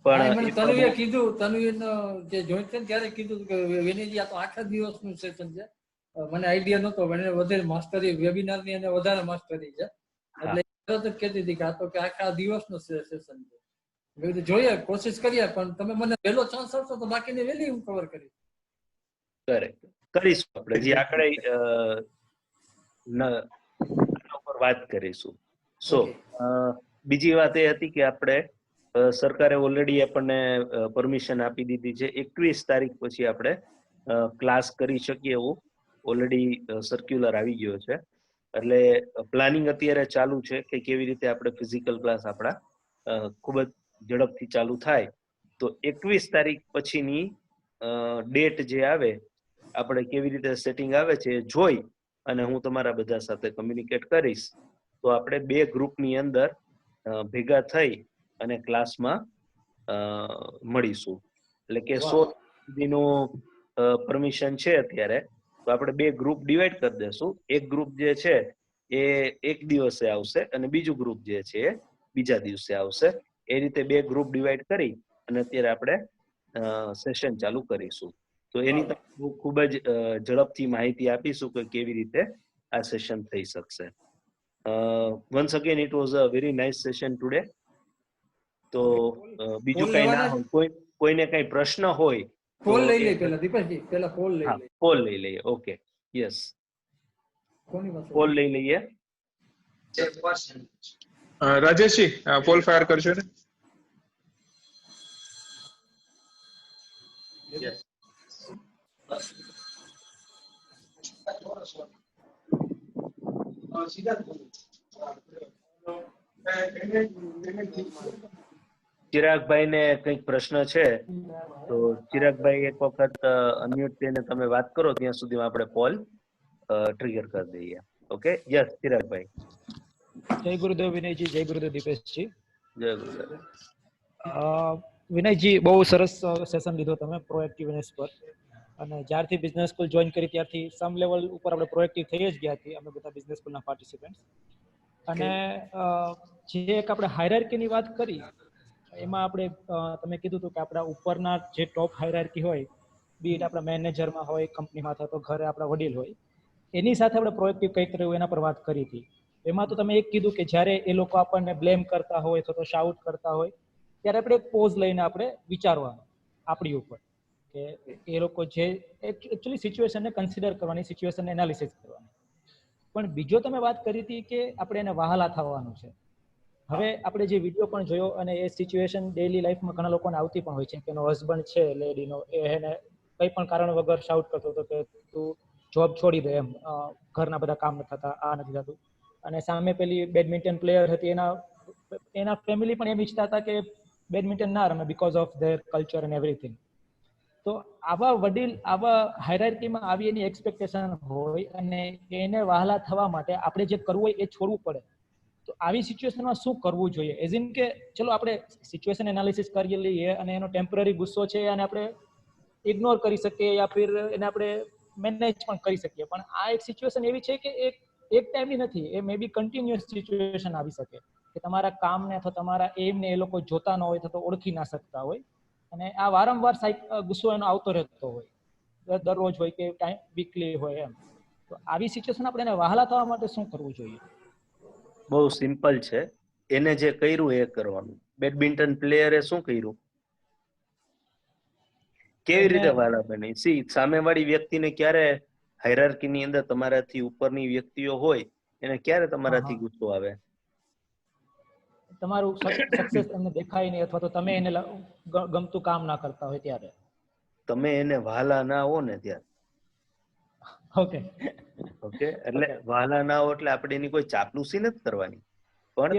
મને તનુએ કીધું, તનુનો જે જોઈન્ટ છે ત્યારે કીધું કે વિનયજી આ તો આખા દિવસનું સેશન છે. મને આઈડિયા નહોતો, મને વધારે માસ્ટરી વેબિનારની અને વધારે માસ્ટરી છે એટલે તરત જ કહેતી હતી કે આ તો કે આખા દિવસનું સેશન છે. મેં કીધું જોઈએ, કોશિશ કરીએ, પણ તમે મને વહેલો ચાન્સ આપશો તો બાકીને વહેલી હું કવર કરીશ. કરેક્ટ, કરીશું આપણે જે આગળ ઉપર વાત કરીશું. સો બીજી વાત એ હતી કે આપણે સરકારે ઓલરેડી આપણને પરમિશન આપી દીધી છે 21 તારીખ પછી આપણે ક્લાસ કરી શકીએ એવું ઓલરેડી સર્ક્યુલર આવી ગયો છે. એટલે પ્લાનિંગ અત્યારે ચાલુ છે કે કેવી રીતે આપણે ફિઝિકલ ક્લાસ આપણા ખૂબ જ ઝડપથી ચાલુ થાય. તો 21 તારીખ પછીની ડેટ જે આવે આપણે કેવી રીતે સેટિંગ આવે છે જોઈ અને હું તમારા બધા સાથે કમ્યુનિકેટ કરીશ. તો આપણે 2 ગ્રુપની અંદર ભેગા થઈ અને ક્લાસમાં મળીશું. એટલે કે 100 સુધીનું પરમિશન છે અત્યારે, તો આપણે 2 ગ્રુપ ડિવાઈડ કરી દેશું. એક ગ્રુપ જે છે એ એક દિવસે આવશે અને બીજું ગ્રુપ જે છે એ બીજા દિવસે આવશે. એ રીતે 2 ગ્રુપ ડિવાઈડ કરી અને અત્યારે આપણે સેશન ચાલુ કરીશું. તો એની ખૂબ જ ઝડપથી માહિતી આપીશું કે કેવી રીતે આ સેશન થઈ શકશે. once again it was a very nice session today. તો બીજું કઈ ના હોય, કોઈને કઈ પ્રશ્ન હોય કોલ લઈ લે પહેલા દીપકજી, પહેલા કોલ લઈ લે. કોલ લઈ લઈએ. ઓકે, યસ, કોલ લઈ લઈએ. રાજેશજી પોલ ફાયર કરશો ને? યસ. ચિરાગભાઈ ને કઈક પ્રશ્ન છે તો ચિરાગભાઈ એક વખત અનમ્યુટ થઈને તમે વાત કરો ત્યાં સુધીમાં આપણે પોલ ટ્રિગર કરી દઈએ. ઓકે, યસ ચિરાગભાઈ. જય ગુરુદેવ વિનયજી, જય ગુરુદેવ દીપેશજી. જય ગુરુદેવ. વિનયજી બહુ સરસ સેશન લીધો તમે પ્રોએક્ટિવનેસ પર, અને જ્યારથી બિઝનેસ સ્કૂલ જોઈન કરી ત્યારથી સમ લેવલ ઉપર આપણે પ્રોએક્ટિવ થઈ જ ગયા છીએ અમે બધા બિઝનેસ સ્કૂલના પાર્ટિસિપન્ટ. અને જે એક આપણે હાયરાર્કીની વાત કરી એમાં આપણે તમે કીધું હતું કે આપણા ઉપરના જે ટોપ હાયરાર્કી હોય, બી ઇટ આપણા મેનેજરમાં હોય, કંપનીમાં અથવા તો ઘરે આપણા વડીલ હોય, એની સાથે આપણે પ્રોએક્ટિવ કંઈક રહ્યું એના પર વાત કરી હતી. એમાં તો તમે એક કીધું કે જ્યારે એ લોકો આપણને બ્લેમ કરતા હોય અથવા તો શાઉટ કરતા હોય ત્યારે આપણે એક પોઝ લઈને આપણે વિચારવાનું આપણી ઉપર કે એ લોકો જે એકચ્યુઅલી સિચ્યુએશનને કન્સિડર કરવાની, સિચ્યુએશનને એનાલિસિસ કરવાની. પણ બીજો તમે વાત કરી હતી કે આપણે એને વહાલા થવાનું છે. હવે આપણે જે વિડીયો પણ જોયો અને એ સિચ્યુએશન ડેઈલી લાઈફમાં ઘણા લોકોને આવતી પણ હોય છે કે એનો હસબન્ડ છે લેડીનો, એને કંઈ પણ કારણ વગર શાઉટ કરતો હતો કે તું જોબ છોડી દે, એમ ઘરના બધા કામ નથી થતા, આ નથી થતું. અને સામે પેલી બેડમિન્ટન પ્લેયર હતી, એના ફેમિલી પણ એમ ઈચ્છતા હતા કે બેડમિન્ટન ના રમે because of their culture and everything. તો આવા વડીલ, આવા હાયરાર્કીમાં આવી એની એક્સપેક્ટેશન હોય અને એને વહાલા થવા માટે આપણે જે કરવું હોય એ છોડવું પડે. તો આવી સિચ્યુએશનમાં શું કરવું જોઈએ? એઝ ઇન કે ચલો આપણે સિચ્યુએશન એનાલિસિસ કરી લઈએ અને એનો ટેમ્પરરી ગુસ્સો છે અને આપણે ઇગ્નોર કરી શકીએ યા ફિર એને આપણે મેનેજ પણ કરી શકીએ. પણ આ એક સિચ્યુએશન એવી છે કે એક ટાઈમની નથી, એ મે બી કન્ટિન્યુઅસ સિચ્યુએશન આવી શકે કે તમારા કામને અથવા તમારા એમને એ લોકો જોતા ન હોય અથવા તો ઓળખી ના શકતા હોય અને આ વારંવાર ગુસ્સો એનો આવતો રહેતો હોય, દરરોજ હોય કે ટાઈમ વીકલી હોય એમ. તો આવી સિચ્યુએશન આપણે એને વહાલા થવા માટે શું કરવું જોઈએ? બહુ સિમ્પલ છે. એને જે કર્યું એ કરવાનું. બેડમિન્ટન પ્લેયરે શું કર્યું? કેવી રીતે વહાલા બની? સી સામેવાળી વ્યક્તિને ક્યારે હાયરાર્કીની અંદર તમારાથી ઉપરની વ્યક્તિઓ હોય એને ક્યારે તમારાથી ગુસ્સો આવે? તમારું સક્સેસ એમને દેખાય નહીં અથવા તો તમે એને ગમતું કામ ના કરતા હોય ત્યારે. તમે એને વહાલા ના હો ને ત્યારે. ઓકે ઓકે, એટલે વહાલા ના હો એટલે આપણે એની કોઈ ચાપલુસી નથી કરવાની, પણ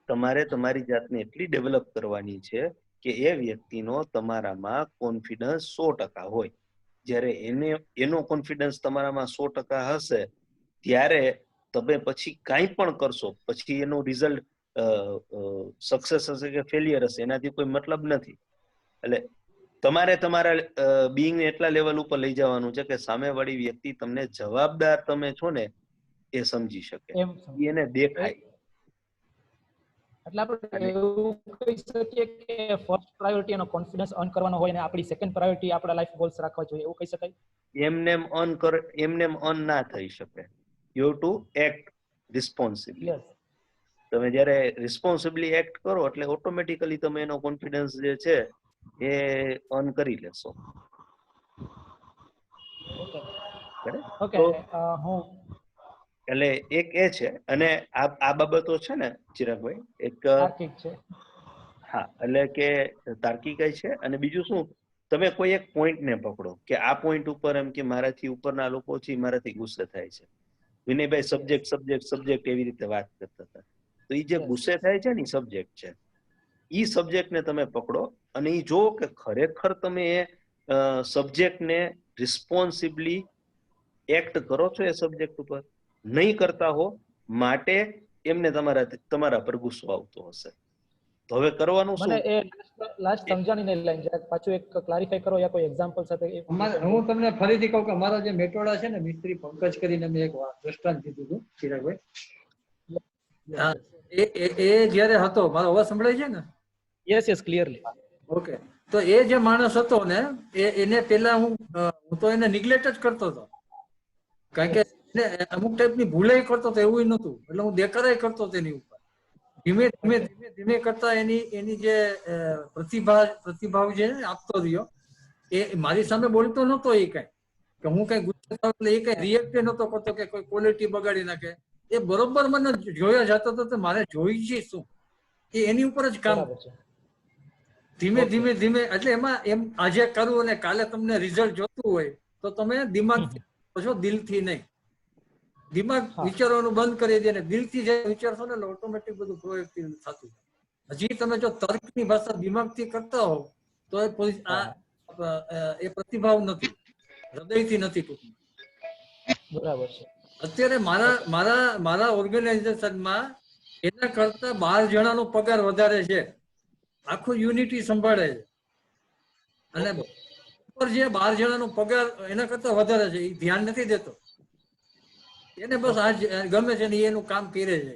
તમારે તમારી જાતને એટલી ડેવલપ કરવાની છે કે એ વ્યક્તિનો તમારામાં કોન્ફિડન્સ 100% હોય. જ્યારે એનો કોન્ફિડન્સ તમારામાં 100% હશે ત્યારે તમે પછી કાંઈ પણ કરશો, પછી એનું રિઝલ્ટ સક્સેસ હશે કે ફેલિયર હશે એનાથી કોઈ મતલબ નથી. એટલે તમારે તમારા બીંગને એટલા લેવલ ઉપર લઈ જવાનું છે કે સામેવાળી વ્યક્તિ તમને જવાબદાર તમે છો ને એ સમજી શકે, એને દેખાય. એટલે આપણે એવું કહી શકીએ કે ફર્સ્ટ પ્રાયોરિટી એનો કોન્ફિડન્સ અર્ન કરવાનો હોય અને આપણી સેકન્ડ પ્રાયોરિટી આપણા લાઈફ ગોલ્સ રાખવા જોઈએ, એવું કહી શકાય? એમનેમ અર્ન ના થઈ શકે. You have to act responsibly. તમે જ્યારે રિસ્પોન્સિબલી એક્ટ કરો એટલે ઓટોમેટિકલી તમે એનો કોન્ફિડન્સ જે છે એ અર્ન કરી લેશો. એટલે એક એ છે. અને આ બાબતો છે ને ચિરાગભાઈ, એક હા, એટલે કે તાર્કિકાઈ છે. અને બીજું શું, તમે કોઈ એક પોઈન્ટ ને પકડો કે આ પોઈન્ટ ઉપર એમ કે મારાથી ઉપરના લોકો છે મારાથી ગુસ્સે થાય છે. વિનયભાઈ સબ્જેક્ટ એવી રીતે વાત કરતા હતા. તો એ જે ગુસ્સે થાય છે ને સબ્જેક્ટ છે. ઈ સબ્જેક્ટને તમે પકડો અને ઈ જો કે ખરેખર તમે એ સબ્જેક્ટને રિસ્પોન્સિબલી એક્ટ કરો છો એ સબ્જેક્ટ ઉપર, નહીં કરતા હો માટે એમને તમારા પર ગુસ્સો આવતો હશે. તો હવે કરવાનું શું? મને એ લાસ્ટ સમજાણી નહીં લાઈન જરાક પાછું એક ક્લારિફાઈ કરો યા કોઈ એક્ઝામ્પલ સાથે. હું તમને ફરીથી કહું કે અમારા જે મેટોડા છે ને મિસ્ત્રી પંકજ કરીને મેં એક દ્રષ્ટાંત કીધું હતું ચિરાગભાઈ, એ જયારે હતો, મારો અવાજ સંભળાય છે ને? Yes clearly. ઓકે, તો એ જે માણસ હતો ને એને પેલા હું તો એને નિગ્લેક્ટ જ કરતો હતો, કારણ કે અમુક ટાઈપની ભૂલે કરતો હતો એવું નતું, એટલે હું દેખાડાય કરતો તેની ઉપર. ધીમે કરતા એની જે પ્રતિભાવ જે આપતો રહ્યો, એ મારી સામે બોલતો નતો. એ કઈ કે હું કઈ ગુસ્સે થાવ એટલે એ કઈ રિએક્ટ નતો કરતો કે કોઈ ક્વોલિટી બગાડી નાખે. એ બરોબર મને જોયા જતો હતો, મારે જોઈ છે શું એ એની ઉપર જ કામ. ધીમે એટલે એમાં એમ આજે કરવું અને કાલે તમને રિઝલ્ટ જોતું હોય તો તમે દિમાગથી છો, દિલથી નહીં. દિમાગ વિચારવાનું બંધ કરી દે ને દિલથી જે વિચારશો ને એટલે ઓટોમેટિક બધું પ્રોએક્ટિવ થતું. હજી તમે જો તર્કની ભાષા દિમાગથી કરતા હો તો એ પ્રતિભાવ નથી, હૃદયથી નથી ટૂંકમાં. બરાબર છે. અત્યારે મારા ઓર્ગેનાઇઝેશનમાં એના કરતા 12 જણાનો પગાર વધારે છે, આખું યુનિટી સંભાળે છે. અને જે 12 જણાનો પગાર એના કરતા વધારે છે એ ધ્યાન નથી દેતો. એને બસ આ ગમે છે ને એનું કામ કરે છે.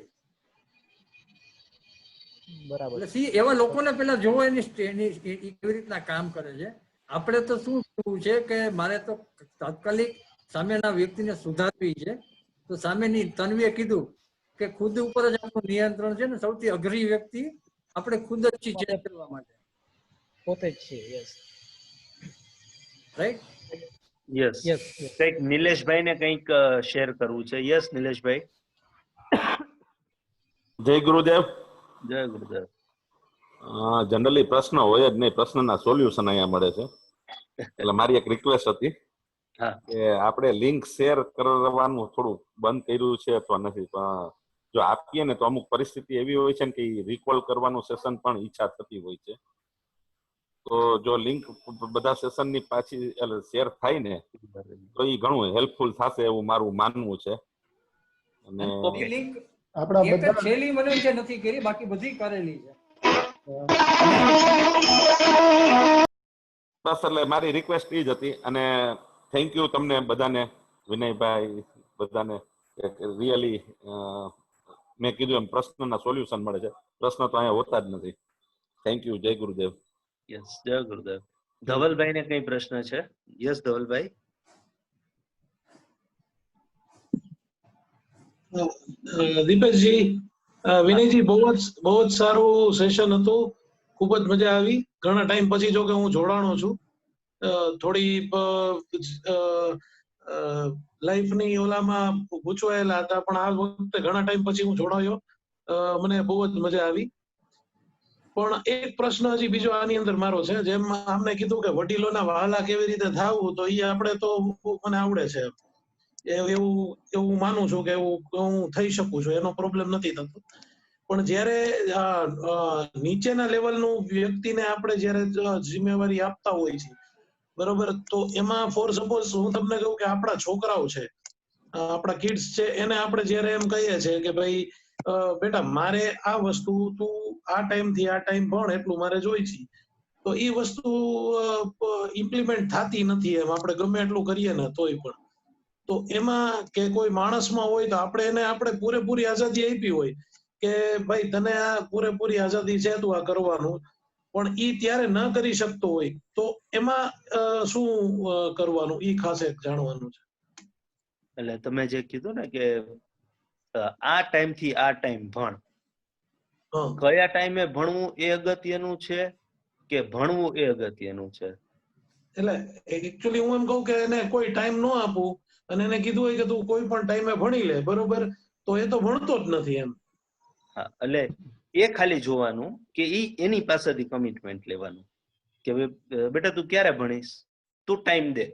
બરાબર. એવા લોકોને પેલા જોવો એની કેવી રીતના કામ કરે છે. આપણે તો શું કરવું છે કે મારે તો તાત્કાલિક સામેના વ્યક્તિને સુધારવી છે. તો સામેની તન્વીએ કીધું કે ખુદ ઉપર જ આપણું નિયંત્રણ છે ને સૌથી અઘરી વ્યક્તિ આપણે ખુદ જ છીએ ચેન્જ કરવા માટે. પોતે જ છે. યસ. રાઈટ? યસ કંઈક નિલેશભાઈ ને કંઈક શેર કરવું છે. યસ નિલેશભાઈ. જય ગુરુદેવ. જય ગુરુદેવ. જનરલી પ્રશ્ન હોય જ નહીં, પ્રશ્નના સોલ્યુશન અહીંયા મળે છે. એટલે મારી એક રિક્વેસ્ટ હતી કે આપણે લિંક શેર કરવાનું થોડું બંધ કર્યું છે અથવા નથી, પણ જો આપીએ ને તો અમુક પરિસ્થિતિ એવી હોય છે ને કે રિકોલ કરવાનું સેશન પણ ઈચ્છા થતી હોય છે. તો જો લિંક બધા સેશન ની પાછી શેર થાય ને તો એ ઘણું હેલ્પફુલ થશે એવું મારું માનવું છે. અને કોપી લિંક એક જ છેલ્લી મને જે નથી કરી, બાકી બધી કરેલી છે. બસ એટલે મારી રિક્વેસ્ટ એ જ હતી. અને થેન્ક યુ તમને બધાને, વિનયભાઈ બધાને. રિયલી મેં કીધું એમ પ્રશ્નના સોલ્યુશન મળે છે. પ્રશ્ન તો અહીંયા હોતા જ નથી. Thank you. જય ગુરુદેવ. યસ જય ગુરુદેવ. ધવલભાઈ ને કઈ પ્રશ્ન છે? યસ ધવલભાઈ. દીપેશજી, વિનયજી, બહુ જ સારું સેશન હતું. ખૂબ જ મજા આવી. ઘણા ટાઈમ પછી જો કે હું જોડાણો છું, થોડી લાઈફની ઓલામાં ગૂંચવાયેલા હતા, પણ આ વખતે ઘણા ટાઈમ પછી હું જોડાયો. મને બહુ જ મજા આવી. પણ એક પ્રશ્ન હજી બીજો આની અંદર મારો છે. જેમ આમને કીધું કે વડીલોના વહાલા કેવી રીતે થાવું, તો એ આપણે તો મને આવડે છે. એવું માનું છું કે એવું હું થઈ શકું છું, એનો પ્રોબ્લેમ નથી થતો. પણ જયારે નીચેના લેવલનું વ્યક્તિને આપણે જયારે જિમ્મેવારી આપતા હોય છે, બરોબર, તો એમાં ફોર સપોઝ હું તમને કહું કે આપણા છોકરાઓ છે, આપણા કિડ્સ છે, એને આપણે જયારે એમ કહીએ છીએ કે ભાઈ બેટા મારે આ વસ્તુ તું આ ટાઈમ થી આ ટાઈમ ભણ, એટલું મારે જોઈ છે, તો એ વસ્તુ ઇમ્પ્લિમેન્ટ થતી નથી. એમ આપણે ગમે એટલું કરીએ ને તોય પણ. તો એમાં કે કોઈ માણસમાં હોય તો આપણે પૂરેપૂરી આઝાદી આપી હોય કે ભાઈ તને આ પૂરેપૂરી આઝાદી છે, તું આ કરવાનું, પણ ઈ ત્યારે ન કરી શકતો હોય તો એમાં શું કરવાનું, ઈ ખાસ એક જાણવાનું છે. એટલે તમે જે કીધું ને કે આ ટાઈમ થી આ ટાઈમ ભણ, કયા ટાઈમે ભણવું એ અગત્યનું છે કે ભણવું એ અગત્યનું છે? એટલે એકચ્યુઅલી હું એમ કહું કે એને કોઈ ટાઈમ ન આપું અને એને કીધું હોય કે તું કોઈ પણ ટાઈમે ભણી લે, બરોબર, તો એ તો ભણતો જ નથી એમ. હા, એટલે એ ખાલી જોવાનું કે એની પાસેથી કમિટમેન્ટ લેવાનું કે બેટા તું ક્યારે ભણીશ, તું ટાઈમ દે.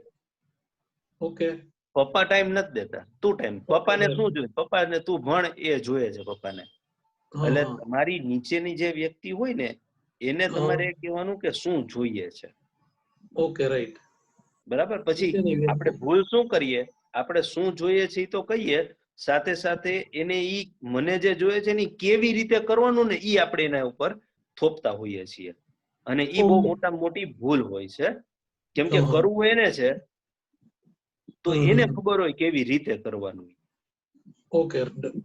ઓકે. પપ્પા ટાઈમ નથી દેતા, તું ટાઈમ. પપ્પાને શું જોઈએ? પપ્પાને તું ભણ એ જોઈએ છે પપ્પાને. એટલે તમારી નીચેની જે વ્યક્તિ હોય ને એને તમારે કહેવાનું કે શું જોઈએ છે. Okay, right. બરાબર. પછી આપણે ભૂલ શું કરીએ, આપણે શું જોઈએ છે તો કહીએ, સાથે સાથે એને મને જે જોઈએ છે ને કેવી રીતે કરવાનું ને ઈ આપણે એના ઉપર થોપતા હોઈએ છીએ. અને ઈ બહુ મોટામાં મોટી ભૂલ હોય છે. કેમ કે કરવું એને છે તો એને ખબર હોય કેવી રીતે કરવાનું. Okay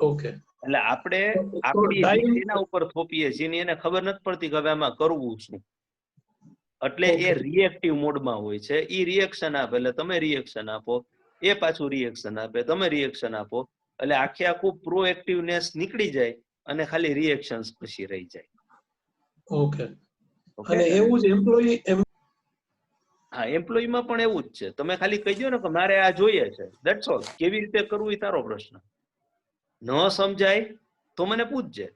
okay. એટલે આપણે આપણી એના ઉપર થોપીએ છીએ ને એને ખબર નથી પડતી કે હવે આમાં કરવું શું. એટલે એ રિએક્ટિવ મોડમાં હોય છે. ઈ રિએક્શન આપે એટલે તમે રિએક્શન આપો, એ પાછું રિએક્શન આપે, તમે રિએક્શન આપો, એટલે આખું પ્રોએક્ટિવનેસ નીકળી જાય અને ખાલી રિએક્શન્સ પછી રહી જાય. ઓકે. અને એવું જ એમ્પ્લોયી, હા, એમ્પ્લોયીમાં પણ એવું જ છે. તમે ખાલી કહી દો ને કે મારે આ જોઈએ છે, ધેટ્સ ઓલ. કેવી રીતે કરવું એ તારો પ્રશ્ન. ન સમજાય તો મને પૂછજે,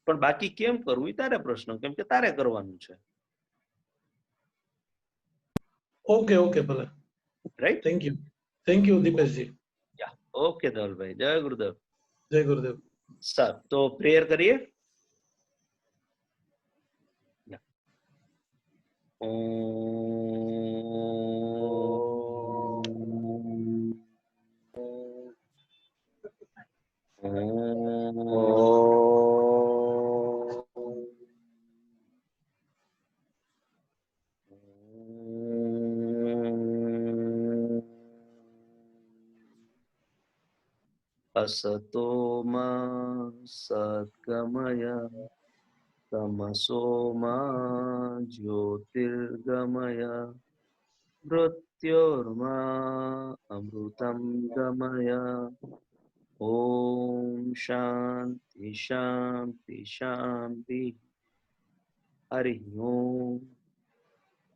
પણ બાકી કેમ કરવું એ તારે પ્રશ્ન, કેમ કે તારે કરવાનું છે. ઓકે ઓકે, ભલે. રાઈટ. થેન્ક યુ દીપેશજી. યા, ઓકે ધવલભાઈ. જય ગુરુદેવ. જય ગુરુદેવ. સારું, તો પ્રેયર કરીએ. असतो मा सद्गमय तमसो मा ज्योतिर्गमय मृत्योर्मा अमृतं गमय. ओम शांति शांति शांति. हरि ओम.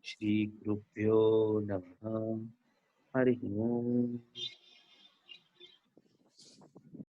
श्री गुरुभ्यो नमः हरि ओम।